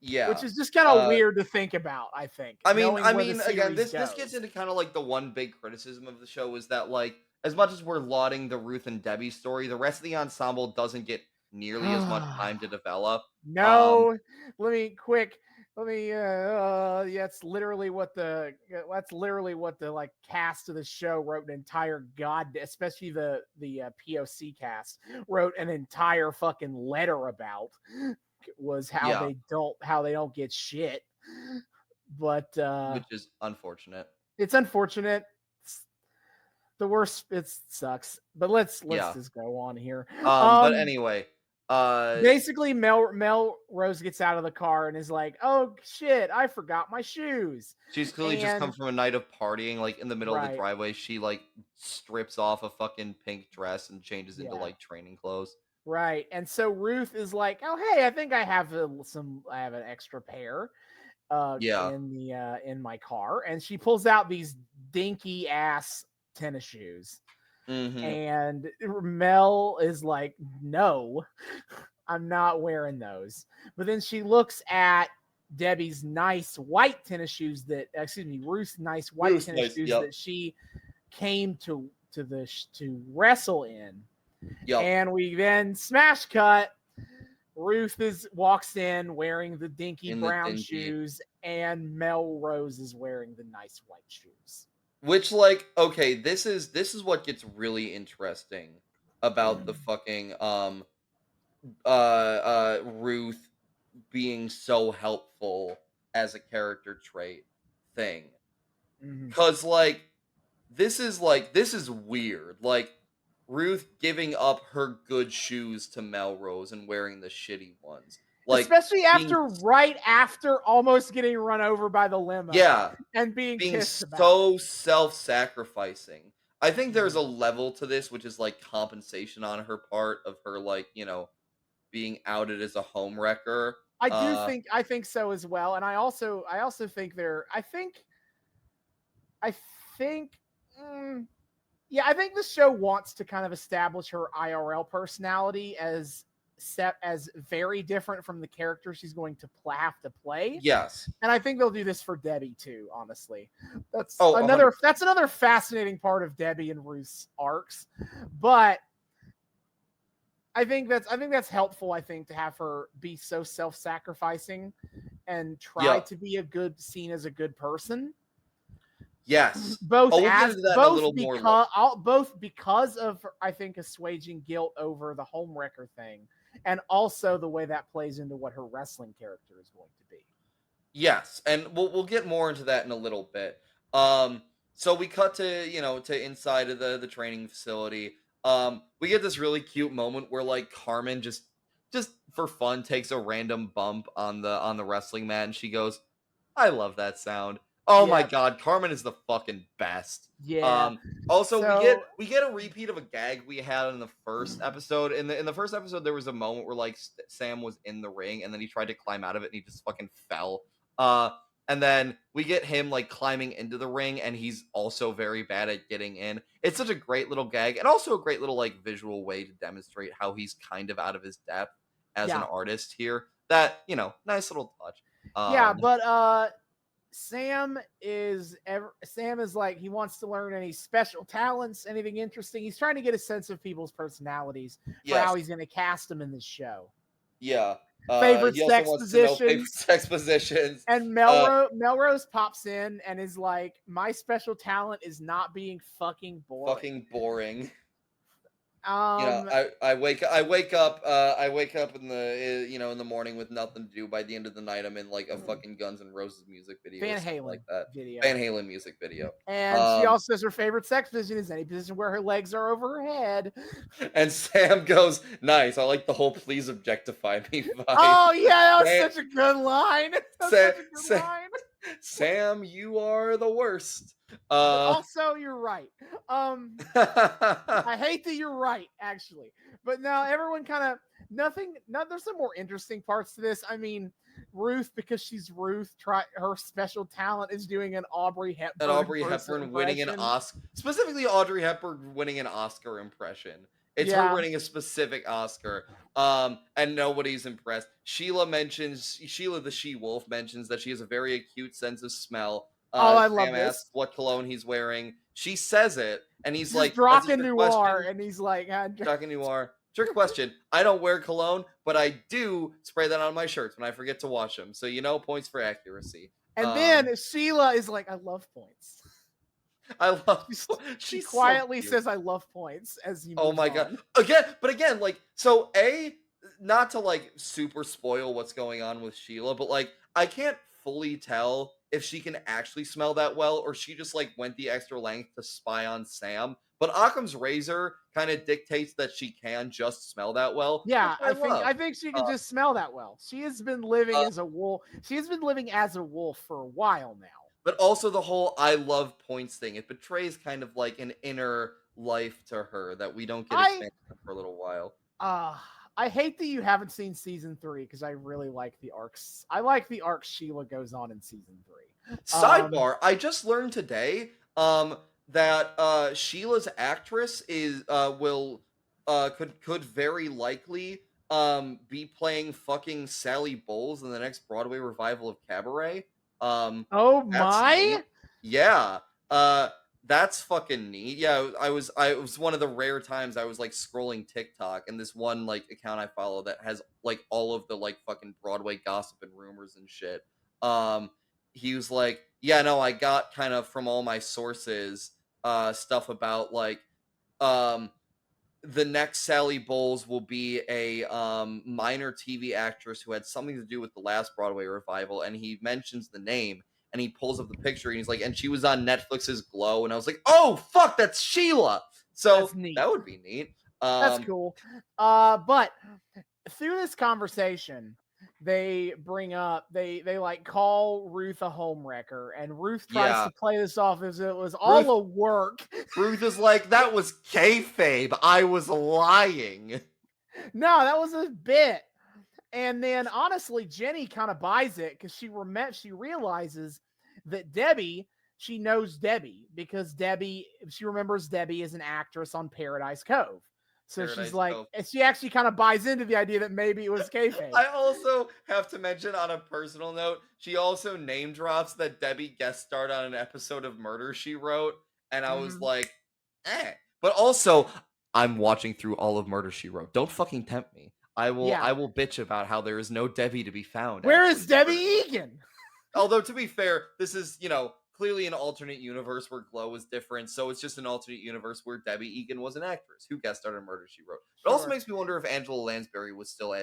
Yeah. Which is just kind of weird to think about, I think. I mean, again, this goes. gets into kind of like the one big criticism of the show is that like as much as we're lauding the Ruth and Debbie story, the rest of the ensemble doesn't get nearly as much time to develop. No, let me that's literally what the like cast of the show wrote an entire especially the POC cast wrote an entire fucking letter about, was how they don't get shit. But which is unfortunate. It's unfortunate. It's the worst. It sucks. But let's just go on here. But anyway, basically Melrose gets out of the car and is like, "Oh shit, I forgot my shoes." She's clearly just come from a night of partying. Like in the middle of the driveway, she like strips off a fucking pink dress and changes into like training clothes. Right. And so Ruth is like, "Oh hey, I think I have an extra pair in my car." And she pulls out these dinky ass tennis shoes. Mm-hmm. And Mel is like, "No, I'm not wearing those." But then she looks at Debbie's nice white tennis shoes Ruth's nice white tennis shoes that she came to wrestle in. Yep. And we then smash cut. Ruth walks in wearing the dinky brown shoes, and Melrose is wearing the nice white shoes. Which, like, okay, this is what gets really interesting about the fucking Ruth being so helpful as a character trait thing. Cause this is weird. Like Ruth giving up her good shoes to Melrose and wearing the shitty ones. Like, especially right after almost getting run over by the limo. Yeah. And being pissed about so self-sacrificing. I think there's a level to this, which is like compensation on her part of her, like, being outed as a home wrecker. I think so as well. And I also think I think the show wants to kind of establish her IRL personality as very different from the character she's going to have to play. Yes. And I think they'll do this for Debbie too, honestly. That's 100%. That's another fascinating part of Debbie and Ruth's arcs. But I think that's helpful, I think, to have her be so self-sacrificing and try to be seen as a good person. Yes. Both We'll get as into that in a little more. both because of, I think, assuaging guilt over the homewrecker thing, and also the way that plays into what her wrestling character is going to be. Yes, and we'll get more into that in a little bit. So we cut to to inside of the training facility. We get this really cute moment where like Carmen just for fun takes a random bump on the wrestling mat, and she goes, "I love that sound." Oh my Yeah. god, Carmen is the fucking best. Yeah. Also So- we get a repeat of a gag we had in the first episode. In the first episode, there was a moment where like Sam was in the ring and then he tried to climb out of it and he just fucking fell. And then we get him like climbing into the ring, and he's also very bad at getting in. It's such a great little gag, and also a great little like visual way to demonstrate how he's kind of out of his depth as an artist here. That nice little touch. But Sam is like, he wants to learn any special talents, anything interesting. He's trying to get a sense of people's personalities for how he's going to cast them in this show. Yeah. Favorite sex positions. And Melrose pops in and is like, my special talent is not being fucking boring. I wake up in the in the morning with nothing to do. By the end of the night, I'm in like a fucking Guns N' Roses music video, Van Halen like that video. Van Halen music video. And she also says her favorite sex position is any position where her legs are over her head. And Sam goes, "Nice, I like the whole 'please objectify me' vibe." Oh yeah, that was such a good line. Sam, you are the worst. Also, you're right. I hate that you're right, actually. But now everyone kind of there's some more interesting parts to this. I mean, Ruth, because she's Ruth, her special talent is doing an Audrey Hepburn winning an Oscar. Specifically, Audrey Hepburn winning an Oscar impression. It's her winning a specific Oscar. And nobody's impressed. Sheila the she-wolf mentions that she has a very acute sense of smell. I love Sam this. asks what cologne he's wearing. She says it, and he's like, Draken Noir, and he's like, Draken Noir. Trick question. I don't wear cologne, but I do spray that on my shirts when I forget to wash them. So points for accuracy. And then Sheila is like, I love points. She quietly says, I love points as you move on. God. Again, like, so not to like super spoil what's going on with Sheila, but like I can't fully tell if she can actually smell that well, or she just like went the extra length to spy on Sam. But Occam's razor kind of dictates that she can just smell that well. Yeah, I think she can just smell that well. She has been living as a wolf. She has been living as a wolf for a while now. But also the whole I love points thing. It betrays kind of like an inner life to her that we don't get expanded for a little while. I hate that you haven't seen season 3 because I really like the arcs. I like the arc Sheila goes on in season 3. Sidebar, I just learned today that Sheila's actress is could very likely be playing fucking Sally Bowles in the next Broadway revival of Cabaret. Oh my! Neat. Yeah. That's fucking neat. Yeah, it was one of the rare times I was like scrolling TikTok, and this one like account I follow that has like all of the like fucking Broadway gossip and rumors and shit. He was like, yeah, no, I got kind of from all my sources stuff about like the next Sally Bowles will be a minor TV actress who had something to do with the last Broadway revival, and he mentions the name. And he pulls up the picture and he's like, and she was on Netflix's Glow. And I was like, oh, fuck, that's Sheila. So that would be neat. That's cool. But through this conversation, they bring up, they like call Ruth a homewrecker. And Ruth tries to play this off as it was all a work. Ruth is like, that was kayfabe. I was lying. No, that was a bit. And then, honestly, Jenny kind of buys it because she realizes that Debbie, she knows Debbie because she remembers Debbie as an actress on Paradise Cove. So she's like, she actually kind of buys into the idea that maybe it was kayfabe. I also have to mention on a personal note, she also name drops that Debbie guest starred on an episode of Murder, She Wrote. And I was like, eh. But also, I'm watching through all of Murder, She Wrote. Don't fucking tempt me. I will bitch about how there is no Debbie to be found. Where is Debbie Egan? Although, to be fair, this is, clearly an alternate universe where Glow is different. So it's just an alternate universe where Debbie Egan was an actress who guest starred in Murder, She Wrote. It also makes me wonder if Angela Lansbury was still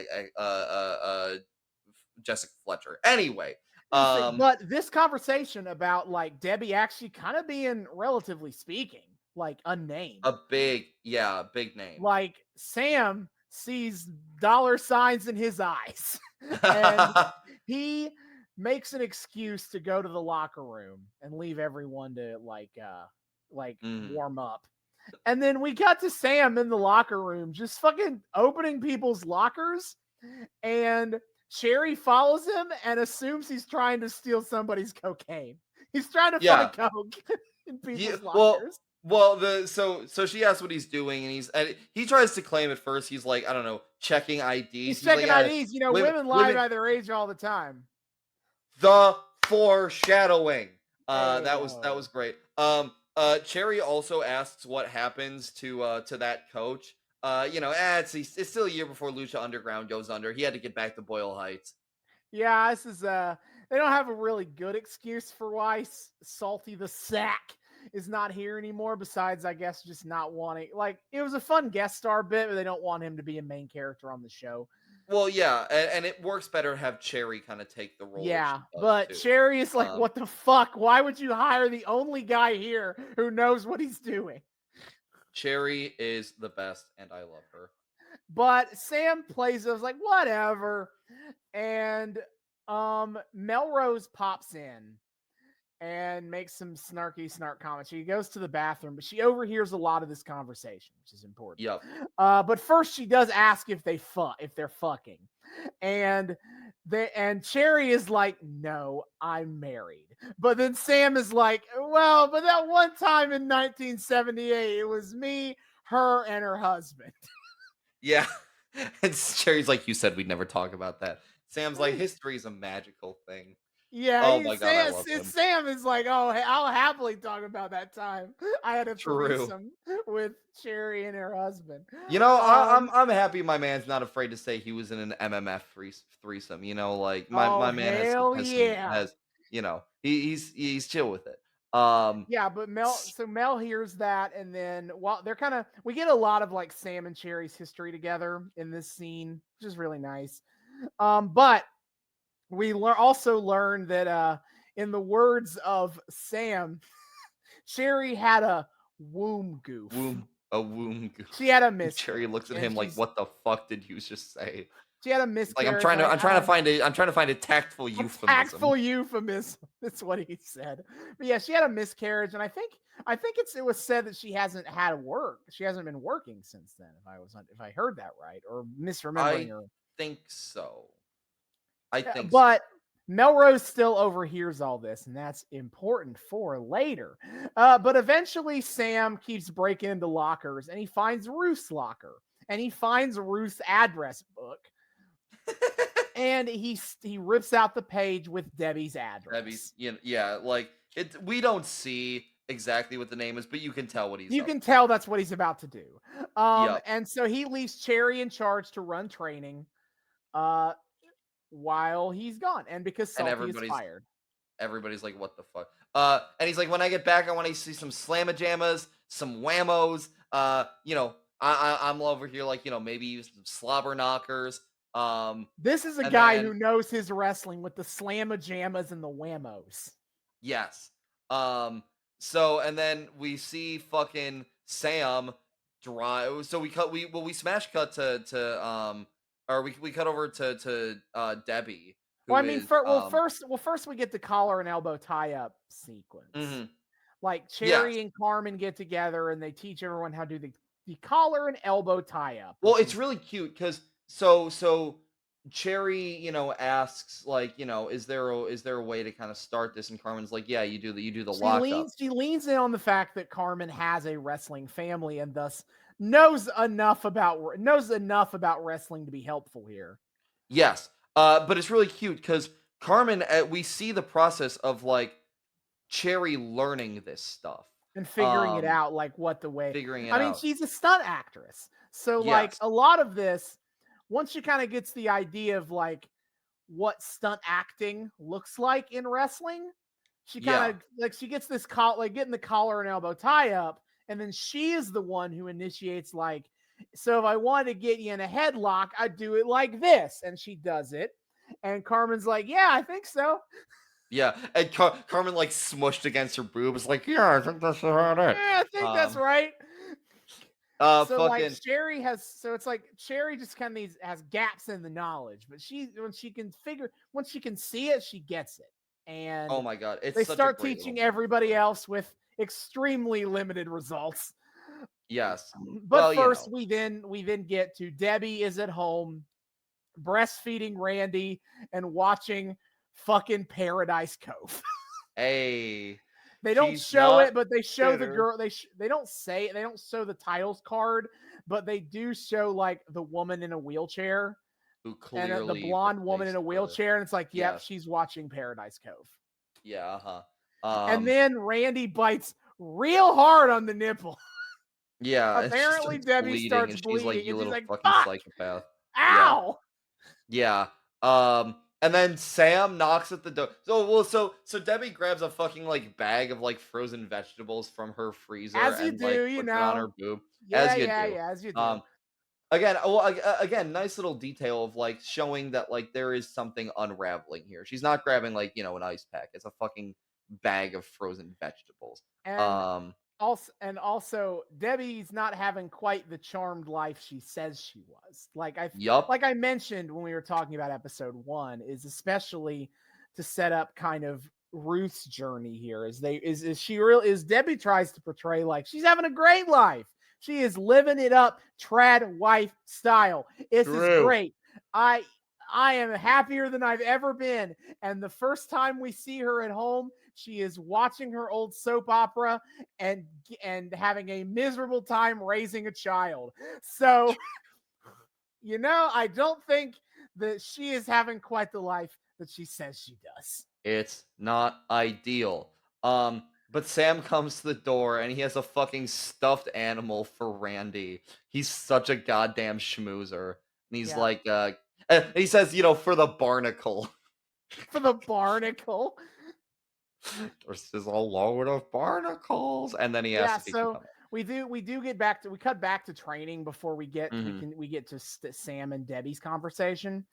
Jessica Fletcher. Anyway, but this conversation about like Debbie actually kind of being, relatively speaking, like unnamed, a big name. Like Sam sees dollar signs in his eyes, and he makes an excuse to go to the locker room and leave everyone to warm up. And then we got to Sam in the locker room just fucking opening people's lockers, and Cherry follows him and assumes he's trying to steal somebody's cocaine. He's trying to find coke in people's lockers. So she asks what he's doing, and he tries to claim at first he's like, I don't know, checking IDs. He's checking IDs. You know, women lie by their age all the time. The foreshadowing. That was great. Cherry also asks what happens to that coach. It's still a year before Lucha Underground goes under. He had to get back to Boyle Heights. Yeah, this is they don't have a really good excuse for why Salty the Sack is not here anymore, besides, I guess, just not wanting, like, it was a fun guest star bit, but they don't want him to be a main character on the show. Well, yeah, and it works better to have Cherry kind of take the role. Yeah, but too. Cherry is like, what the fuck? Why would you hire the only guy here who knows what he's doing? Cherry is the best, and I love her. But Sam plays us like, whatever. And Melrose pops in and makes some snark comments. She goes to the bathroom, but she overhears a lot of this conversation, which is important. Yep. But first she does ask if they're fucking. And Cherry is like, no, I'm married. But then Sam is like, well, but that one time in 1978, it was me, her, and her husband. Yeah. And Cherry's like, you said we'd never talk about that. Sam's like, history's a magical thing. Yeah. Oh my God, I love him. Sam is like, oh, hey, I'll happily talk about that time I had a threesome with Cherry and her husband. You know, I'm happy my man's not afraid to say he was in an MMF threesome. You know, like my man has you know, he's chill with it. Yeah, but Mel hears that, and then we get a lot of like Sam and Cherry's history together in this scene, which is really nice. But we also learned that in the words of Sam, Cherry had a womb goof. A womb goof. She had a miscarriage. Cherry looks at him like, what the fuck did you just say? She had a miscarriage. Like, I'm trying to find a tactful euphemism. Tactful euphemism. That's what he said. But yeah, she had a miscarriage, and I think it was said that she hasn't had work. She hasn't been working since then. If I heard that right, or misremembering her. I think so. But Melrose still overhears all this, and that's important for later. But eventually, Sam keeps breaking into lockers, and he finds Ruth's locker, and he finds Ruth's address book. And he rips out the page with Debbie's address. Like we don't see exactly what the name is, but you can tell what he's. You can tell that's what he's about to do. And so he leaves Cherry in charge to run training, while he's gone, and because Salty is fired. Everybody's like, "What the fuck?" And he's like, "When I get back, I want to see some slamma-jammas, some whammos. I'm over here like, maybe some slobber knockers." This is a guy who knows his wrestling with the slamma-jammas and the whammos. Yes. So, and then we see fucking Sam drive. So we smash cut to we cut over to Debbie. Well, I mean, first we get the collar and elbow tie-up sequence. Mm-hmm. Like Cherry and Carmen get together and they teach everyone how to do the collar and elbow tie-up. Well, it's really cute because so Cherry, asks like, is there a way to kind of start this? And Carmen's like, yeah, you do the lockup. She leans in on the fact that Carmen has a wrestling family and thus knows enough about wrestling to be helpful here. Yes. But it's really cute because Carmen, we see the process of like Cherry learning this stuff and figuring it out, like what the way. I mean, she's a stunt actress, so like a lot of this, once she kind of gets the idea of like what stunt acting looks like in wrestling, she Yeah. kind of like she gets this getting the collar and elbow tie up, and then she is the one who initiates like, so if I wanted to get you in a headlock, I'd do it like this, and she does it, and Carmen's like, yeah, I think so. Yeah, and Carmen like smushed against her boob. It's like, yeah, I think that's about it. Yeah, I think that's right. So like Fucking. it's like Sherry just kind of has gaps in the knowledge, but once she can see it, she gets it. And Oh my god, it's they such a start great little teaching moment for everybody her. else with extremely limited results. Yes. But Well, you first know. we then get to Debbie is at home breastfeeding Randy and watching fucking Paradise Cove. Hey, They don't she's show not it, but they show the bitter. girl. They don't show the titles card, but they do show like the woman in a wheelchair Who and the clearly blonde woman in replaced a her. wheelchair, and it's like, yep, Yes. she's watching Paradise Cove. Yeah. Uh-huh. And then Randy bites real hard on the nipple. Yeah, and she Apparently, starts Debbie bleeding, starts and she's like, bleeding, "You and she's little like, fucking "Fuck! psychopath." Yeah. Ow!" Yeah. And then Sam knocks at the door. So Debbie grabs a fucking like bag of like frozen vegetables from her freezer As you and like do, you puts it on her know. boob, Yeah, as you yeah, do. yeah, as you do. Um, again, again, nice little detail of like showing that like there is something unraveling here. She's not grabbing like an ice pack. It's a fucking bag of frozen vegetables. And Um, also Debbie's not having quite the charmed life she says she was. yup. Like I mentioned when we were talking about episode 1, is especially to set up kind of Ruth's journey here. Is Debbie tries to portray like she's having a great life. She is living it up, trad wife style. This is True. great. I am happier than I've ever been. And the first time we see her at home, she is watching her old soap opera and having a miserable time raising a child. So, I don't think that she is having quite the life that she says she does. It's not ideal. But Sam comes to the door and he has a fucking stuffed animal for Randy. He's such a goddamn schmoozer. And he's Yeah. like, he says, for the barnacle. For the barnacle. This is a load of barnacles. And then he Yeah, asks if he can so come in. we cut back to training before we get to Sam and Debbie's conversation.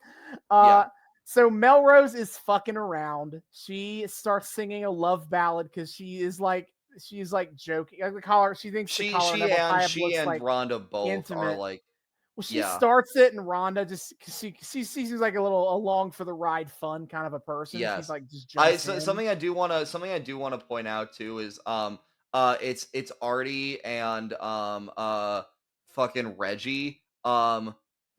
Yeah. So Melrose is fucking around. She starts singing a love ballad because she's like joking. Like the collar, she thinks the collar She double and tie up she looks and like Rhonda both are intimate. like, Well, she yeah. starts it, and Rhonda just she seems like a little along for the ride, fun kind of a person. She's Yes. like just jumps in. Something I do want to point out too is it's Artie and fucking Reggie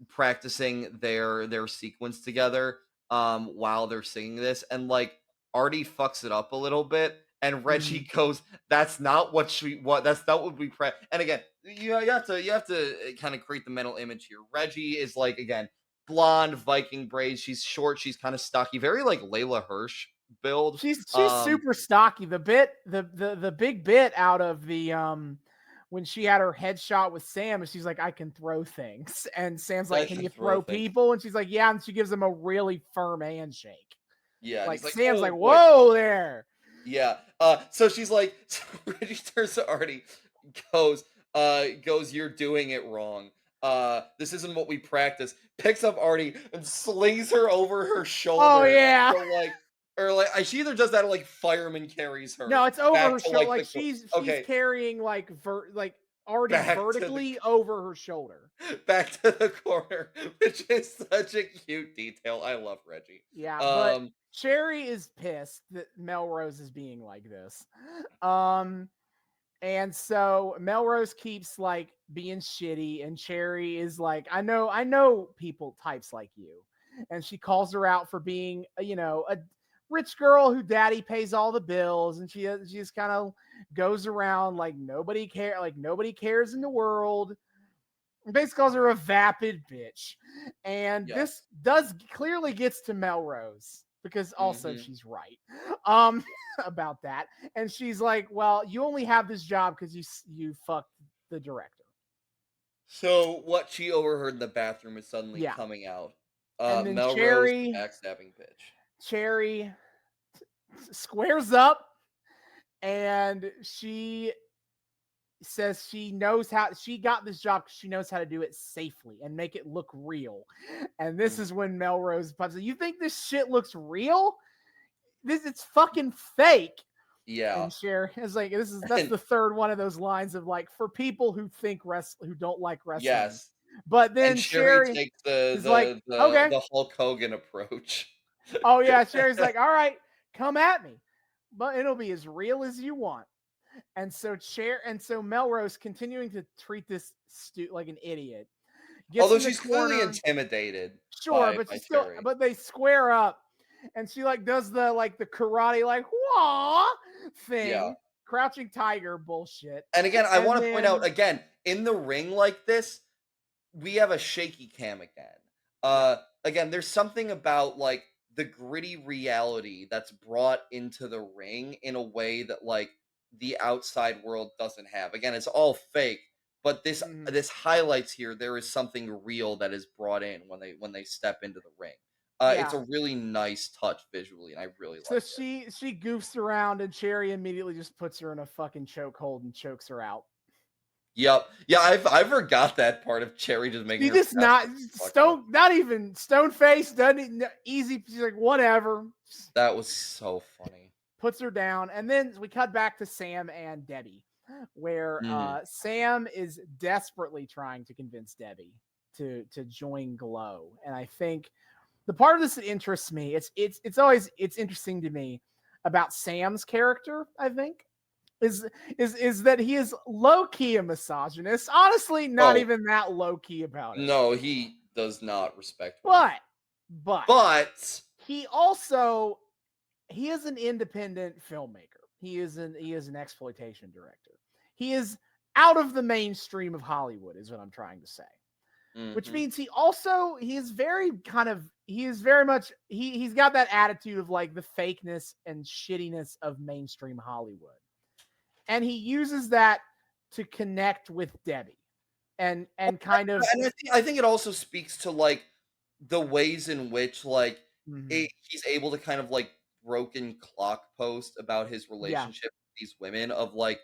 practicing their sequence together while they're singing this, and like Artie fucks it up a little bit and Reggie goes, that's not what we and again, you have to kind of create the mental image here. Reggie is like, again, blonde Viking braids. She's short. She's kind of stocky. Very like Layla Hirsch build. She's super stocky. The big bit out of the when she had her headshot with Sam, and she's like, I can throw things. And Sam's like, can you throw people? And she's like, yeah. And she gives him a really firm handshake. Yeah. Like Like, Sam's oh, like, whoa wait. there. Yeah. So she's like, so Reggie turns to Artie, goes, you're doing it wrong. This isn't what we practice. Picks up Artie and slings her over her shoulder. Oh yeah. She either does that or like fireman carries her. No, it's over her shoulder. Like she's okay. carrying Artie vertically over her shoulder. Back to the corner, which is such a cute detail. I love Reggie. Yeah, but Sherry is pissed that Melrose is being like this. And so Melrose keeps like being shitty, and Cherry is like, I know people types like you. And she calls her out for being, a rich girl who daddy pays all the bills, and she just kind of goes around like nobody cares in the world. And basically calls her a vapid bitch. And this clearly gets to Melrose because also she's right about that. And she's like, well, you only have this job because you fucked the director. So what she overheard in the bathroom is suddenly coming out. And then Melrose, the backstabbing bitch. Cherry squares up, and she says she got this job because she knows how to do it safely and make it look real. And this is when Melrose punches, you think this shit looks real? It's fucking fake. Yeah. And Sherry is like, that's the third one of those lines of like, for people who who don't like wrestling. Yes. But then and Sherry takes okay. the Hulk Hogan approach. Oh yeah, Sherry's like, all right, come at me, but it'll be as real as you want. And so Melrose, continuing to treat this like an idiot. Although she's clearly intimidated. Sure, but they square up, and she like does the karate like wah thing, crouching tiger bullshit. And again, I want to point out again, in the ring like this, we have a shaky cam again. Again, there's something about like the gritty reality that's brought into the ring in a way that like the outside world doesn't have. Again, it's all fake, but this highlights here there is something real that is brought in when they step into the ring. It's a really nice touch visually, and I really like it. So she goofs around, and Cherry immediately just puts her in a fucking chokehold and chokes her out. Yep. Yeah, I forgot that part of Cherry just making her just not even stone face, doesn't easy. She's like, whatever. That was so funny. Puts her down, and then we cut back to Sam and Debbie, where Sam is desperately trying to convince Debbie to join Glow. And I think the part of this that interests me, it's always interesting to me about Sam's character, I think, is that he is low-key a misogynist. Honestly, not even that low-key about it. No, he does not respect women. But he also he is an independent filmmaker. He is an exploitation director. He is out of the mainstream of Hollywood, is what I'm trying to say. Mm-hmm. Which means he's very much he's got that attitude of like the fakeness and shittiness of mainstream Hollywood. And he uses that to connect with Debbie and kind of. And I think it also speaks to like the ways in which like he's able to kind of like broken clock post about his relationship with these women of like,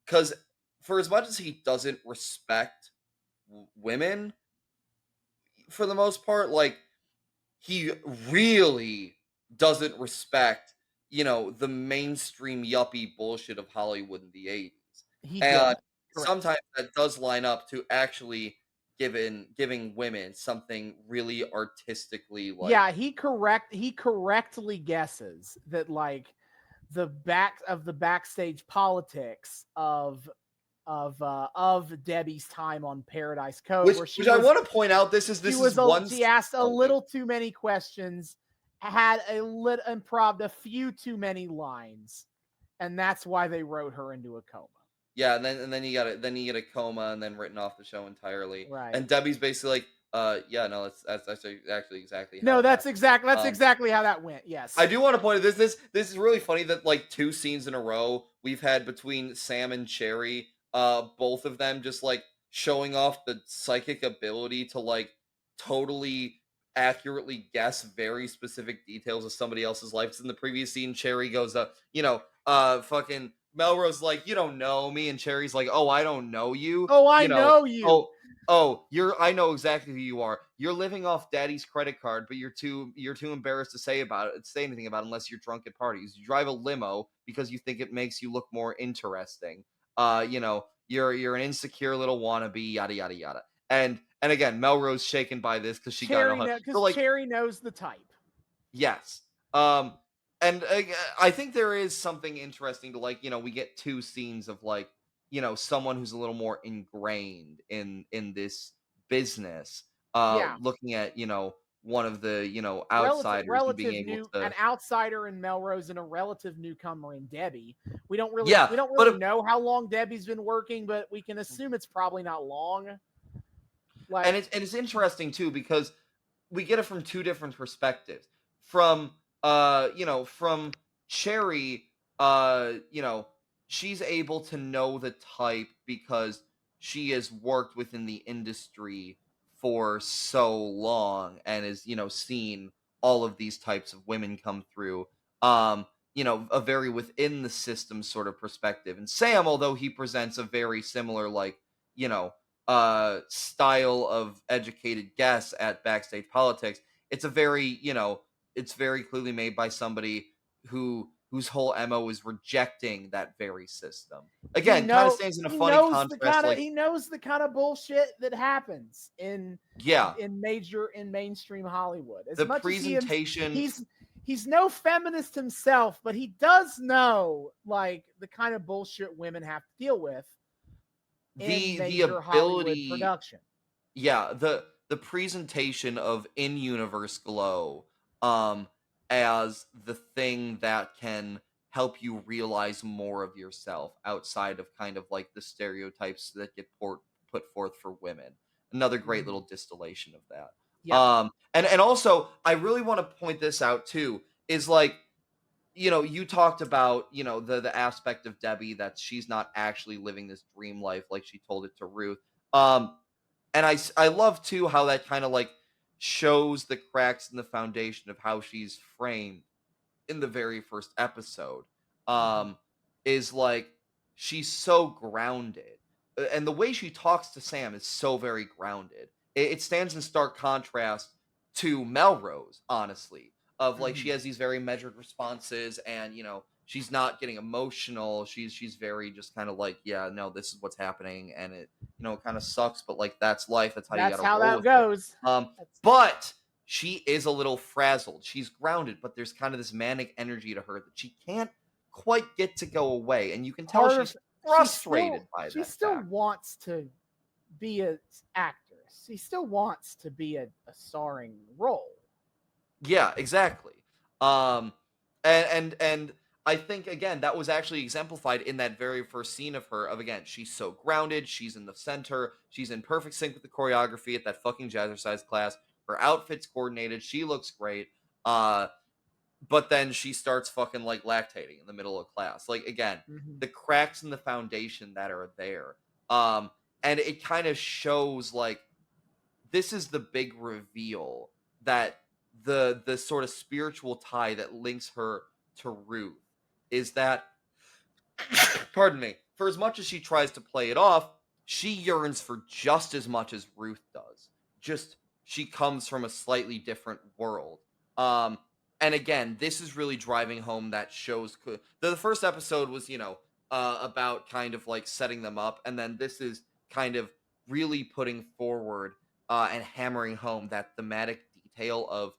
because for as much as he doesn't respect women for the most part, like he really doesn't respect the mainstream yuppie bullshit of Hollywood in the 80s. And sometimes that does line up to actually giving women something really artistically like. Yeah, he correctly guesses that like the backstage politics of Debbie's time on Paradise Cove, which I want to point out, she asked a little too many questions, had improv a few too many lines, and that's why they wrote her into a coma. Yeah, and then you get a coma and then written off the show entirely. Right. And Debbie's basically like, that's actually exactly. That's exactly how that went. Yes. I do want to point out this is really funny that like 2 scenes in a row we've had between Sam and Cherry, both of them just like showing off the psychic ability to like totally accurately guess very specific details of somebody else's life. Because in the previous scene, Cherry goes, fucking Melrose like, you don't know me, and Cherry's like, oh, I don't know you. Oh, I know you. I know exactly who you are. You're living off daddy's credit card, but you're too embarrassed to say anything about it unless you're drunk at parties. You drive a limo because you think it makes you look more interesting. You're an insecure little wannabe, yada yada yada. And again, Melrose shaken by this because Cherry knows the type. Yes. And I think there is something interesting to like, we get 2 scenes of like, someone who's a little more ingrained in this business, looking at, one of the, outsiders and being able to. An outsider in Melrose and a relative newcomer in Debbie. We don't really know how long Debbie's been working, but we can assume it's probably not long. Like, and it's interesting too, because we get it from 2 different perspectives. From Cherry, she's able to know the type because she has worked within the industry for so long and has, seen all of these types of women come through. a very within the system sort of perspective. And Sam, although he presents a very similar, like, style of educated guess at backstage politics, it's a very, it's very clearly made by somebody whose whole MO is rejecting that very system. Again, kind of stands in a funny contrast. He knows the kind of bullshit that happens in mainstream Hollywood. As the much presentation, as he's no feminist himself, but he does know like the kind of bullshit women have to deal with in major Hollywood production. Yeah, the presentation of in-universe glow as the thing that can help you realize more of yourself outside of kind of like the stereotypes that get put forth for women. Another great little distillation of that. Yeah. And also, I really want to point this out too, is like, you talked about, the aspect of Debbie that she's not actually living this dream life like she told it to Ruth. And I love too how that kind of like shows the cracks in the foundation of how she's framed in the very first episode. Is like, she's so grounded. And the way she talks to Sam is so very grounded. It stands in stark contrast to Melrose, honestly, of like, she has these very measured responses and, she's not getting emotional. She's very just kind of like, yeah, no, this is what's happening. And it, it kind of sucks, but like, that's life. That's how you gotta roll that goes. But she is a little frazzled. She's grounded, but there's kind of this manic energy to her that she can't quite get to go away. And you can tell she's frustrated by that. She still wants to be an actress. She still wants to be a starring role. Yeah, exactly. And I think, again, that was actually exemplified in that very first scene of her, again, she's so grounded, she's in the center, she's in perfect sync with the choreography at that fucking jazzercise class, her outfit's coordinated, she looks great, but then she starts fucking, like, lactating in the middle of class. Like, again, the cracks in the foundation that are there, and it kind of shows, like, this is the big reveal that the sort of spiritual tie that links her to Ruth is that, pardon me, for as much as she tries to play it off, she yearns for just as much as Ruth does. Just, she comes from a slightly different world. And again, this is really driving home that show's the first episode was, about kind of like setting them up, and then this is kind of really putting forward and hammering home that thematic detail of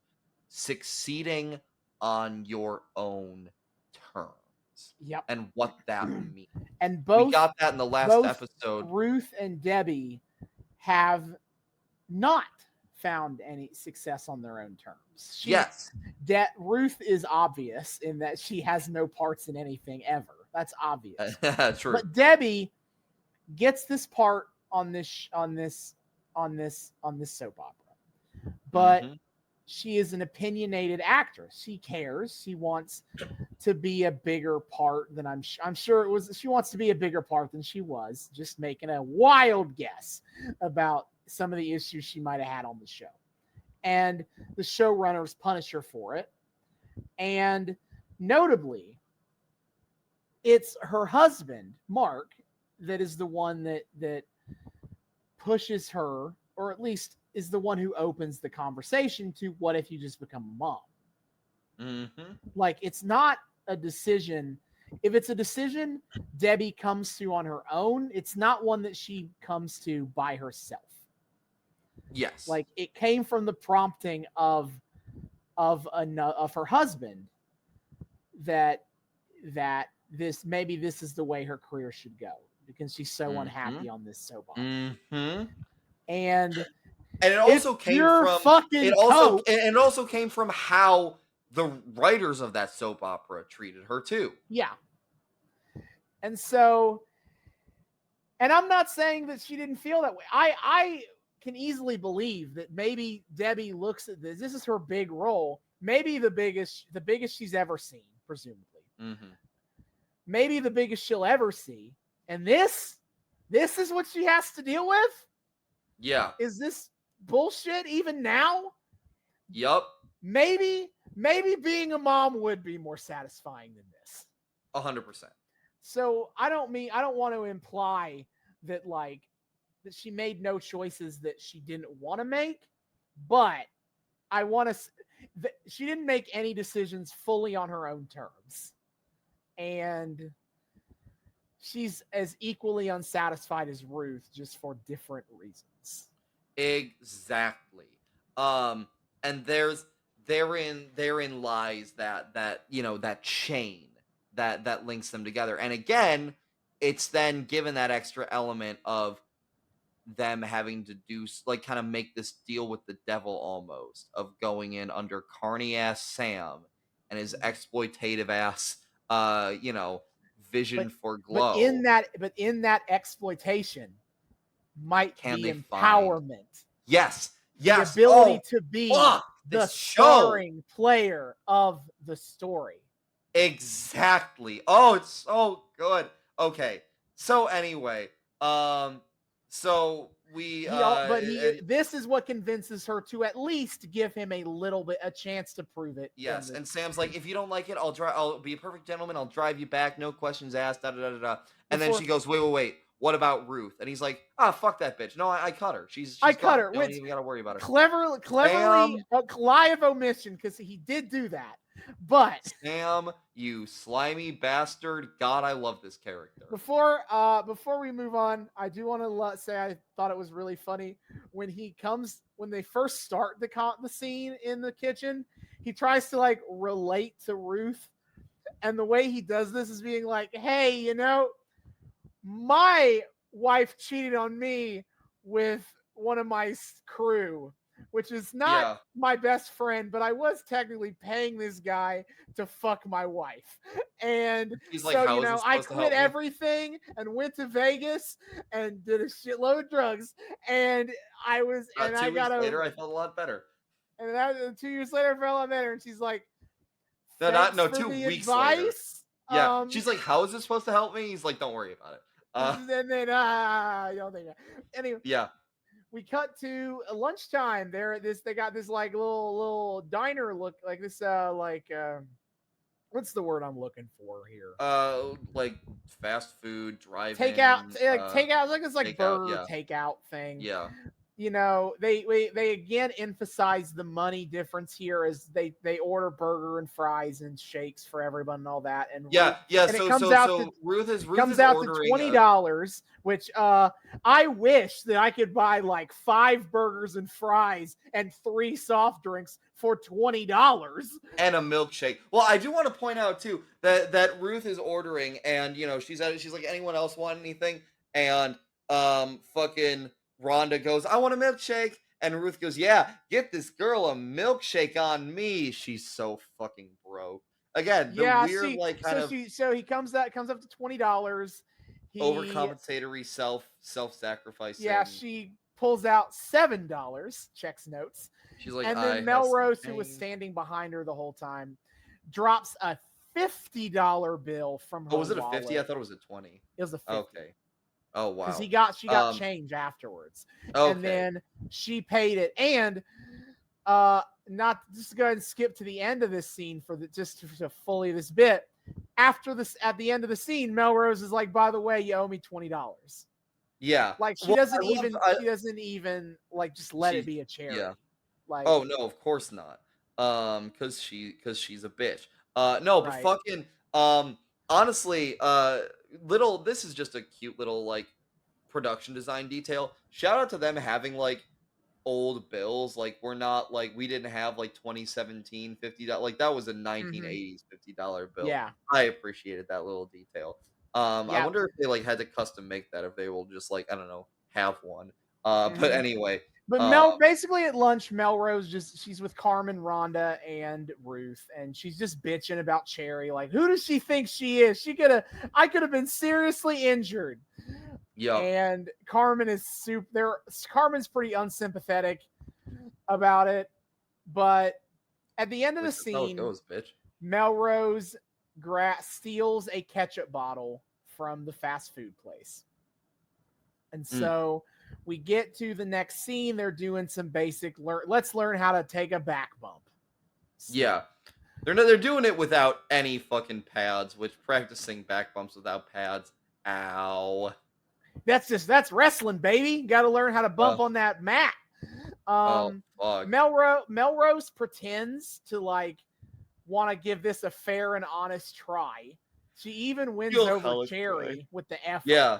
succeeding on your own terms. Yep. And what that means. And we got that in the last episode. Ruth and Debbie have not found any success on their own terms. Yes. Ruth is obvious in that she has no parts in anything ever. That's obvious. True. But Debbie gets this part on this soap opera. But she is an opinionated actress. She cares. She wants to be a bigger part than I'm sure it was. She wants to be a bigger part than she was. Just making a wild guess about some of the issues she might have had on the show. And the showrunners punish her for it. And notably, it's her husband, Marc, that is the one that pushes her, or at least is the one who opens the conversation to what if you just become a mom? Like, it's not a decision. If it's a decision Debbie comes to on her own, it's not one that she comes to by herself. Yes. Like, it came from the prompting of her husband that this is the way her career should go because she's so unhappy on this soap opera. And it also came from how the writers of that soap opera treated her too. Yeah. And so, and I'm not saying that she didn't feel that way. I can easily believe that maybe Debbie looks at this. This is her big role. Maybe the biggest she's ever seen, presumably. Maybe the biggest she'll ever see. And this is what she has to deal with? Yeah. Is this bullshit even now? Yup. Maybe maybe being a mom would be more satisfying than this. 100%. So I don't want to imply that like that she made no choices that she didn't want to make, but I want to. She didn't make any decisions fully on her own terms, and she's as equally unsatisfied as Ruth, just for different reasons. Exactly. And therein lies that that chain that links them together. And again, it's then given that extra element of them having to do like kind of make this deal with the devil almost, of going in under carny ass Sam and his exploitative ass vision for Glow. But in that exploitation might Can be they find empowerment. Yes. The ability to be the starring player of the story. Exactly. Oh, it's so good. Okay. So anyway, so we this is what convinces her to at least give him a chance to prove it. Yes, and Sam's like, if you don't like it, I'll be a perfect gentleman. I'll drive you back, no questions asked. Da da da da. And then she goes, wait. What about Ruth? And he's like, fuck that bitch. No, I cut her. She's I cut gone. her. Don't even gotta worry about her. Cleverly, a lie of omission, because he did do that. But Sam, you slimy bastard! God, I love this character. Before we move on, I do want to say I thought it was really funny when they first start the scene in the kitchen. He tries to like relate to Ruth, and the way he does this is being like, "Hey, my wife cheated on me with one of my crew, which is not my best friend, but I was technically paying this guy to fuck my wife." And he's like, so, I quit everything and went to Vegas and did a shitload of drugs. And I was, and I got later, I felt a lot better. And 2 years later, I felt a lot better. And she's like, 2 weeks later. Yeah. She's like, how is this supposed to help me? He's like, don't worry about it. And then, you don't think that. Anyway. Yeah. We cut to lunchtime. They got this like little diner look, like this what's the word I'm looking for here? Like fast food, takeout, takeout, like it's like burger takeout thing. Yeah. They again emphasize the money difference here as they order burger and fries and shakes for everyone and all that. And Ruth is to $20, which I wish that I could buy like 5 burgers and fries and 3 soft drinks for $20 and a milkshake. Well, I do want to point out too that Ruth is ordering, and she's like, anyone else want anything? And fucking Rhonda goes, I want a milkshake. And Ruth goes, yeah, get this girl a milkshake on me. She's so fucking broke. Again, so he comes up to $20. Overcompensatory self-sacrificing. Yeah, she pulls out $7, checks notes. She's like, and then Melrose, who was standing behind her the whole time, drops a $50 bill from her. Oh, was it wallet. a 50? I thought it was a 20. It was a 50. Okay. Oh wow! Because she got change afterwards, and then she paid it. And not just go ahead and skip to the end of this scene just to fully this bit. After this, at the end of the scene, Melrose is like, "By the way, you owe me $20." Yeah, like she doesn't even like just let it be a charity. Yeah. Like, oh no, of course not. Because she's a bitch. No, but fucking honestly, this is just a cute little like production design detail. Shout out to them having like old bills. Like we didn't have like 2017 $50, like that was a 1980s $50 bill. Yeah, I appreciated that little detail. I wonder if they like had to custom make that, if they will just like, I don't know, have one. But anyway. But basically at lunch, Melrose she's with Carmen, Rhonda, and Ruth, and she's just bitching about Cherry. Like, who does she think she is? I could have been seriously injured. Yeah. And Carmen is Carmen's pretty unsympathetic about it. But at the end of the scene, goes, bitch. Melrose steals a ketchup bottle from the fast food place. And so we get to the next scene. They're doing some basic let's learn how to take a back bump. Yeah. They're doing it without any fucking pads, which practicing back bumps without pads. Ow. That's wrestling, baby. Got to learn how to bump on that mat. Fuck. Melrose pretends to like want to give this a fair and honest try. She even wins over Cherry with the effort. Yeah.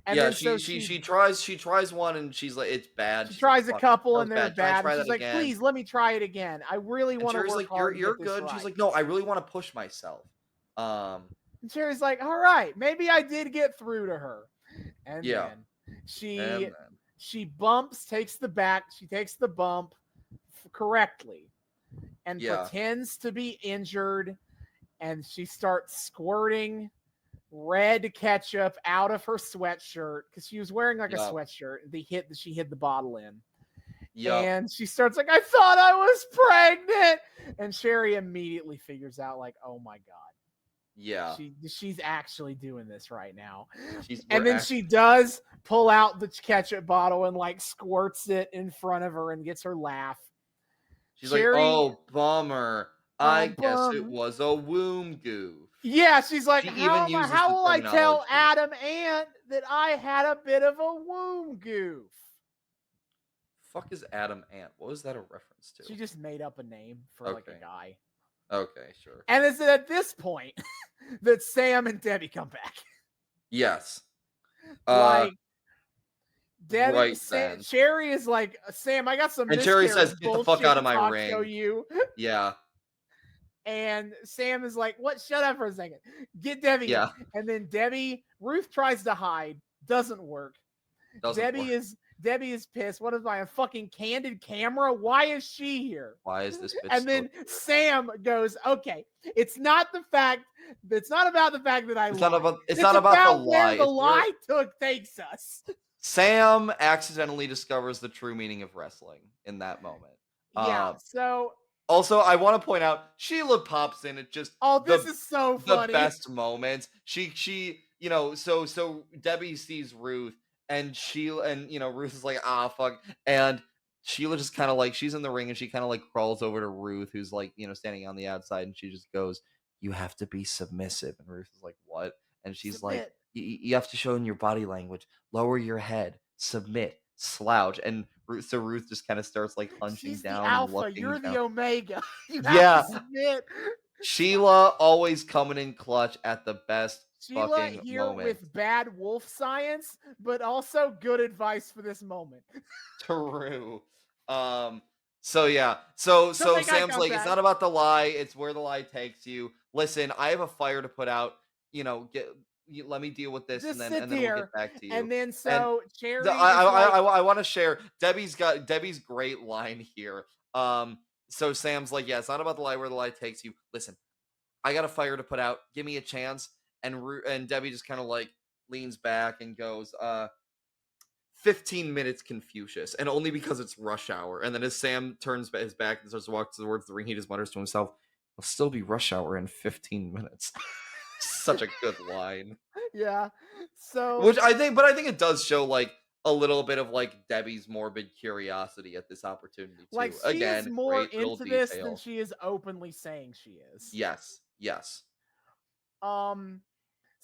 And yeah, then she tries one and she's like, it's bad. She tries a couple and they're bad. And she's like, again. Please let me try it again. I really want to work like, hard. You're good. Right. She's like, no, I really want to push myself. And Cherry's like, all right, maybe I did get through to her. And then she bumps, takes the bump correctly and pretends to be injured, and she starts squirting red ketchup out of her sweatshirt because she was wearing like a sweatshirt. She hid the bottle in. And she starts like, I thought I was pregnant. And Cherry immediately figures out like, oh my God. Yeah. She's actually doing this right now. She does pull out the ketchup bottle and like squirts it in front of her and gets her laugh. She's Cherry, like, oh, bummer. I guess it was a womb goof. Yeah, she's like, how will I tell Adam Ant that I had a bit of a womb goof? Fuck is Adam Ant? What was that a reference to? She just made up a name for like a guy. Okay, sure. And it's at this point that Sam and Debbie come back. Yes. Like Debbie, Cherry is like, Sam, I got some. And Cherry says, "Get the fuck out of my ring." Show you. Yeah. And Sam is like, "What? Shut up for a second. Get Debbie." Yeah. And then Ruth tries to hide, doesn't work. Debbie is pissed. What is my fucking candid camera? Why is she here? Why is this bitch? And then Sam goes, "Okay, it's not about the fact that I lied. It's not about the lie. Where the lie takes us." Sam accidentally discovers the true meaning of wrestling in that moment. Yeah. So also, I want to point out Sheila pops in at just this is so funny. The best moments. She so Debbie sees Ruth. And Sheila and Ruth is like, fuck. And Sheila just kind of like, she's in the ring and she kind of like crawls over to Ruth, who's like, standing on the outside, and she just goes, "You have to be submissive." And Ruth is like, "What?" And she's like, you have to show in your body language, lower your head, submit, slouch. And Ruth just kind of starts like hunching she's down. The alpha, and you're the omega. You have to submit. Sheila always coming in clutch at the best. Sheila here with bad wolf science, but also good advice for this moment. True. So yeah. So Sam's like, it's not about the lie, it's where the lie takes you. Listen, I have a fire to put out. Let me deal with this, and then we'll get back to you. And then Cherry. I want to share Debbie's great line here. So Sam's like, yeah, it's not about the lie, where the lie takes you. Listen, I got a fire to put out. Give me a chance. And Debbie just kind of like leans back and goes, 15 minutes, Confucius, and only because it's rush hour. And then as Sam turns his back and starts to walk towards the ring, he just mutters to himself, "It'll still be rush hour in 15 minutes. Such a good line. Yeah. So, which I think it does show like a little bit of like Debbie's morbid curiosity at this opportunity too. Like she is more into this than she is openly saying she is. Yes.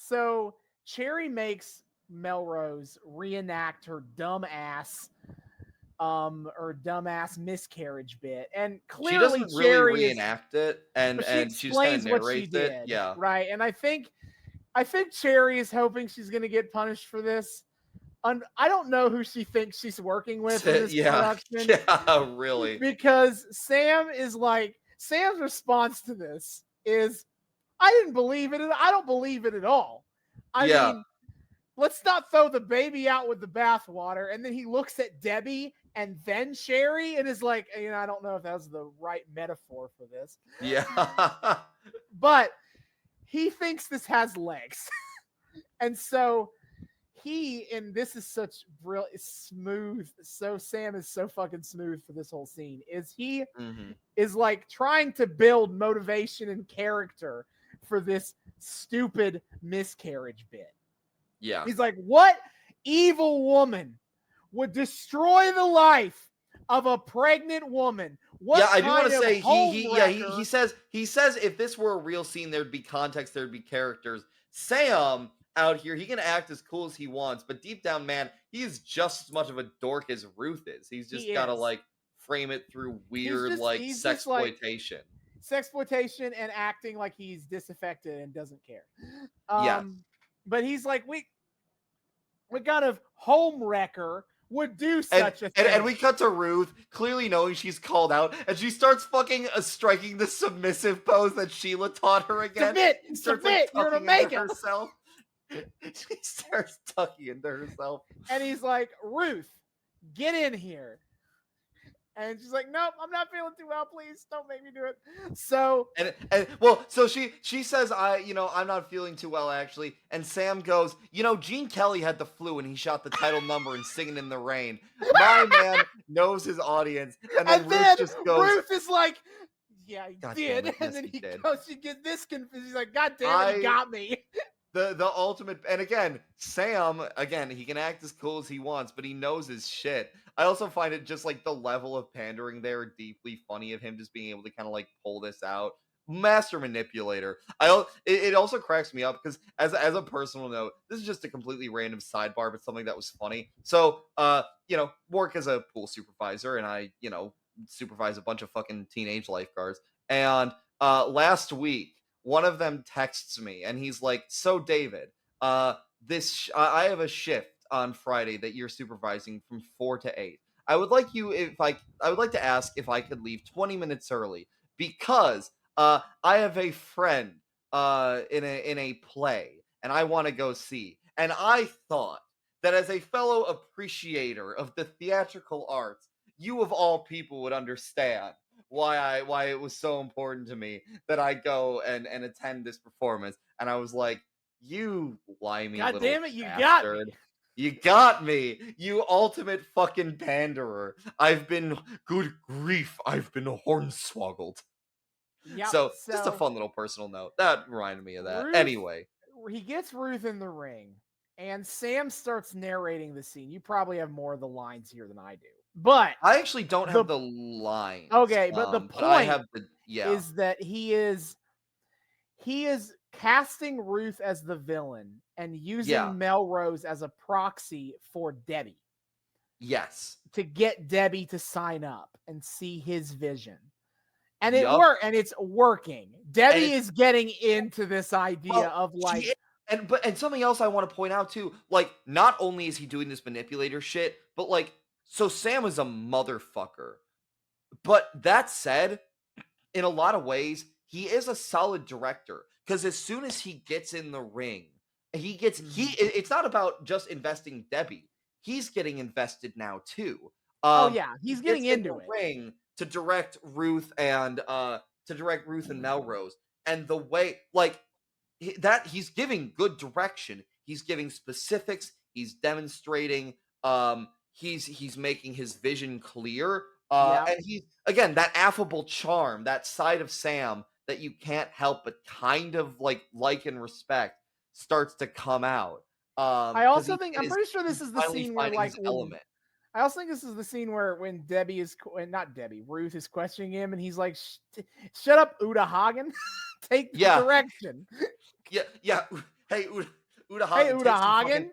So Cherry makes Melrose reenact her dumbass miscarriage bit, and clearly she doesn't Cherry really reenact it, and she just kind of narrates it. Yeah, right. And I think Cherry is hoping she's going to get punished for this. I don't know who she thinks she's working with in this production. Yeah, really. Because Sam's response to this is, I didn't believe it. I don't believe it at all. I mean, let's not throw the baby out with the bathwater. And then he looks at Debbie and then Cherry and is like, I don't know if that was the right metaphor for this. Yeah. But he thinks this has legs. And so this is such brilliant, smooth. So Sam is so fucking smooth for this whole scene. Is like trying to build motivation and character for this stupid miscarriage bit. Yeah. He's like, what evil woman would destroy the life of a pregnant woman What yeah, I do want kind to of say homewrecker? he says if this were a real scene, there'd be context, there'd be characters. Sam out here, he can act as cool as he wants, but deep down, man, he is just as much of a dork as Ruth is. He's just He gotta is. like frame it through weird like He's just like sexploitation. sexploitation and acting like he's disaffected and doesn't care. Yes. But he's like, what kind of home wrecker would do And, such a thing? and we cut to Ruth, clearly knowing she's called out, and she starts fucking striking the submissive pose that Sheila taught her again. Submit, you're gonna make it. Herself. She starts tucking into herself. And he's like, Ruth, get in here. And she's like, nope, I'm not feeling too well. Please don't make me do it. So so she says, I'm not feeling too well actually. And Sam goes, Gene Kelly had the flu and he shot the title number and Singing in the Rain. My man knows his audience. And then Ruth just goes. Ruth is like, yeah, he God did. It, and then he did. she gets this confused. He's like, God damn it, he got me. The ultimate, and again, Sam, he can act as cool as he wants, but he knows his shit. I also find it just like the level of pandering there deeply funny of him just being able to kind of like pull this out. Master manipulator. It also cracks me up because as a personal note, this is just a completely random sidebar, but something that was funny. So, work as a pool supervisor, and I, supervise a bunch of fucking teenage lifeguards. And last week, one of them texts me and he's like, so David, I have a shift on Friday that you're supervising from 4 to 8. I would like to ask if I could leave 20 minutes early because I have a friend in a play and I want to go see. And I thought that as a fellow appreciator of the theatrical arts, you of all people would understand why it was so important to me that I go and attend this performance. And I was like, you limey God little damn it, you bastard. got me. You got me, you ultimate fucking panderer. Good grief, I've been hornswoggled. Yep, so just a fun little personal note. That reminded me of that. Anyway. He gets Ruth in the ring, and Sam starts narrating the scene. You probably have more of the lines here than I do. But I actually don't have the lines. Okay, but the point is that he is casting Ruth as the villain and using Melrose as a proxy for Debbie. Yes. To get Debbie to sign up and see his vision. And it's working. Debbie is getting into this idea of like and something else I want to point out too, like not only is he doing this manipulator shit, but like so Sam is a motherfucker. But that said, in a lot of ways, he is a solid director. Because as soon as he gets in the ring, it's not about just investing Debbie. He's getting invested now too. He's getting into it. Ring to direct Ruth and Melrose. And the way that he's giving good direction. He's giving specifics. He's demonstrating he's making his vision clear. And he's again that affable charm, that side of Sam that you can't help but kind of like and respect starts to come out. I also think I'm pretty sure this is the scene where I also think this is the scene where when Ruth is questioning him and he's like, "Shut up, Uta Hagen, take the direction." Yeah. Hey, Uta Hagen. Hey, Uta Hagen.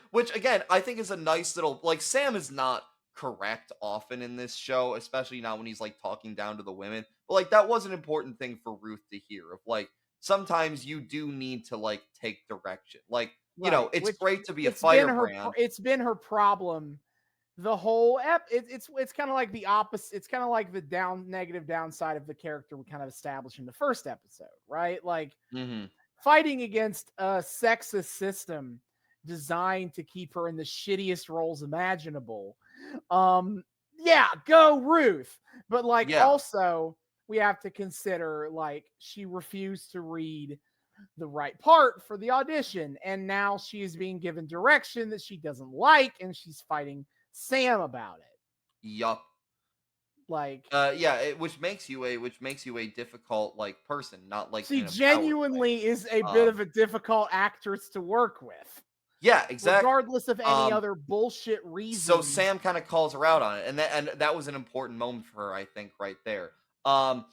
Which again, I think is a nice little like Sam is not correct often in this show, especially not when he's like talking down to the women. But like that was an important thing for Ruth to hear of like sometimes you do need to like take direction. Like, it's great to be a firebrand. It's been her problem the whole it's kind of like the opposite. It's kind of like the negative downside of the character we kind of established in the first episode, right? Like fighting against a sexist system designed to keep her in the shittiest roles imaginable. Go Ruth. But also we have to consider like she refused to read the right part for the audition, and now she is being given direction that she doesn't like, and she's fighting Sam about it. Yup. Like which makes you a difficult like person, not like she genuinely is a bit of a difficult actress to work with. Yeah, exactly. Regardless of any other bullshit reason. So Sam kind of calls her out on it, and that was an important moment for her, I think, right there. But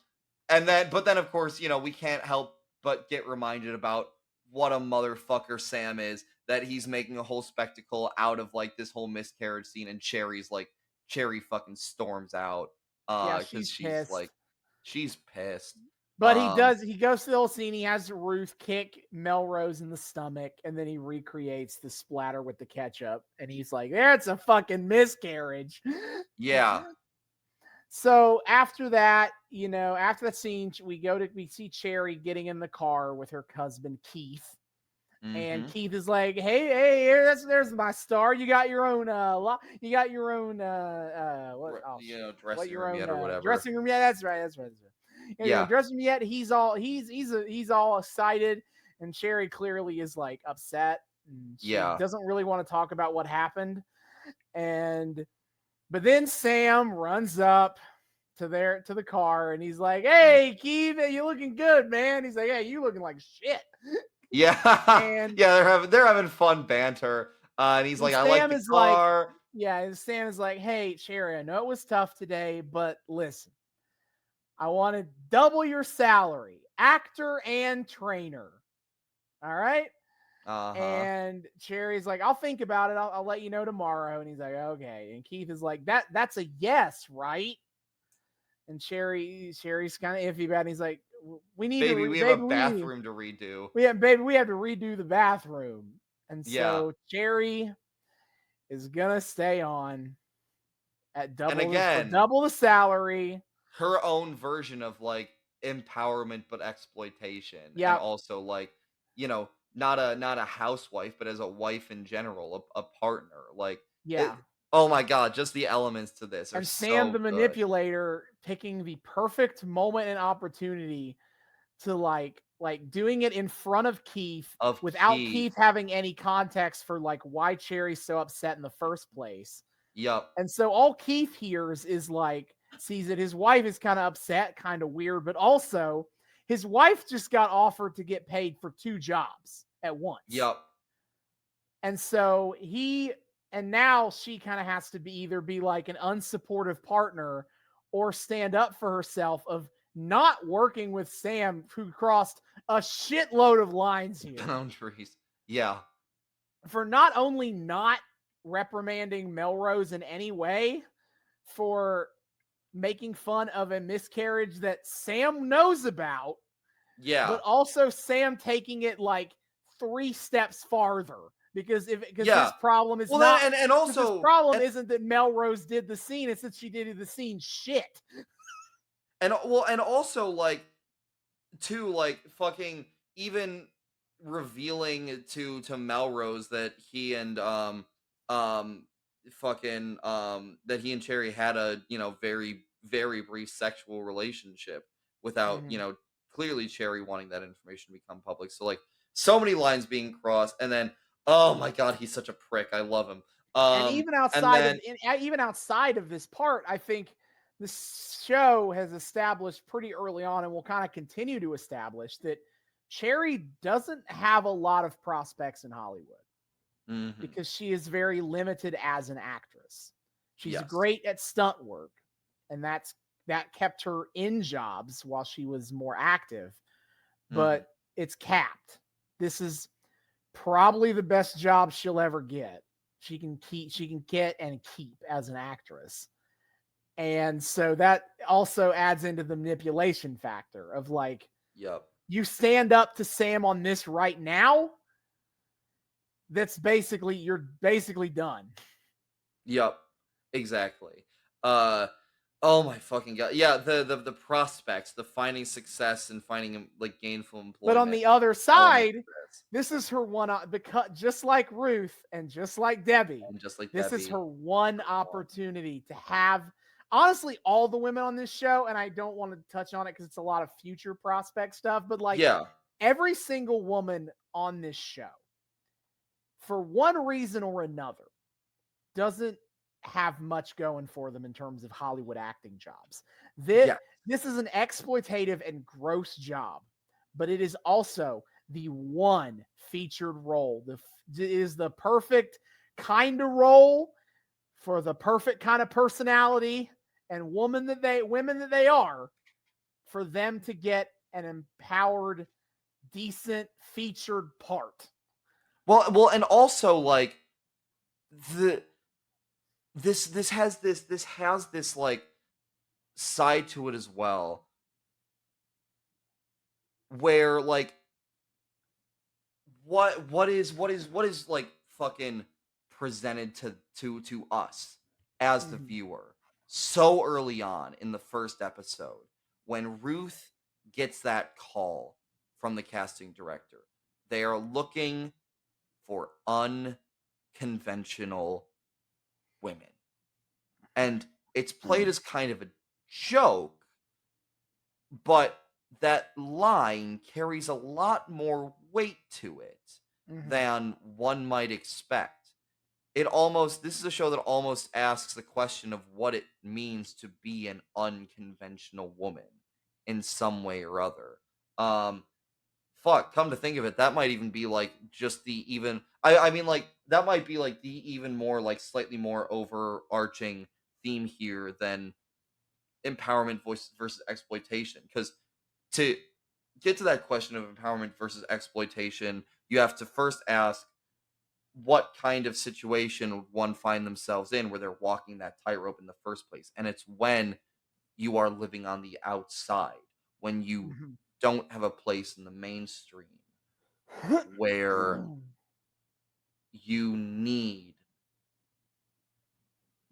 then of course, we can't help but get reminded about what a motherfucker Sam is, that he's making a whole spectacle out of like this whole miscarriage scene, and Cherry fucking storms out because she's pissed. she's pissed. But he goes to the whole scene, he has Ruth kick Melrose in the stomach, and then he recreates the splatter with the ketchup, and he's like, it's a fucking miscarriage. Yeah. So after that, after that scene, we see Cherry getting in the car with her husband Keith. Mm-hmm. And Keith is like, hey, there's my star. You got your own dressing room yet or whatever. Dressing room, yeah, that's right. Yeah, dressing room yet. He's all excited, and Cherry clearly is like upset. And she doesn't really want to talk about what happened. But then Sam runs up to the car, and he's like, hey, Keith, you looking good, man. He's like, hey, you looking like shit. Yeah, and they're having fun banter, and he's like, I like the car. And Sam is like, hey, Cherry, I know it was tough today, but listen, I want to double your salary, actor and trainer. All right. And Cherry's like, I'll think about it. I'll let you know tomorrow. And he's like, okay. And Keith is like, that's a yes, right? And Cherry's kind of iffy about it. And he's like, we have a bathroom to redo. We have to redo the bathroom. And so Cherry is gonna stay on at double the salary. Her own version of like empowerment but exploitation. Yeah. And also like, not a housewife, but as a wife in general, a partner. Like, oh my God, just the elements to this are so Sam the good. manipulator picking the perfect moment and opportunity to like doing it in front of Keith without Keith having any context for like why Cherry's so upset in the first place. Yep. And so all Keith hears is like, sees that his wife is kind of upset, kind of weird, but also his wife just got offered to get paid for 2 jobs at once. Yep. And so now she kind of has to be like an unsupportive partner or stand up for herself of not working with Sam, who crossed a shitload of lines here. Boundaries. Yeah. For not only not reprimanding Melrose in any way for making fun of a miscarriage that Sam knows about. Yeah. But also Sam taking it like 3 steps farther. Because his problem is isn't that Melrose did the scene, it's that she did the scene shit. And also like too, like fucking even revealing to Melrose that he and that he and Cherry had a very very brief sexual relationship without clearly Cherry wanting that information to become public. So like so many lines being crossed, and then oh my God, he's such a prick. I love him. And even outside of this part, I think this show has established pretty early on, and will kind of continue to establish, that Cherry doesn't have a lot of prospects in Hollywood because she is very limited as an actress. She's great at stunt work, and that kept her in jobs while she was more active, but it's capped. This is probably the best job she'll ever get. She can get and keep as an actress. And so that also adds into the manipulation factor of like, you stand up to Sam on this right now, you're basically done. Yep. Exactly. Oh my fucking God. Yeah, the prospects, the finding success and finding like gainful employment. But on the other side, this is her one, because just like Ruth and just like Debbie, this is her one opportunity to have, honestly, all the women on this show, and I don't want to touch on it because it's a lot of future prospect stuff, but like every single woman on this show, for one reason or another, doesn't have much going for them in terms of Hollywood acting jobs. This is an exploitative and gross job, but it is also the one featured role. Is the perfect kind of role for the perfect kind of personality and women that they are, for them to get an empowered, decent featured part. Well, and also like this has this like side to it as well, where like what is like fucking presented to us as the viewer so early on in the first episode, when Ruth gets that call from the casting director. They are looking for unconventional women, and it's played as kind of a joke, but that line carries a lot more weight to it than one might expect. This is a show that almost asks the question of what it means to be an unconventional woman in some way or other. Come to think of it, that might even be like just the even I mean like that might be like the even more like slightly more overarching theme here than empowerment versus exploitation, because to get to that question of empowerment versus exploitation, you have to first ask what kind of situation would one find themselves in where they're walking that tightrope in the first place. And it's when you are living on the outside, when you don't have a place in the mainstream, where you need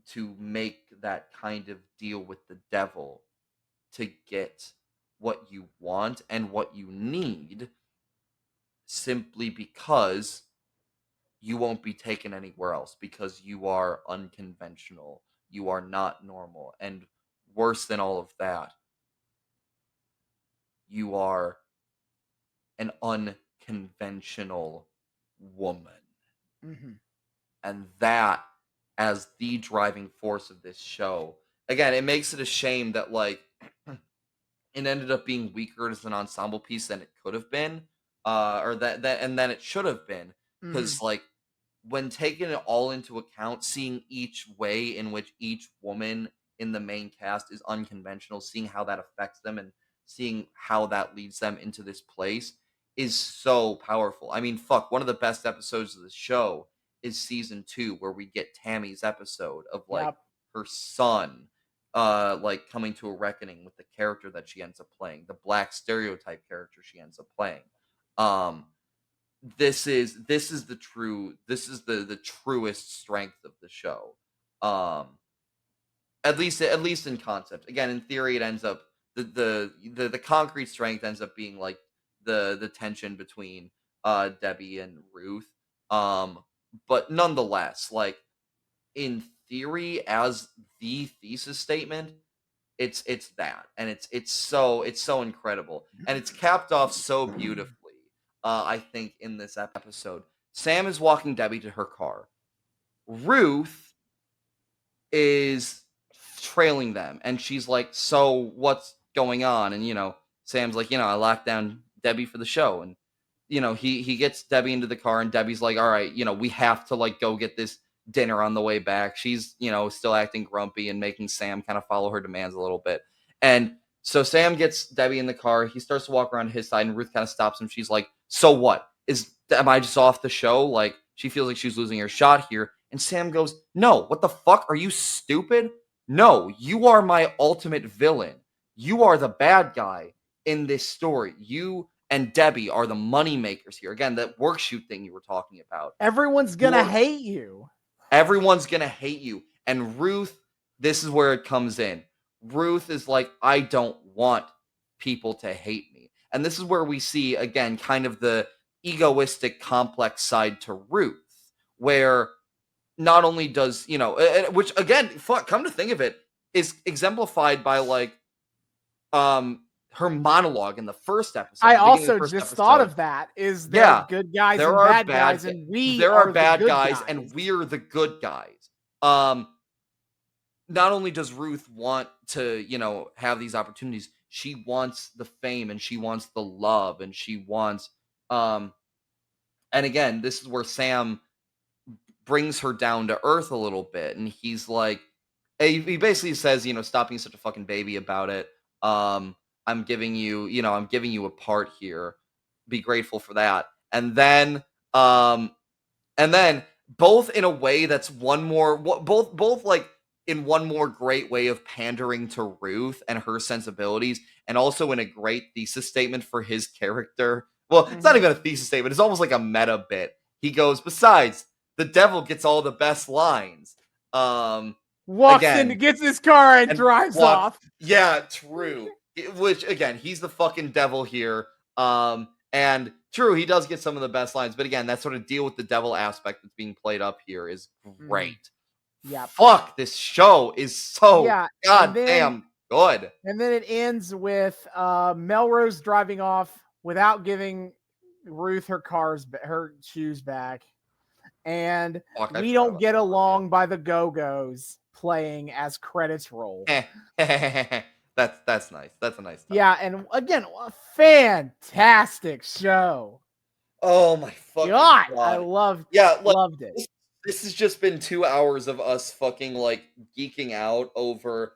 to make that kind of deal with the devil to get what you want and what you need, simply because you won't be taken anywhere else, because you are unconventional, you are not normal, and worse than all of that, you are an unconventional woman. And that, as the driving force of this show, again, it makes it a shame that like it ended up being weaker as an ensemble piece than it could have been, or that and then it should have been, because like when taking it all into account, seeing each way in which each woman in the main cast is unconventional, seeing how that affects them and seeing how that leads them into this place is so powerful. I mean, fuck, one of the best episodes of the show is season 2, where we get Tammy's episode of like her son like coming to a reckoning with the character that she ends up playing, the black stereotype character she ends up playing. This is the truest strength of the show. At least in concept. Again, in theory, it ends up the concrete strength ends up being like the tension between Debbie and Ruth. But nonetheless, like in theory, as the thesis statement, it's that, and it's so incredible, and it's capped off so beautifully. I think in this episode, Sam is walking Debbie to her car. Ruth is trailing them, and she's like, "So what's going on?" And Sam's like, "I locked down Debbie for the show." And he gets Debbie into the car, and Debbie's like, "All right, we have to like go get this dinner on the way back." She's still acting grumpy and making Sam kind of follow her demands a little bit. And so Sam gets Debbie in the car. He starts to walk around his side, and Ruth kind of stops him. She's like, "So what? Am I just off the show?" Like, she feels like she's losing her shot here. And Sam goes, "No, what the fuck? Are you stupid? No, you are my ultimate villain. You are the bad guy in this story. You and Debbie are the money makers here." Again, that work shoot thing you were talking about. Everyone's gonna hate you. Everyone's gonna hate you. And Ruth, this is where it comes in. Ruth is like, "I don't want people to hate me." And this is where we see, again, kind of the egoistic, complex side to Ruth, where not only does, which again, come to think of it, is exemplified by like her monologue in the first episode. I also just thought of that. Is there good guys and bad guys, and there are bad guys and we're the good guys. Not only does Ruth want to, have these opportunities, she wants the fame, and she wants the love, and she wants And again, this is where Sam brings her down to earth a little bit, and he's like, he basically says, stop being such a fucking baby about it. I'm giving you a part here. Be grateful for that. And then both in a way that's both like in one more great way of pandering to Ruth and her sensibilities, and also in a great thesis statement for his character. Well, it's not even a thesis statement. It's almost like a meta bit. He goes, besides, the devil gets all the best lines. Walks in, gets his car, and drives off. Yeah, true. Which, again, he's the fucking devil here. And true, he does get some of the best lines. But again, that sort of deal with the devil aspect that's being played up here is great. Yeah. Fuck, this show is so goddamn good. And then it ends with Melrose driving off without giving Ruth her shoes back. And we don't get along by the Go-Go's playing as credits roll. That's nice. That's a nice touch. Yeah, and again, a fantastic show. Oh my fucking God. I loved it. This has just been 2 hours of us fucking like geeking out over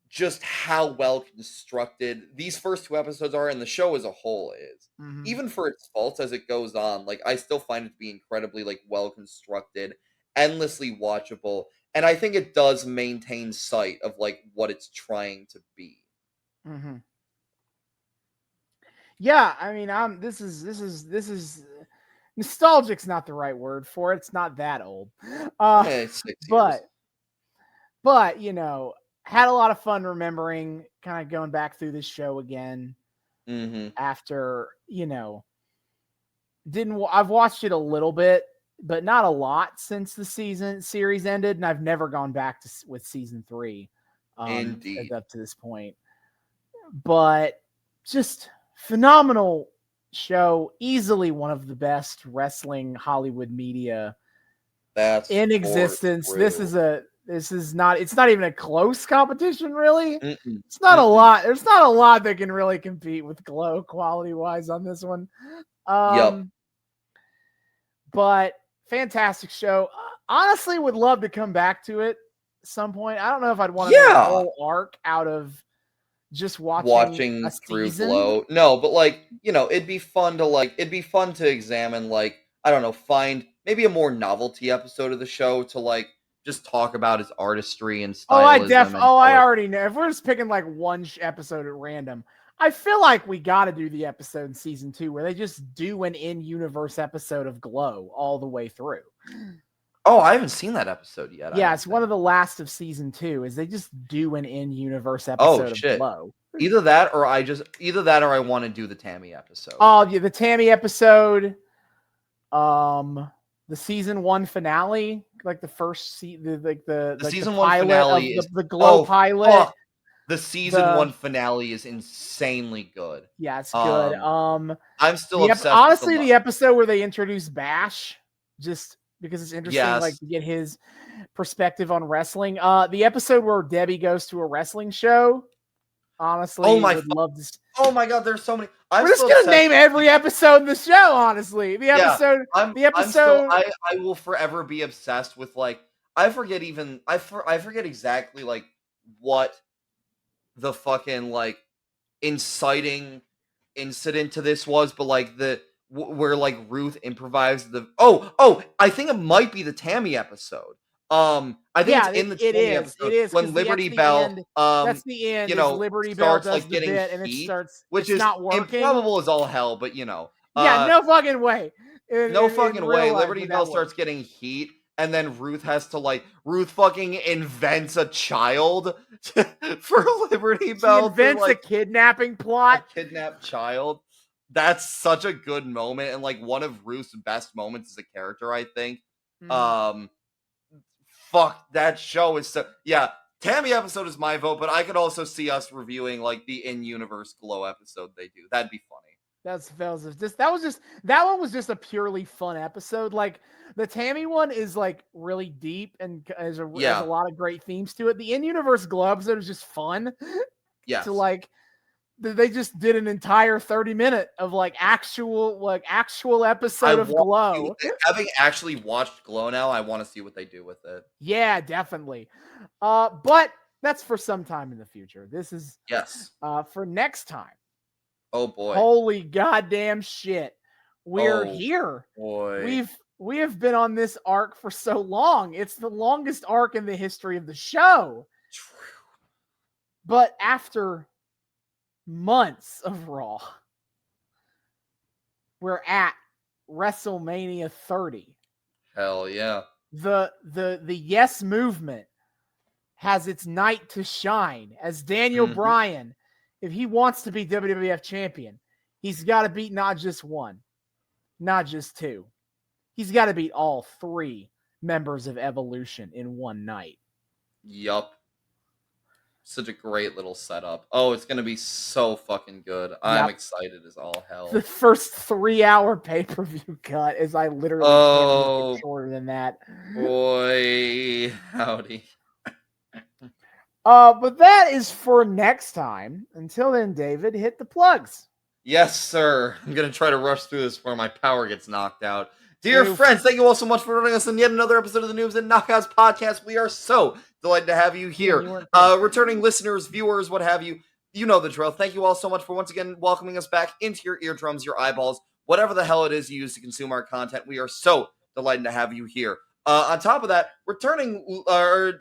just how well constructed these first 2 episodes are, and the show as a whole is. Even for its faults as it goes on, like I still find it to be incredibly like well constructed, endlessly watchable, and I think it does maintain sight of like what it's trying to be. Yeah, I mean, this is nostalgic's not the right word for it. It's not that old. But had a lot of fun remembering, kind of going back through this show again. After, I've watched it a little bit, but not a lot since the series ended, and I've never gone back with season 3 up to this point. But just phenomenal show, easily one of the best wrestling Hollywood media in existence. It's not even a close competition, really. It's not a lot. There's not a lot that can really compete with Glow quality wise on this one. But fantastic show. Honestly, would love to come back to it at some point. I don't know if I'd want to make a whole arc out of just watching through Glow. No, but like, it'd be fun to examine, like, I don't know, find maybe a more novelty episode of the show to like just talk about his artistry and stylism. I already know. If we're just picking like one episode at random, I feel like we got to do the episode in season 2 where they just do an in-universe episode of Glow all the way through. Oh, I haven't seen that episode yet. Yeah, it's one of the last of season 2. Is they just do an in-universe episode of Glow? Either that or I want to do the Tammy episode. Oh, yeah, the Tammy episode. The season 1 finale, like the first the season 1 finale is the Glow pilot. Fuck. The season 1 finale is insanely good. Yeah, it's good. I'm still obsessed. Honestly, the episode where they introduce Bash, just because it's interesting, like to get his perspective on wrestling. The episode where Debbie goes to a wrestling show. Honestly, oh my god, there's so many. We're just gonna name every episode in the show. Honestly, I will forever be obsessed with like I forget exactly like what the fucking like inciting incident to this was, but like where like Ruth improvised the I think it might be the Tammy episode. I think it's in the Tammy episode. It is when Liberty Bell that's the end. Liberty Bell does like the getting bit and heat, it starts, which is not working. Improbable as all hell, but no fucking way. No fucking way. Liberty Bell starts getting heat, and then Ruth fucking invents a child for Liberty Bell. She invents a kidnapping plot. A kidnapped child. That's such a good moment, and like one of Ruth's best moments as a character, I think. Fuck, that show is so... Yeah, Tammy episode is my vote, but I could also see us reviewing, like, the in-universe Glow episode they do. That'd be funny. That one was just a purely fun episode. Like, the Tammy one is, like, really deep and has a lot of great themes to it. The in-universe Glow episode is just fun. Yes. To, like, they just did an entire 30-minute of actual episode of Glow. Having actually watched Glow now, I want to see what they do with it. Yeah, definitely. But that's for some time in the future. This is for next time. Oh boy. Holy goddamn shit. We're here. Boy. We have been on this arc for so long. It's the longest arc in the history of the show. True. But after months of Raw, we're at WrestleMania 30. Hell yeah. The Yes movement has its night to shine as Daniel Bryan, if he wants to be WWF champion, he's got to beat not just one, not just two. He's got to beat all three members of Evolution in one night. Yup. Such a great little setup. Oh, it's going to be so fucking good. I'm excited as all hell. The first 3-hour pay-per-view cut is I literally can't make it shorter than that. Boy, howdy. But that is for next time. Until then, David, hit the plugs. Yes, sir. I'm going to try to rush through this before my power gets knocked out. Dear friends, thank you all so much for joining us in yet another episode of the Noobs and Knockouts Podcast. We are so delighted to have you here. Returning listeners, viewers, what have you. You know the drill. Thank you all so much for once again welcoming us back into your eardrums, your eyeballs, whatever the hell it is you use to consume our content. We are so delighted to have you here. On top of that, returning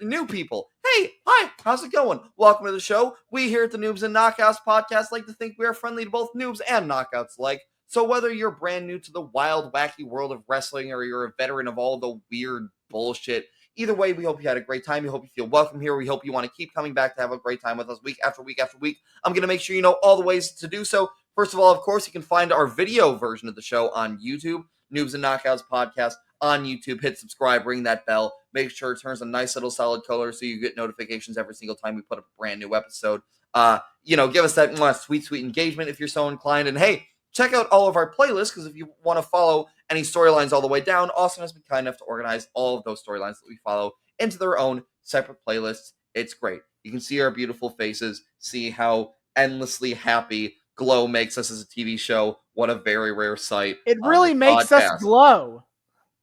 new people. Hey, hi, how's it going? Welcome to the show. We here at the Noobs and Knockouts Podcast like to think we are friendly to both noobs and knockouts alike. So whether you're brand new to the wild, wacky world of wrestling or you're a veteran of all the weird bullshit, either way, we hope you had a great time. We hope you feel welcome here. We hope you want to keep coming back to have a great time with us week after week after week. I'm going to make sure you know all the ways to do so. First of all, of course, you can find our video version of the show on YouTube, Noobs and Knockouts Podcast on YouTube. Hit subscribe, ring that bell. Make sure it turns a nice little solid color so you get notifications every single time we put up a brand new episode. Give us that sweet engagement if you're so inclined. And hey, check out all of our playlists, because if you want to follow any storylines all the way down, Austin has been kind enough to organize all of those storylines that we follow into their own separate playlists. It's great. You can see our beautiful faces, see how endlessly happy Glow makes us as a TV show. What a very rare sight. It really makes us glow.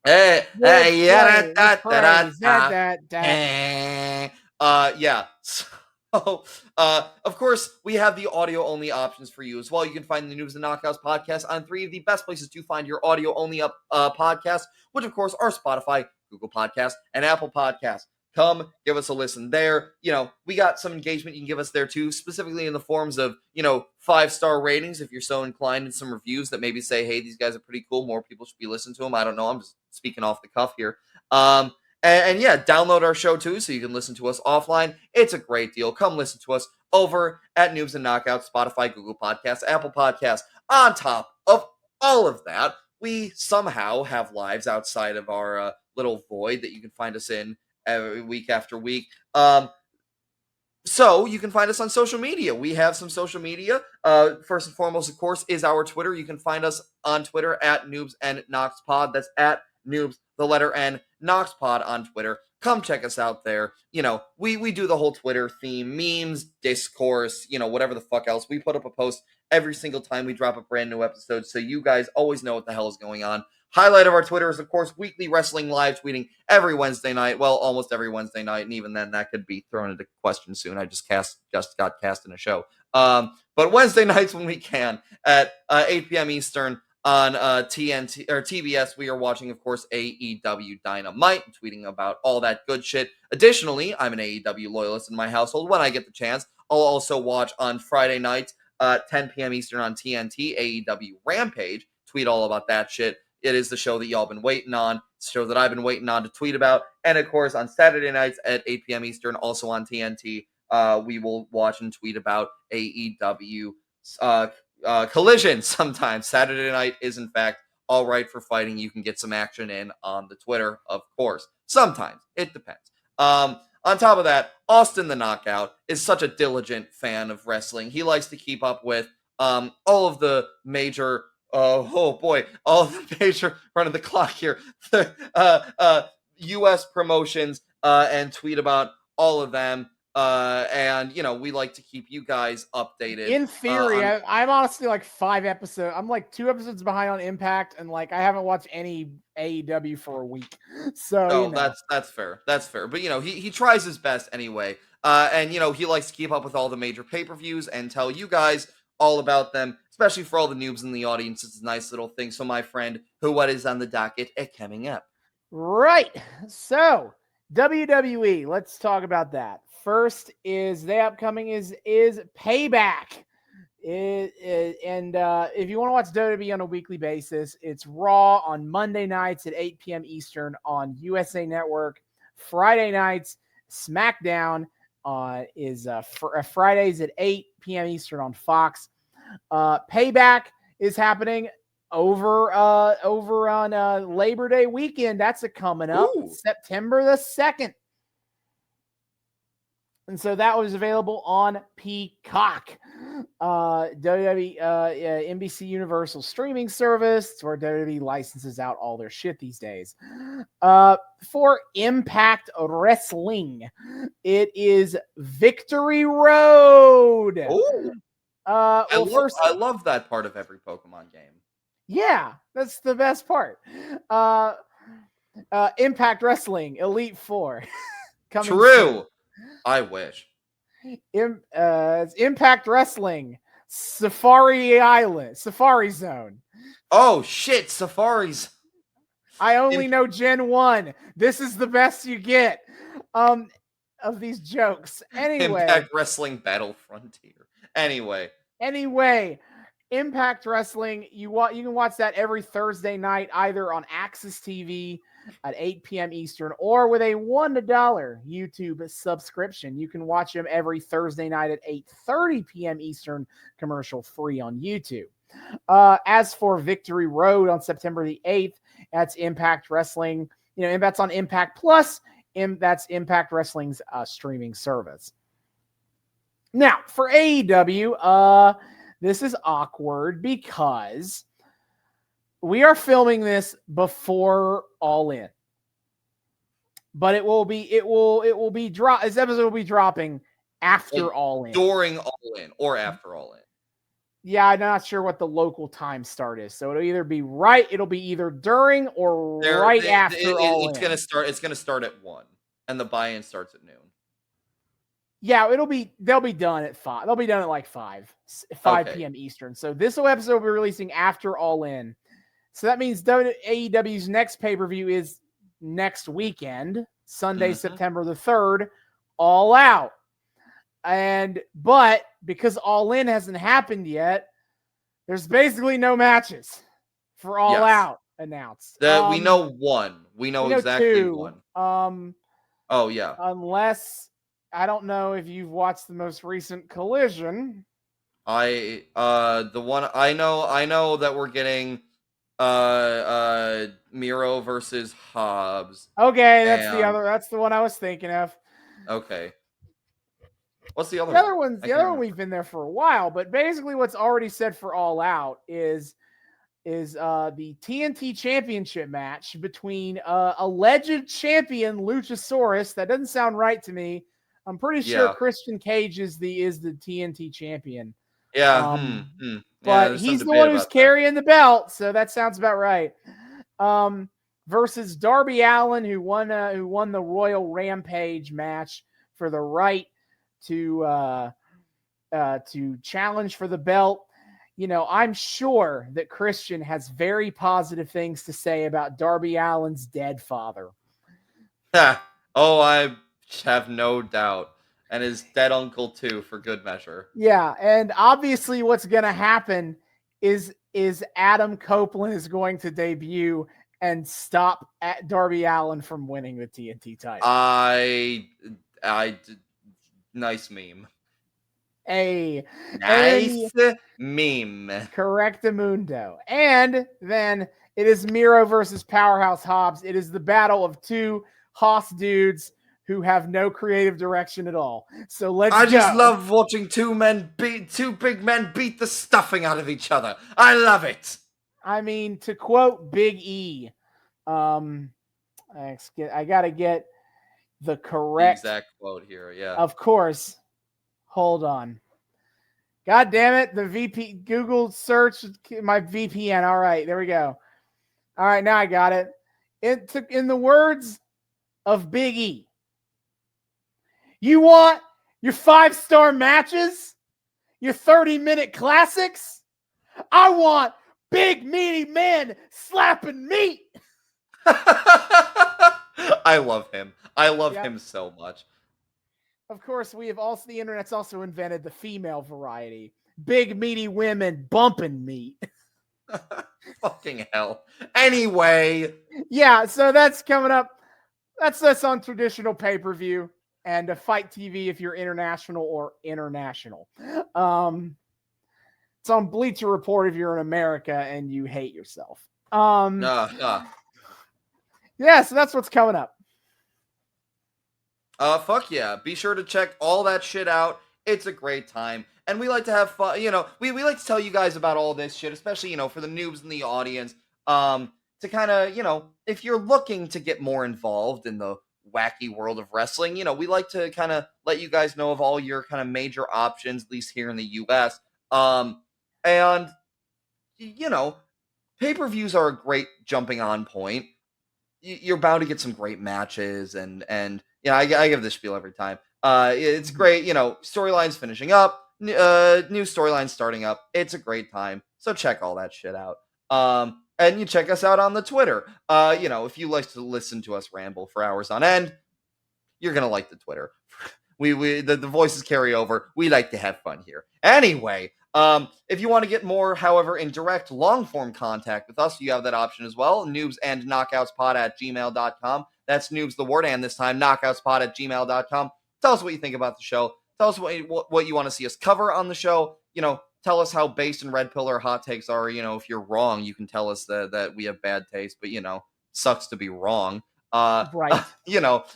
Yeah. So, of course, we have the audio-only options for you as well. You can find the Noobs and Knockouts Podcast on 3 of the best places to find your audio-only podcasts, which, of course, are Spotify, Google Podcasts, and Apple Podcasts. Come, give us a listen there. We got some engagement you can give us there, too, specifically in the forms of, 5-star ratings, if you're so inclined, and some reviews that maybe say, hey, these guys are pretty cool. More people should be listening to them. I don't know. I'm just speaking off the cuff here. And yeah, download our show too so you can listen to us offline. It's a great deal. Come listen to us over at Noobs and Knockouts, Spotify, Google Podcasts, Apple Podcasts. On top of all of that, we somehow have lives outside of our little void that you can find us in every week after week. So you can find us on social media. We have some social media. First and foremost, of course, is our Twitter. You can find us on Twitter at Noobs and Knox Pod. That's at Noobs, the letter N, Knox Pod on Twitter. Come check us out there. We do the whole Twitter theme, memes, discourse, whatever the fuck else. We put up a post every single time we drop a brand new episode, so you guys always know what the hell is going on. Highlight of our Twitter is, of course, weekly wrestling live tweeting every Wednesday night. Well, almost every Wednesday night, and even then, that could be thrown into question soon. I just got cast in a show. But Wednesday nights when we can at 8 p.m. Eastern on TNT or TBS, we are watching, of course, AEW Dynamite, and tweeting about all that good shit. Additionally, I'm an AEW loyalist in my household. When I get the chance, I'll also watch on Friday nights, 10 p.m. Eastern on TNT, AEW Rampage. Tweet all about that shit. It is the show that y'all been waiting on. It's the show that I've been waiting on to tweet about. And, of course, on Saturday nights at 8 p.m. Eastern, also on TNT, we will watch and tweet about AEW Collision sometimes. Saturday night is, in fact, all right for fighting. You can get some action in on the Twitter, of course. Sometimes. It depends. On top of that, Austin the Knockout is such a diligent fan of wrestling. He likes to keep up with all of the major... all the major front of the clock here. U.S. promotions and tweet about all of them. And we like to keep you guys updated. In theory, I'm honestly like 5 episodes. I'm like 2 episodes behind on Impact, and like I haven't watched any AEW for a week. So that's fair. That's fair. But he tries his best anyway. And he likes to keep up with all the major pay-per-views and tell you guys all about them, especially for all the noobs in the audience. It's a nice little thing. So my friend, what is on the docket coming up? Right. So WWE, let's talk about that. First is the upcoming is Payback. And if you want to watch WWE on a weekly basis, it's Raw on Monday nights at 8 p.m. Eastern on USA Network. Friday nights, SmackDown is Fridays at 8 p.m. Eastern on Fox. Payback is happening over on Labor Day weekend. That's coming up. Ooh. September the 2nd. And so that was available on Peacock, WWE, NBC Universal streaming service. It's where WWE licenses out all their shit these days. For Impact Wrestling, it is Victory Road. Oh, I love that part of every Pokemon game. Yeah, that's the best part. Impact Wrestling Elite Four. True. Soon. I wish. It's Impact Wrestling Safari Zone. Oh shit, Safaris. I only know Gen 1. This is the best you get of these jokes. Anyway. Impact Wrestling Battle Frontier. Anyway, Impact Wrestling, you can watch that every Thursday night, either on Access TV at 8 p.m. Eastern, or with a $1 YouTube subscription. You can watch them every Thursday night at 8:30 p.m. Eastern, commercial free on YouTube. As for Victory Road on September the 8th, that's Impact Wrestling. That's on Impact Plus. That's Impact Wrestling's streaming service. Now, for AEW, this is awkward because we are filming this before All In. But this episode will be dropping after All In. During All In or after All In. Yeah, I'm not sure what the local time start is. So it'll be either during or after All In. It's gonna start at 1, and the buy-in starts at noon. Yeah, they'll be done at 5. They'll be done at like 5 p.m. Eastern. So this episode will be releasing after All In. So that means AEW's next pay-per-view is next weekend, Sunday, September the 3rd, All Out. But because All In hasn't happened yet, there's basically no matches for All Out announced. We know one. We know exactly 2. One. Oh yeah. Unless I don't know if you've watched the most recent Collision. The one I know that we're getting Miro versus Hobbs. Okay, that's the one I was thinking of. Okay. What's the other one? The other one we've been there for a while, but basically what's already set for All Out is the TNT Championship match between alleged champion Luchasaurus. That doesn't sound right to me. I'm pretty sure Christian Cage is the TNT champion. Yeah. But he's the one who's carrying the belt, so that sounds about right. Versus Darby Allin, who won the Royal Rampage match for the right to challenge for the belt. I'm sure that Christian has very positive things to say about Darby Allin's dead father. Oh, I have no doubt. And his dead uncle too, for good measure. Yeah, and obviously what's going to happen is Adam Copeland is going to debut and stop at Darby Allin from winning the TNT title. Nice meme. Nice meme. Correct, Mundo. And then it is Miro versus Powerhouse Hobbs. It is the battle of two Hoss dudes who have no creative direction at all. So let's go. I just love watching two big men beat the stuffing out of each other. I love it. I mean, to quote Big E, I gotta get the correct exact quote here. Yeah. Of course. Hold on. God damn it. The VP Google search my VPN. All right, there we go. All right, now I got it. It took in the words of Big E. You want your 5-star matches? Your 30-minute classics? I want big meaty men slapping meat. I love him. I love him so much. Of course, the internet's also invented the female variety. Big meaty women bumping meat. Fucking hell. Anyway. Yeah, so that's coming up. That's on traditional pay-per-view and a Fight TV if you're international or international. It's on Bleacher Report if you're in America and you hate yourself. Yeah, so that's what's coming up. Fuck yeah. Be sure to check all that shit out. It's a great time. And we like to have fun, we like to tell you guys about all this shit, especially, for the noobs in the audience, to kind of, if you're looking to get more involved in the wacky world of wrestling, we like to kind of let you guys know of all your kind of major options, at least here in the US. And, pay-per-views are a great jumping on point. You're bound to get some great matches and I give this spiel every time. It's great, storylines finishing up, new storylines starting up. It's a great time. So check all that shit out. And you check us out on the Twitter. If you like to listen to us ramble for hours on end, you're going to like the Twitter. The voices carry over. We like to have fun here. Anyway, if you want to get more, however, in direct long-form contact with us, you have that option as well. Noobs and Knockoutspod at gmail.com. That's noobs, the word, and this time knockoutspod at gmail.com. Tell us what you think about the show. Tell us what you want to see us cover on the show. Tell us how based and red pill our hot takes are. If you're wrong, you can tell us that we have bad taste, but, sucks to be wrong. Right.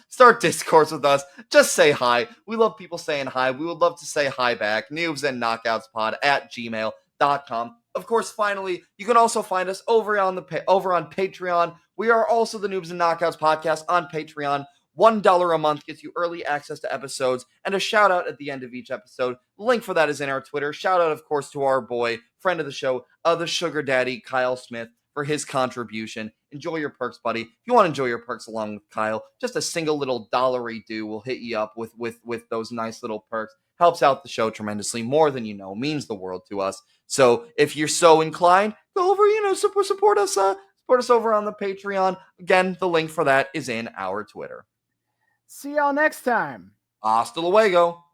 Start discourse with us. Just say hi. We love people saying hi. We would love to say hi back. Noobs and Knockoutspod at gmail.com. Of course, finally, you can also find us over on Patreon. We are also the Noobs and Knockouts podcast on Patreon. $1 a month gets you early access to episodes and a shout out at the end of each episode. The link for that is in our Twitter. Shout out, of course, to our boy, friend of the show, the sugar daddy, Kyle Smith, for his contribution. Enjoy your perks, buddy. If you want to enjoy your perks along with Kyle, just a single little $1 do will hit you up with those nice little perks. Helps out the show tremendously, more than you know, means the world to us. So if you're so inclined, go over, support us over on the Patreon. Again, the link for that is in our Twitter. See y'all next time. Hasta luego.